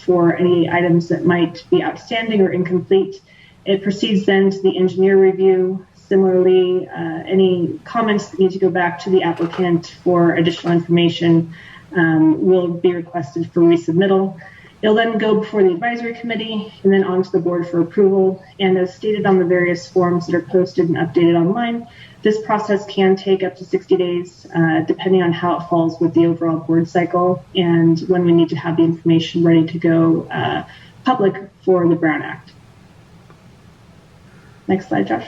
[SPEAKER 16] for any items that might be outstanding or incomplete. It proceeds then to the engineer review. Similarly, any comments that need to go back to the applicant for additional information will be requested for resubmittal. It'll then go before the advisory committee and then onto the board for approval. And as stated on the various forms that are posted and updated online, this process can take up to 60 days, depending on how it falls with the overall board cycle and when we need to have the information ready to go public for the Brown Act. Next slide, Josh.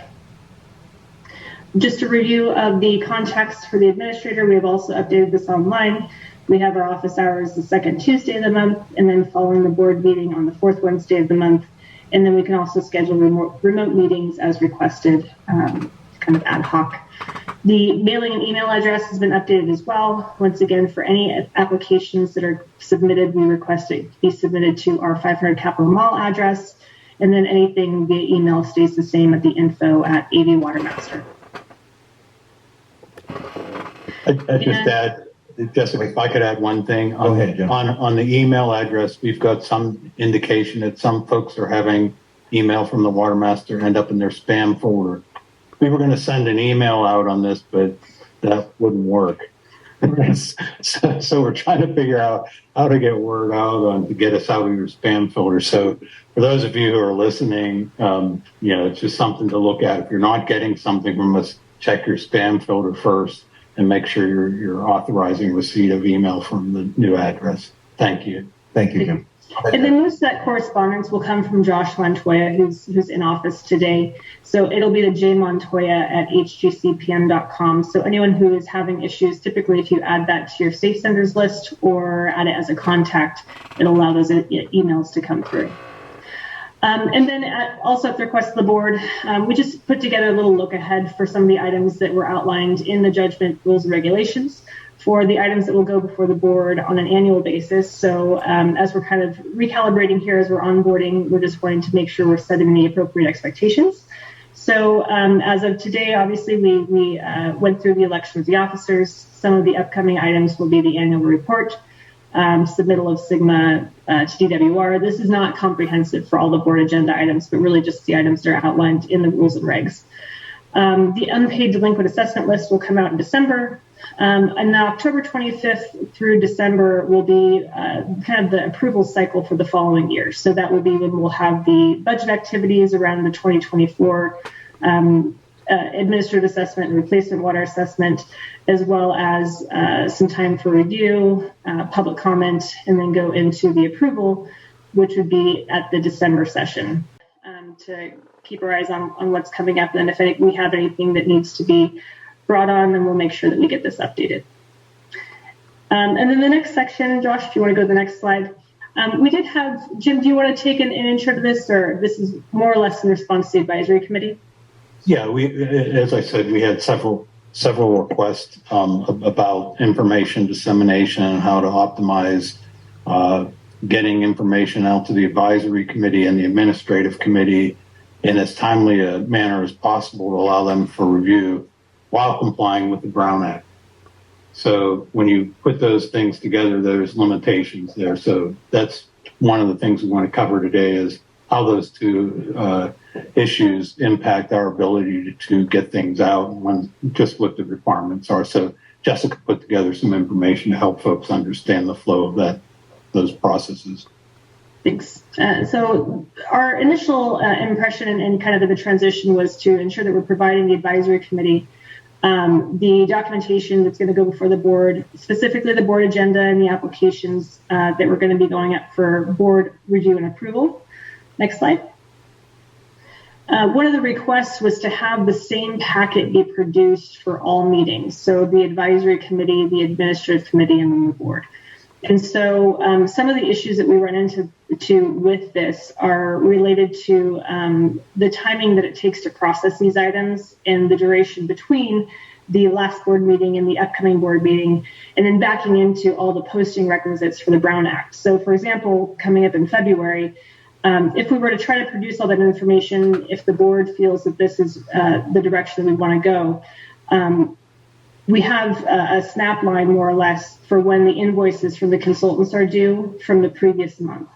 [SPEAKER 16] Just a review of the context for the administrator. We have also updated this online. We have our office hours the second Tuesday of the month, and then following the board meeting on the fourth Wednesday of the month. And then we can also schedule remote meetings as requested, kind of ad hoc. The mailing and email address has been updated as well. Once again, for any applications that are submitted, we request it be submitted to our 500 Capitol Mall address. And then anything via email stays the same at the info@AV Watermaster.
[SPEAKER 6] I just add, Jessica, if I could add one thing.
[SPEAKER 1] Go ahead, Jim.
[SPEAKER 6] On the email address, we've got some indication that some folks are having email from the Watermaster end up in their spam folder. We were going to send an email out on this, but that wouldn't work. So we're trying to figure out how to get word out to get us out of your spam folder. So for those of you who are listening, it's just something to look at. If you're not getting something from us, check your spam folder first and make sure you're authorizing receipt of email from the new address. Thank you.
[SPEAKER 1] Thank you, Jim.
[SPEAKER 16] And then most of that correspondence will come from Josh Montoya, who's in office today. So it'll be the jmontoya@hgcpm.com. So anyone who is having issues, typically if you add that to your safe senders list or add it as a contact, it'll allow those emails to come through. And then also at the request of the board, we just put together a little look ahead for some of the items that were outlined in the judgment rules and regulations for the items that will go before the board on an annual basis. So as we're kind of recalibrating here, as we're onboarding, we're just wanting to make sure we're setting the appropriate expectations. So as of today, obviously, we went through the election of the officers. Some of the upcoming items will be the annual report, submittal of SIGMA to DWR. This is not comprehensive for all the board agenda items, but really just the items that are outlined in the rules and regs. The unpaid delinquent assessment list will come out in December. And October 25th through December will be kind of the approval cycle for the following year. So that will be when we'll have the budget activities around the 2024 administrative assessment and replacement water assessment, as well as some time for review, public comment, and then go into the approval, which would be at the December session to keep our eyes on what's coming up. And if we have anything that needs to be brought on, then we'll make sure that we get this updated. And then the next section, Josh, if you want to go to the next slide. We did have, Jim, do you want to take an intro to this, or this is more or less in response to the advisory committee?
[SPEAKER 6] Yeah, as I said, we had several requests about information dissemination and how to optimize getting information out to the advisory committee and the administrative committee in as timely a manner as possible to allow them for review while complying with the Brown Act. So when you put those things together, there's limitations there. So that's one of the things we want to cover today is how those two issues impact our ability to get things out and just what the requirements are. So Jessica put together some information to help folks understand the flow of those processes.
[SPEAKER 16] Thanks. So our initial impression and kind of the transition was to ensure that we're providing the advisory committee the documentation that's going to go before the board, specifically the board agenda and the applications that we're going to be going up for board review and approval. Next slide. One of the requests was to have the same packet be produced for all meetings. So the advisory committee, the administrative committee, and then the board. And so some of the issues that we run into with this are related to the timing that it takes to process these items and the duration between the last board meeting and the upcoming board meeting, and then backing into all the posting requisites for the Brown Act. So for example, coming up in February, If we were to try to produce all that information, if the board feels that this is the direction that we want to go, we have a snap line more or less for when the invoices from the consultants are due from the previous month.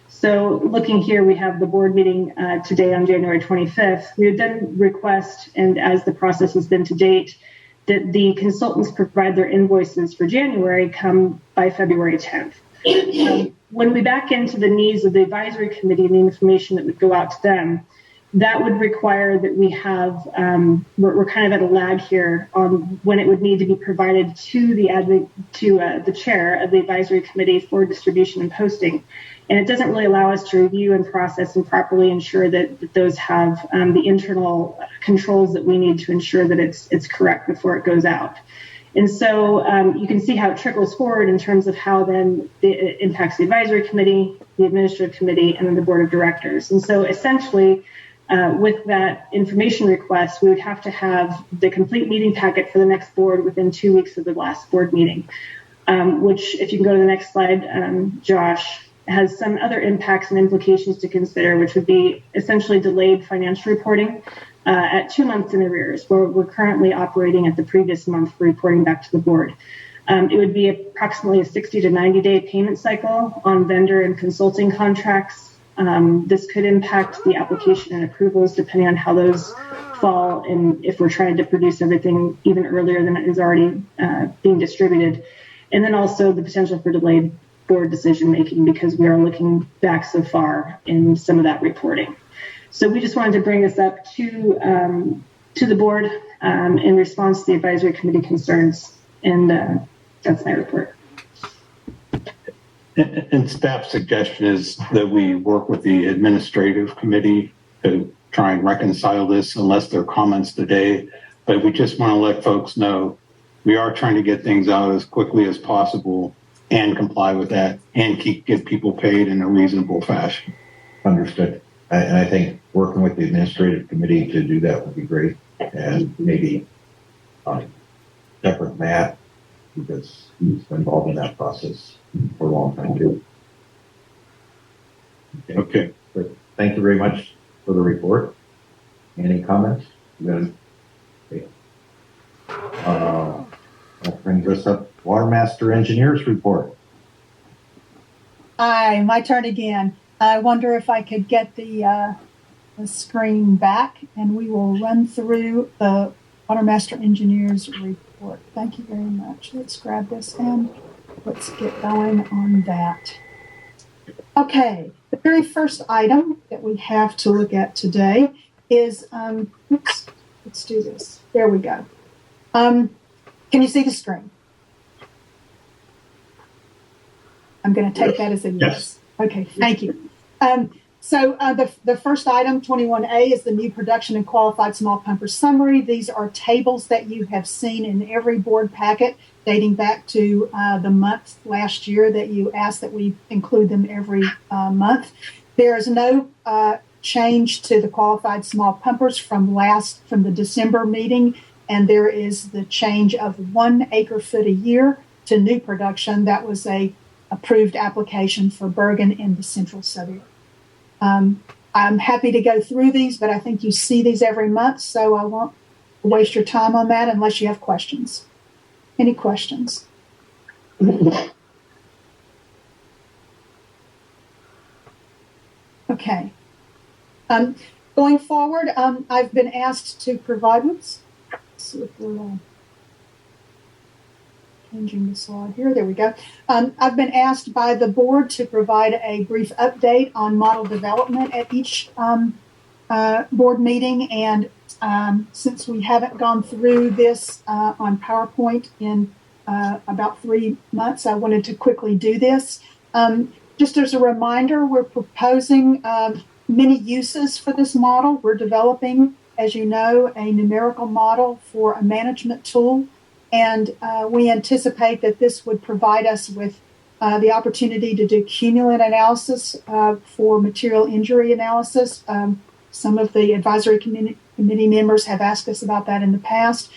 [SPEAKER 16] So looking here, we have the board meeting today on January 25th. We would then request, and as the process has been to date, that the consultants provide their invoices for January come by February 10th. When we back into the needs of the advisory committee and the information that would go out to them, that would require that we have, we're kind of at a lag here on when it would need to be provided to the chair of the advisory committee for distribution and posting. And it doesn't really allow us to review and process and properly ensure that those have the internal controls that we need to ensure that it's correct before it goes out. And so you can see how it trickles forward in terms of how then it impacts the advisory committee, the administrative committee, and then the board of directors. And so essentially, with that information request, we would have to have the complete meeting packet for the next board within 2 weeks of the last board meeting, which, if you can go to the next slide, Josh, has some other impacts and implications to consider, which would be essentially delayed financial reporting at 2 months in arrears, where we're currently operating at the previous month for reporting back to the board. It would be approximately a 60 to 90 day payment cycle on vendor and consulting contracts. This could impact the application and approvals depending on how those fall and if we're trying to produce everything even earlier than it is already being distributed. And then also the potential for delayed board decision making because we are looking back so far in some of that reporting. So we just wanted to bring this up to the board in response to the advisory committee concerns. And that's my report.
[SPEAKER 6] And staff's suggestion is that we work with the administrative committee to try and reconcile this unless there are comments today. But we just want to let folks know we are trying to get things out as quickly as possible and comply with that and get people paid in a reasonable fashion.
[SPEAKER 1] Understood. And I think working with the administrative committee to do that would be great. And maybe separate Matt, because he's been involved in that process for a long time too.
[SPEAKER 6] Okay.
[SPEAKER 1] But thank you very much for the report. Any comments? Good. Okay. That brings us up Watermaster Engineers Report.
[SPEAKER 3] Hi, my turn again. I wonder if I could get the screen back and we will run through the Watermaster Engineers Report. Thank you very much. Let's grab this and let's get going on that. Okay, the very first item that we have to look at today is, let's do this. There we go. Can you see the screen? I'm going to take that as a yes. Okay, thank you. So the first item, 21A, is the new production and qualified small pumper summary. These are tables that you have seen in every board packet dating back to the month last year that you asked that we include them every month. There is no change to the qualified small pumpers from the December meeting, and there is the change of 1 acre-foot a year to new production. That was a approved application for Bergen in the central suburb. I'm happy to go through these, but I think you see these every month, so I won't waste your time on that unless you have questions. Any questions? Okay. Going forward, I've been asked to provide, let's see if we're changing the slide here. There we go. I've been asked by the board to provide a brief update on model development at each board meeting. And since we haven't gone through this on PowerPoint in about 3 months, I wanted to quickly do this. Just as a reminder, we're proposing many uses for this model. We're developing, as you know, a numerical model for a management tool. And we anticipate that this would provide us with the opportunity to do cumulative analysis for material injury analysis. Some of the advisory committee members have asked us about that in the past.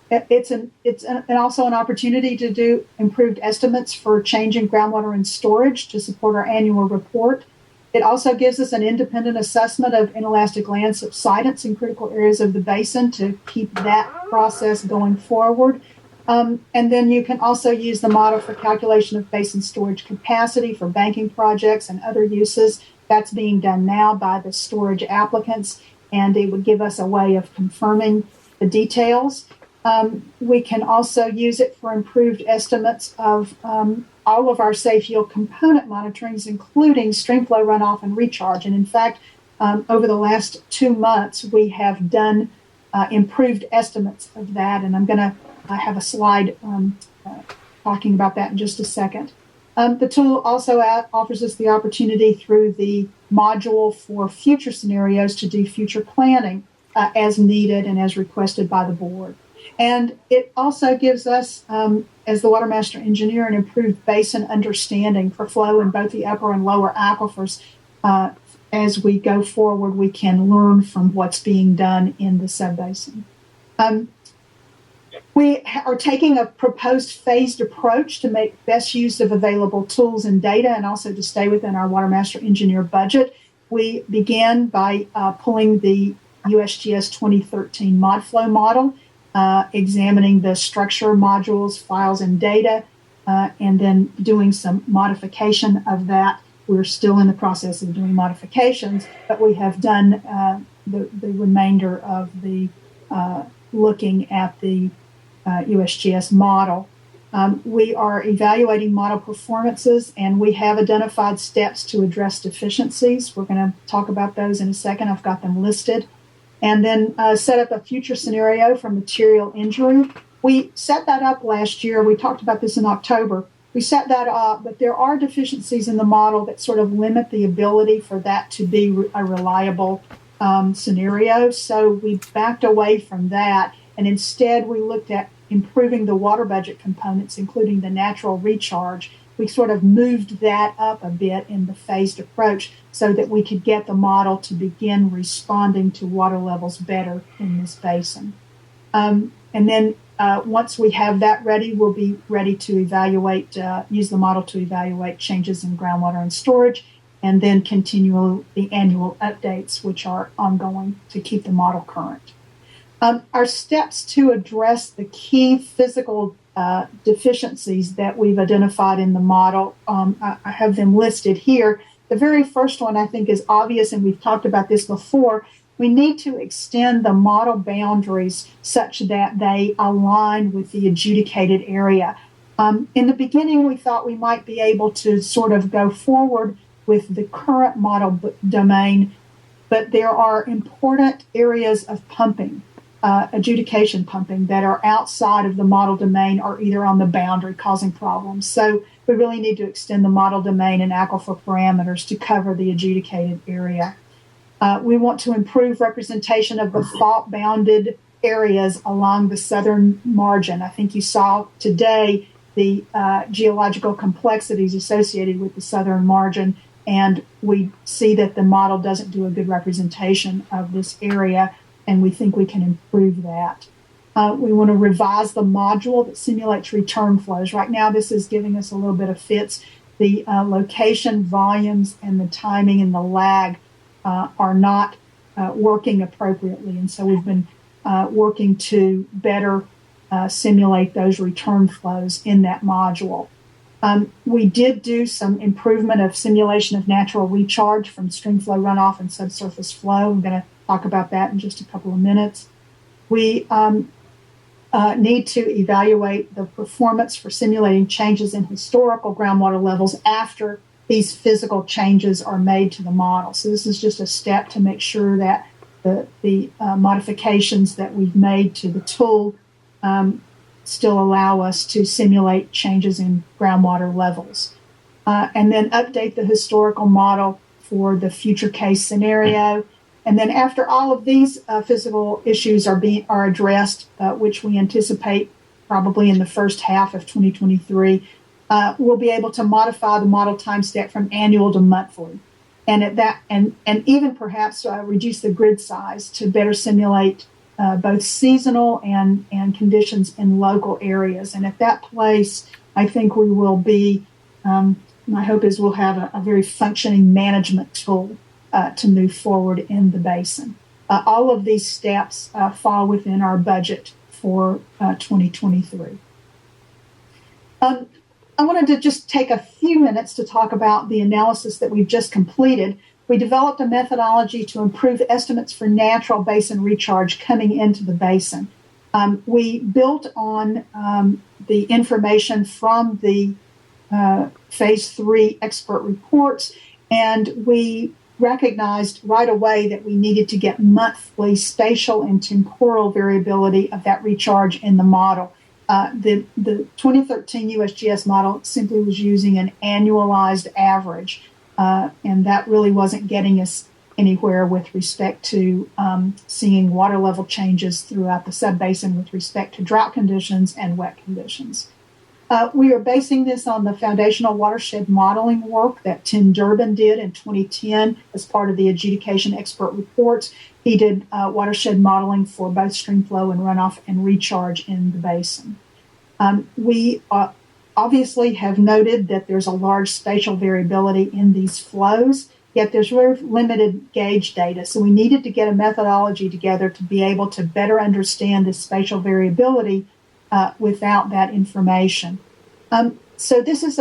[SPEAKER 3] It's also an opportunity to do improved estimates for changing groundwater and storage to support our annual report. It also gives us an independent assessment of inelastic land subsidence in critical areas of the basin to keep that process going forward. And then you can also use the model for calculation of basin storage capacity for banking projects and other uses. That's being done now by the storage applicants, and it would give us a way of confirming the details. We can also use it for improved estimates of all of our safe yield component monitorings, including stream flow runoff and recharge. And in fact, over the last 2 months, we have done improved estimates of that. And I'm going to have a slide talking about that in just a second. The tool also offers us the opportunity through the module for future scenarios to do future planning as needed and as requested by the board. And it also gives us, as the Watermaster engineer, an improved basin understanding for flow in both the upper and lower aquifers. As we go forward, we can learn from what's being done in the subbasin. We are taking a proposed phased approach to make best use of available tools and data, and also to stay within our Watermaster engineer budget. We began by pulling the USGS 2013 ModFlow model, examining the structure, modules, files, and data, and then doing some modification of that. We're still in the process of doing modifications, but we have done the remainder of the looking at the USGS model. We are evaluating model performances, and we have identified steps to address deficiencies. We're going to talk about those in a second. I've got them listed. And then set up a future scenario for material injury. We set that up last year. We talked about this in October. We set that up, but there are deficiencies in the model that sort of limit the ability for that to be a reliable scenario. So we backed away from that, and instead we looked at improving the water budget components, including the natural recharge. We sort of moved that up a bit in the phased approach so that we could get the model to begin responding to water levels better in this basin. And then once we have that ready, we'll be ready to evaluate, use the model to evaluate changes in groundwater and storage, and then continue the annual updates, which are ongoing to keep the model current. Our steps to address the key physical deficiencies that we've identified in the model, I have them listed here. The very first one I think is obvious, and we've talked about this before. We need to extend the model boundaries such that they align with the adjudicated area. In the beginning, we thought we might be able to sort of go forward with the current model domain, but there are important areas of pumping, adjudication pumping, that are outside of the model domain or either on the boundary causing problems. So we really need to extend the model domain and aquifer parameters to cover the adjudicated area. We want to improve representation of the fault-bounded areas along the southern margin. I think you saw today the geological complexities associated with the southern margin, and we see that the model doesn't do a good representation of this area, and we think we can improve that. We want to revise the module that simulates return flows. Right now, this is giving us a little bit of fits. The location, volumes, and the timing and the lag are not working appropriately. And so we've been working to better simulate those return flows in that module. We did do some improvement of simulation of natural recharge from stream flow runoff and subsurface flow. I'm going to talk about that in just a couple of minutes. We need to evaluate the performance for simulating changes in historical groundwater levels after these physical changes are made to the model. So this is just a step to make sure that the modifications that we've made to the tool still allow us to simulate changes in groundwater levels. And then update the historical model for the future case scenario. And then after all of these physical issues are addressed, which we anticipate probably in the first half of 2023, we'll be able to modify the model time stack from annual to monthly, and at that, and even perhaps reduce the grid size to better simulate both seasonal and conditions in local areas. And at that place, I think we will be my hope is we'll have a very functioning management tool to move forward in the basin. All of these steps fall within our budget for 2023. I wanted to just take a few minutes to talk about the analysis that we've just completed. We developed a methodology to improve estimates for natural basin recharge coming into the basin. We built on the information from the Phase 3 expert reports, and we recognized right away that we needed to get monthly spatial and temporal variability of that recharge in the model. The 2013 USGS model simply was using an annualized average, and that really wasn't getting us anywhere with respect to seeing water level changes throughout the subbasin with respect to drought conditions and wet conditions. We are basing this on the foundational watershed modeling work that Tim Durbin did in 2010 as part of the adjudication expert reports. He did watershed modeling for both stream flow and runoff and recharge in the basin. We obviously have noted that there's a large spatial variability in these flows, yet there's very limited gauge data. So we needed to get a methodology together to be able to better understand this spatial variability without that information. So this is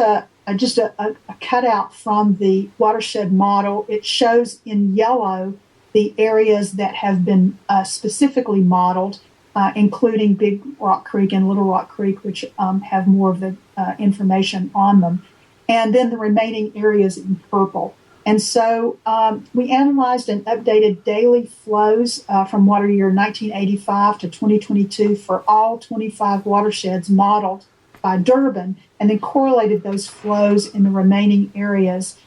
[SPEAKER 3] just a cutout from the watershed model. It shows in yellow the areas that have been specifically modeled, including Big Rock Creek and Little Rock Creek, which have more of the information on them, and then the remaining areas in purple. And so we analyzed and updated daily flows from water year 1985 to 2022 for all 25 watersheds modeled by Durbin, and then correlated those flows in the remaining areas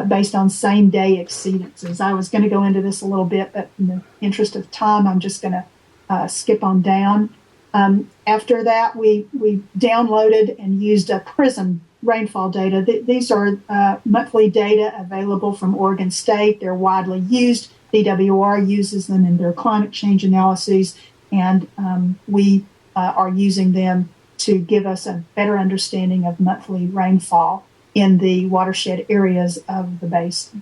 [SPEAKER 3] based on same day exceedances. I was going to go into this a little bit, but in the interest of time, I'm just going to skip on down. After that, we downloaded and used a PRISM rainfall data. These are monthly data available from Oregon State. They're widely used. DWR uses them in their climate change analyses, and we are using them to give us a better understanding of monthly rainfall in the watershed areas of the basin.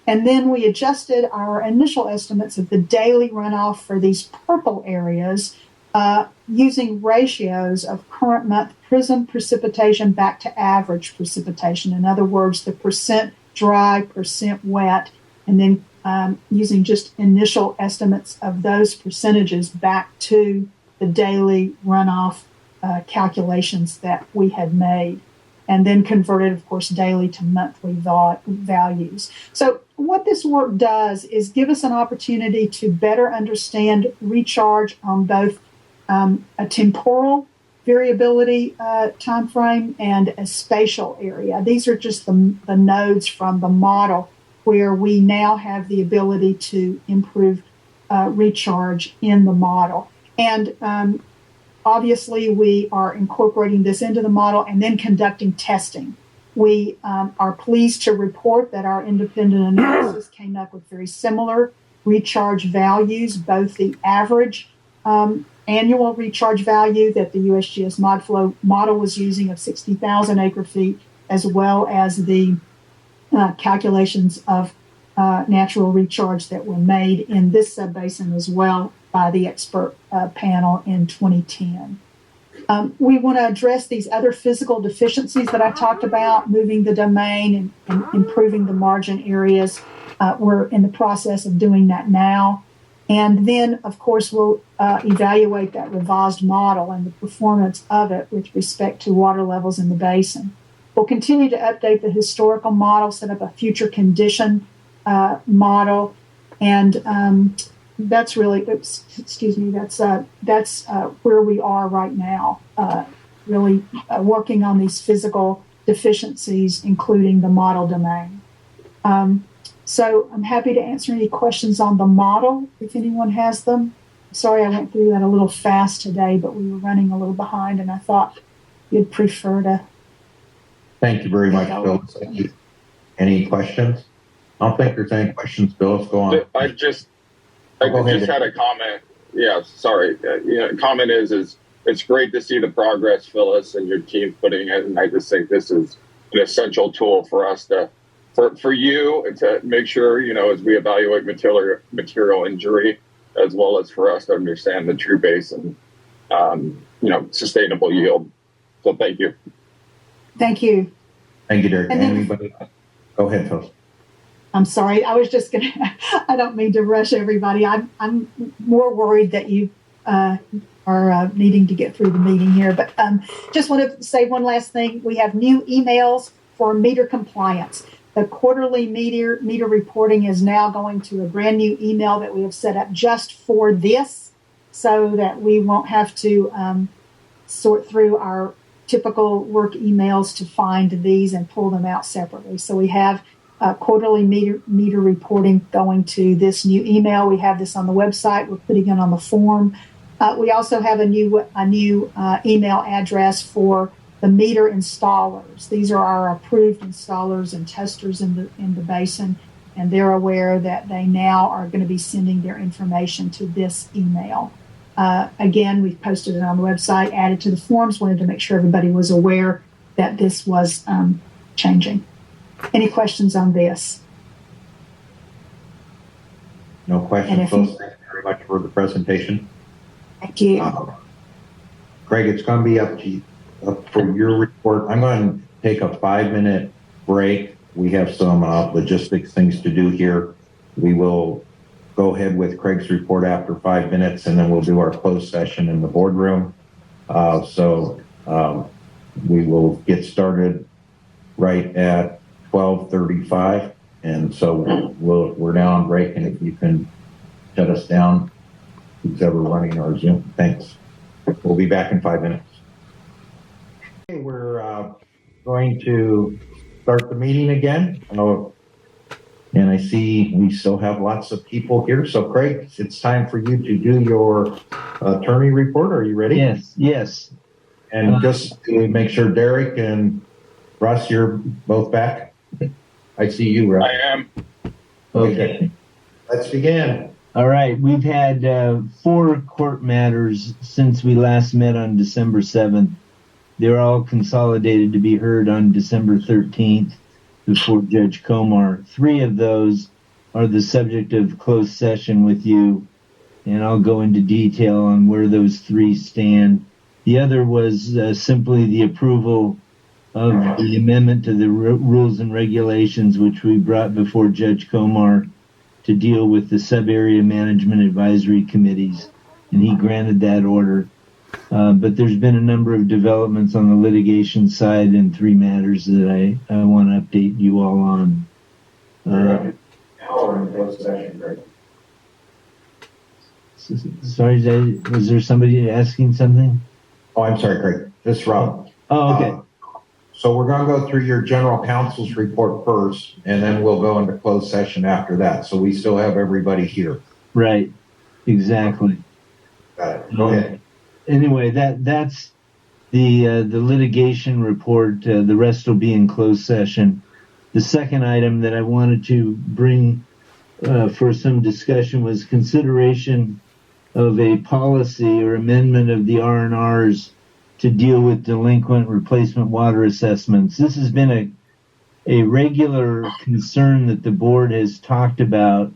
[SPEAKER 3] And then we adjusted our initial estimates of the daily runoff for these purple areas using ratios of current month PRISM precipitation back to average precipitation. In other words, the percent dry, percent wet, and then using just initial estimates of those percentages back to the daily runoff calculations that we had made, and then converted, of course, daily to monthly values. So what this work does is give us an opportunity to better understand recharge on both a temporal variability time frame and a spatial area. These are just the nodes from the model where we now have the ability to improve recharge in the model. And obviously, we are incorporating this into the model and then conducting testing. We are pleased to report that our independent analysis came up with very similar recharge values, both the average annual recharge value that the USGS ModFlow model was using of 60,000 acre feet, as well as the calculations of natural recharge that were made in this subbasin as well by the expert panel in 2010. We want to address these other physical deficiencies that I talked about, moving the domain and improving the margin areas. We're in the process of doing that now. And then, of course, we'll evaluate that revised model and the performance of it with respect to water levels in the basin. We'll continue to update the historical model, set up a future condition model, and that's really, that's where we are right now, really working on these physical deficiencies, including the model domain. So I'm happy to answer any questions on the model if anyone has them. Sorry I went through that a little fast today, but we were running a little behind, and I thought you'd prefer to.
[SPEAKER 1] Thank you very much, Phyllis. Any questions? I don't think there's any questions, Phyllis. Go on.
[SPEAKER 8] I just had a comment. Yeah, sorry. Comment is it's great to see the progress Phyllis and your team putting in, and I just think this is an essential tool for us for you to make sure, as we evaluate material injury, as well as for us to understand the true base and, sustainable yield. So thank you.
[SPEAKER 3] Thank you.
[SPEAKER 1] Thank you, Derek. Anybody? Go ahead, Phil.
[SPEAKER 3] I'm sorry. I was just going to, I don't mean to rush everybody. I'm more worried that you are needing to get through the meeting here. But just want to say one last thing. We have new emails for meter compliance. The quarterly meter reporting is now going to a brand new email that we have set up just for this, so that we won't have to sort through our typical work emails to find these and pull them out separately. So we have quarterly meter reporting going to this new email. We have this on the website. We're putting it on the form. We also have a new email address for the meter installers. These are our approved installers and testers in the basin, and they're aware that they now are going to be sending their information to this email. Again, we've posted it on the website, added to the forms. Wanted to make sure everybody was aware that this was changing. Any questions on this?
[SPEAKER 1] No questions. Thank you very much for the presentation.
[SPEAKER 3] Thank you.
[SPEAKER 1] Craig, it's going to be up to you for your report. I'm going to take a 5-minute break. We have some logistics things to do here. We will go ahead with Craig's report after 5 minutes, and then we'll do our closed session in the boardroom. So we will get started right at 12:35, and so we're now on break. And if you can shut us down, who's ever running our Zoom, thanks. We'll be back in 5 minutes. Okay, we're going to start the meeting again. And I see we still have lots of people here. So, Craig, it's time for you to do your attorney report. Are you ready?
[SPEAKER 7] Yes.
[SPEAKER 1] And just to make sure, Derek and Russ, you're both back. I see you, Russ.
[SPEAKER 8] I am.
[SPEAKER 7] Okay.
[SPEAKER 1] Let's begin.
[SPEAKER 7] All right. We've had 4 court matters since we last met on December 7th. They're all consolidated to be heard on December 13th. Before Judge Komar. 3 of those are the subject of closed session with you, and I'll go into detail on where those 3 stand. The other was simply the approval of the amendment to the rules and regulations, which we brought before Judge Komar to deal with the sub-area management advisory committees, and he granted that order. But there's been a number of developments on the litigation side and 3 matters that I want to update you all on. Sorry, was there somebody asking something?
[SPEAKER 1] Oh, I'm sorry, Craig. This is Rob.
[SPEAKER 7] Oh, okay.
[SPEAKER 1] So we're going to go through your general counsel's report first, and then we'll go into closed session after that. So we still have everybody here.
[SPEAKER 7] Right. Exactly.
[SPEAKER 1] Got it. Go ahead.
[SPEAKER 7] Anyway, that's the litigation report. The rest will be in closed session. The second item that I wanted to bring for some discussion was consideration of a policy or amendment of the R&Rs to deal with delinquent replacement water assessments. This has been a regular concern that the board has talked about,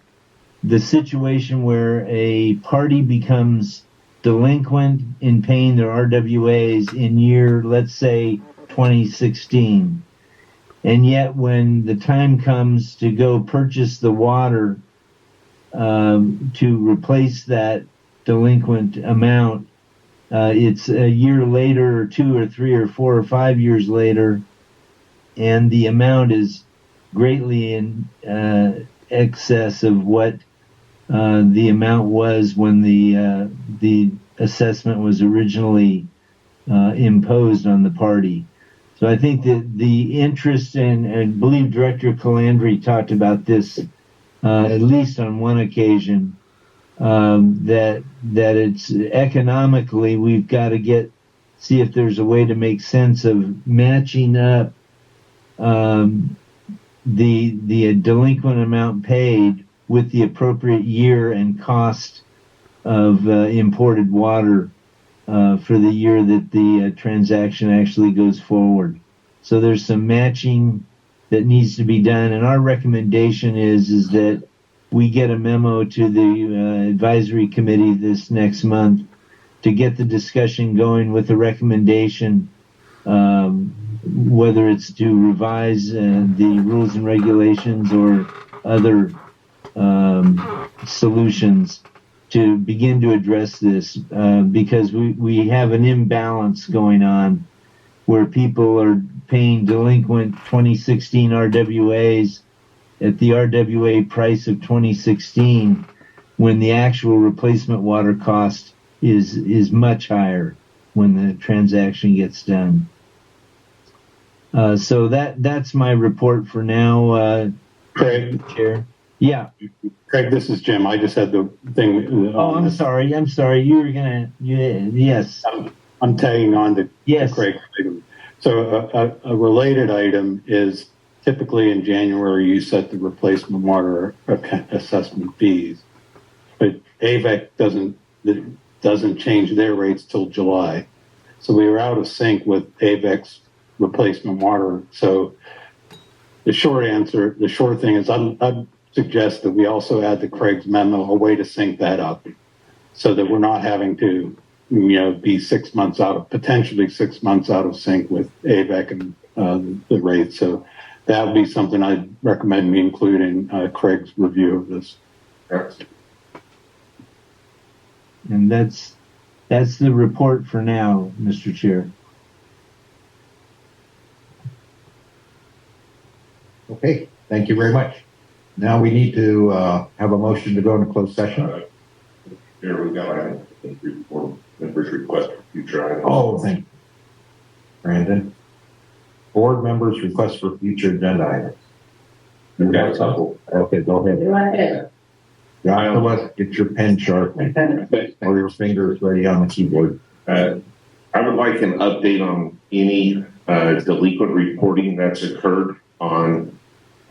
[SPEAKER 7] the situation where a party becomes delinquent in paying their RWAs in year, let's say, 2016. And yet when the time comes to go purchase the water to replace that delinquent amount, it's a year later, or 2 or 3 or 4 or 5 years later, and the amount is greatly in excess of what the amount was when the assessment was originally imposed on the party. So I think that the interest in, and I believe Director Calandri talked about this at least on one occasion, that it's economically we've got to see if there's a way to make sense of matching up the delinquent amount paid with the appropriate year and cost of imported water for the year that the transaction actually goes forward. So there's some matching that needs to be done. And our recommendation is that we get a memo to the advisory committee this next month to get the discussion going with the recommendation, whether it's to revise the rules and regulations or other solutions to begin to address this, because we have an imbalance going on where people are paying delinquent 2016 RWAs at the RWA price of 2016 when the actual replacement water cost is much higher when the transaction gets done. So that's my report for now,
[SPEAKER 6] Craig.
[SPEAKER 7] Chair. Yeah.
[SPEAKER 6] Craig, this is Jim. I just had the thing.
[SPEAKER 7] Oh, I'm sorry. You were gonna. Yes.
[SPEAKER 6] I'm tagging on to
[SPEAKER 7] yes.
[SPEAKER 6] Craig. So a related item is typically in January you set the replacement water assessment fees, but AVEC doesn't change their rates till July. So we were out of sync with AVEC's replacement water. So the short thing is I'd suggest that we also add to Craig's memo a way to sync that up so that we're not having to, be potentially 6 months out of sync with AVEC and the rates. So that would be something I'd recommend we include in Craig's review of this.
[SPEAKER 7] And that's the report for now, Mr. Chair.
[SPEAKER 1] Okay, thank you very much. Now we need to have a motion to go into closed session.
[SPEAKER 5] Here we go. Members request for future items.
[SPEAKER 1] Oh, thank you, Brandon. Board members request for future agenda items.
[SPEAKER 5] We've got a couple.
[SPEAKER 1] Okay, go ahead. Joshua, get your pen sharp or your fingers ready on the keyboard.
[SPEAKER 5] I would like an update on any delinquent reporting that's occurred on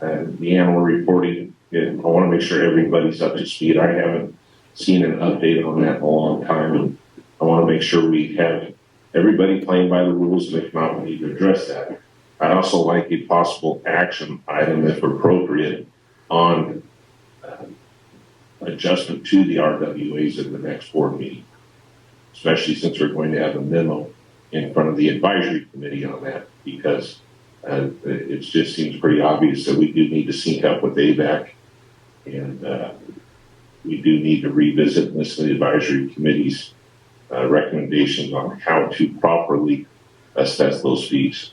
[SPEAKER 5] the annual reporting. I want to make sure everybody's up to speed. I haven't seen an update on that in a long time, and I want to make sure we have everybody playing by the rules, and if not, we need to address that. I'd also like a possible action item, if appropriate, on adjustment to the RWAs at the next board meeting, especially since we're going to have a memo in front of the advisory committee on that, because it just seems pretty obvious that we do need to sync up with AVAC, and we do need to revisit and listen to the advisory committee's recommendations on how to properly assess those fees.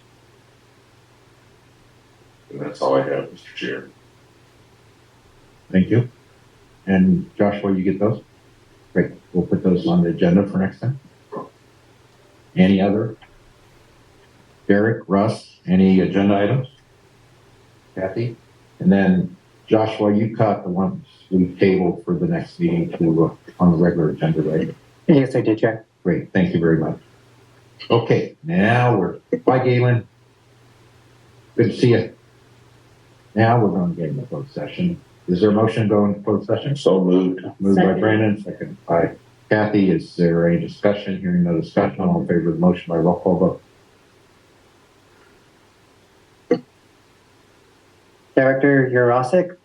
[SPEAKER 5] And that's all I have, Mr. Chair.
[SPEAKER 1] Thank you. And Joshua, you get those? Great. We'll put those on the agenda for next time. Any other? Derek, Russ, any agenda items? Kathy? And then Joshua, you caught the ones we tabled for the next meeting to on the regular agenda, right?
[SPEAKER 2] Yes, I did, Chair.
[SPEAKER 1] Great. Thank you very much. Okay, now bye, Galen. Good to see you. Now we're going to get into closed session. Is there a motion to go into closed session?
[SPEAKER 5] So moved.
[SPEAKER 1] Moved by Brandon, second by Kathy. Is there any discussion? Hearing no discussion, all in favor of the motion by roll call vote.
[SPEAKER 2] Director Urosic?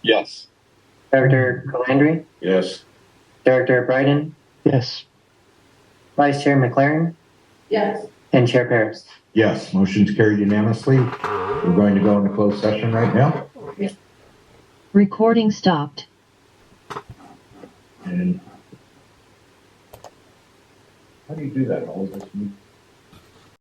[SPEAKER 8] Yes.
[SPEAKER 2] Director Calandri?
[SPEAKER 5] Yes.
[SPEAKER 2] Director Bryden?
[SPEAKER 4] Yes.
[SPEAKER 2] Vice Chair McLaren?
[SPEAKER 11] Yes.
[SPEAKER 2] And Chair Paris?
[SPEAKER 1] Yes, motion's carried unanimously. We're going to go into closed session right now.
[SPEAKER 17] Recording stopped.
[SPEAKER 1] And how do you do that? All of this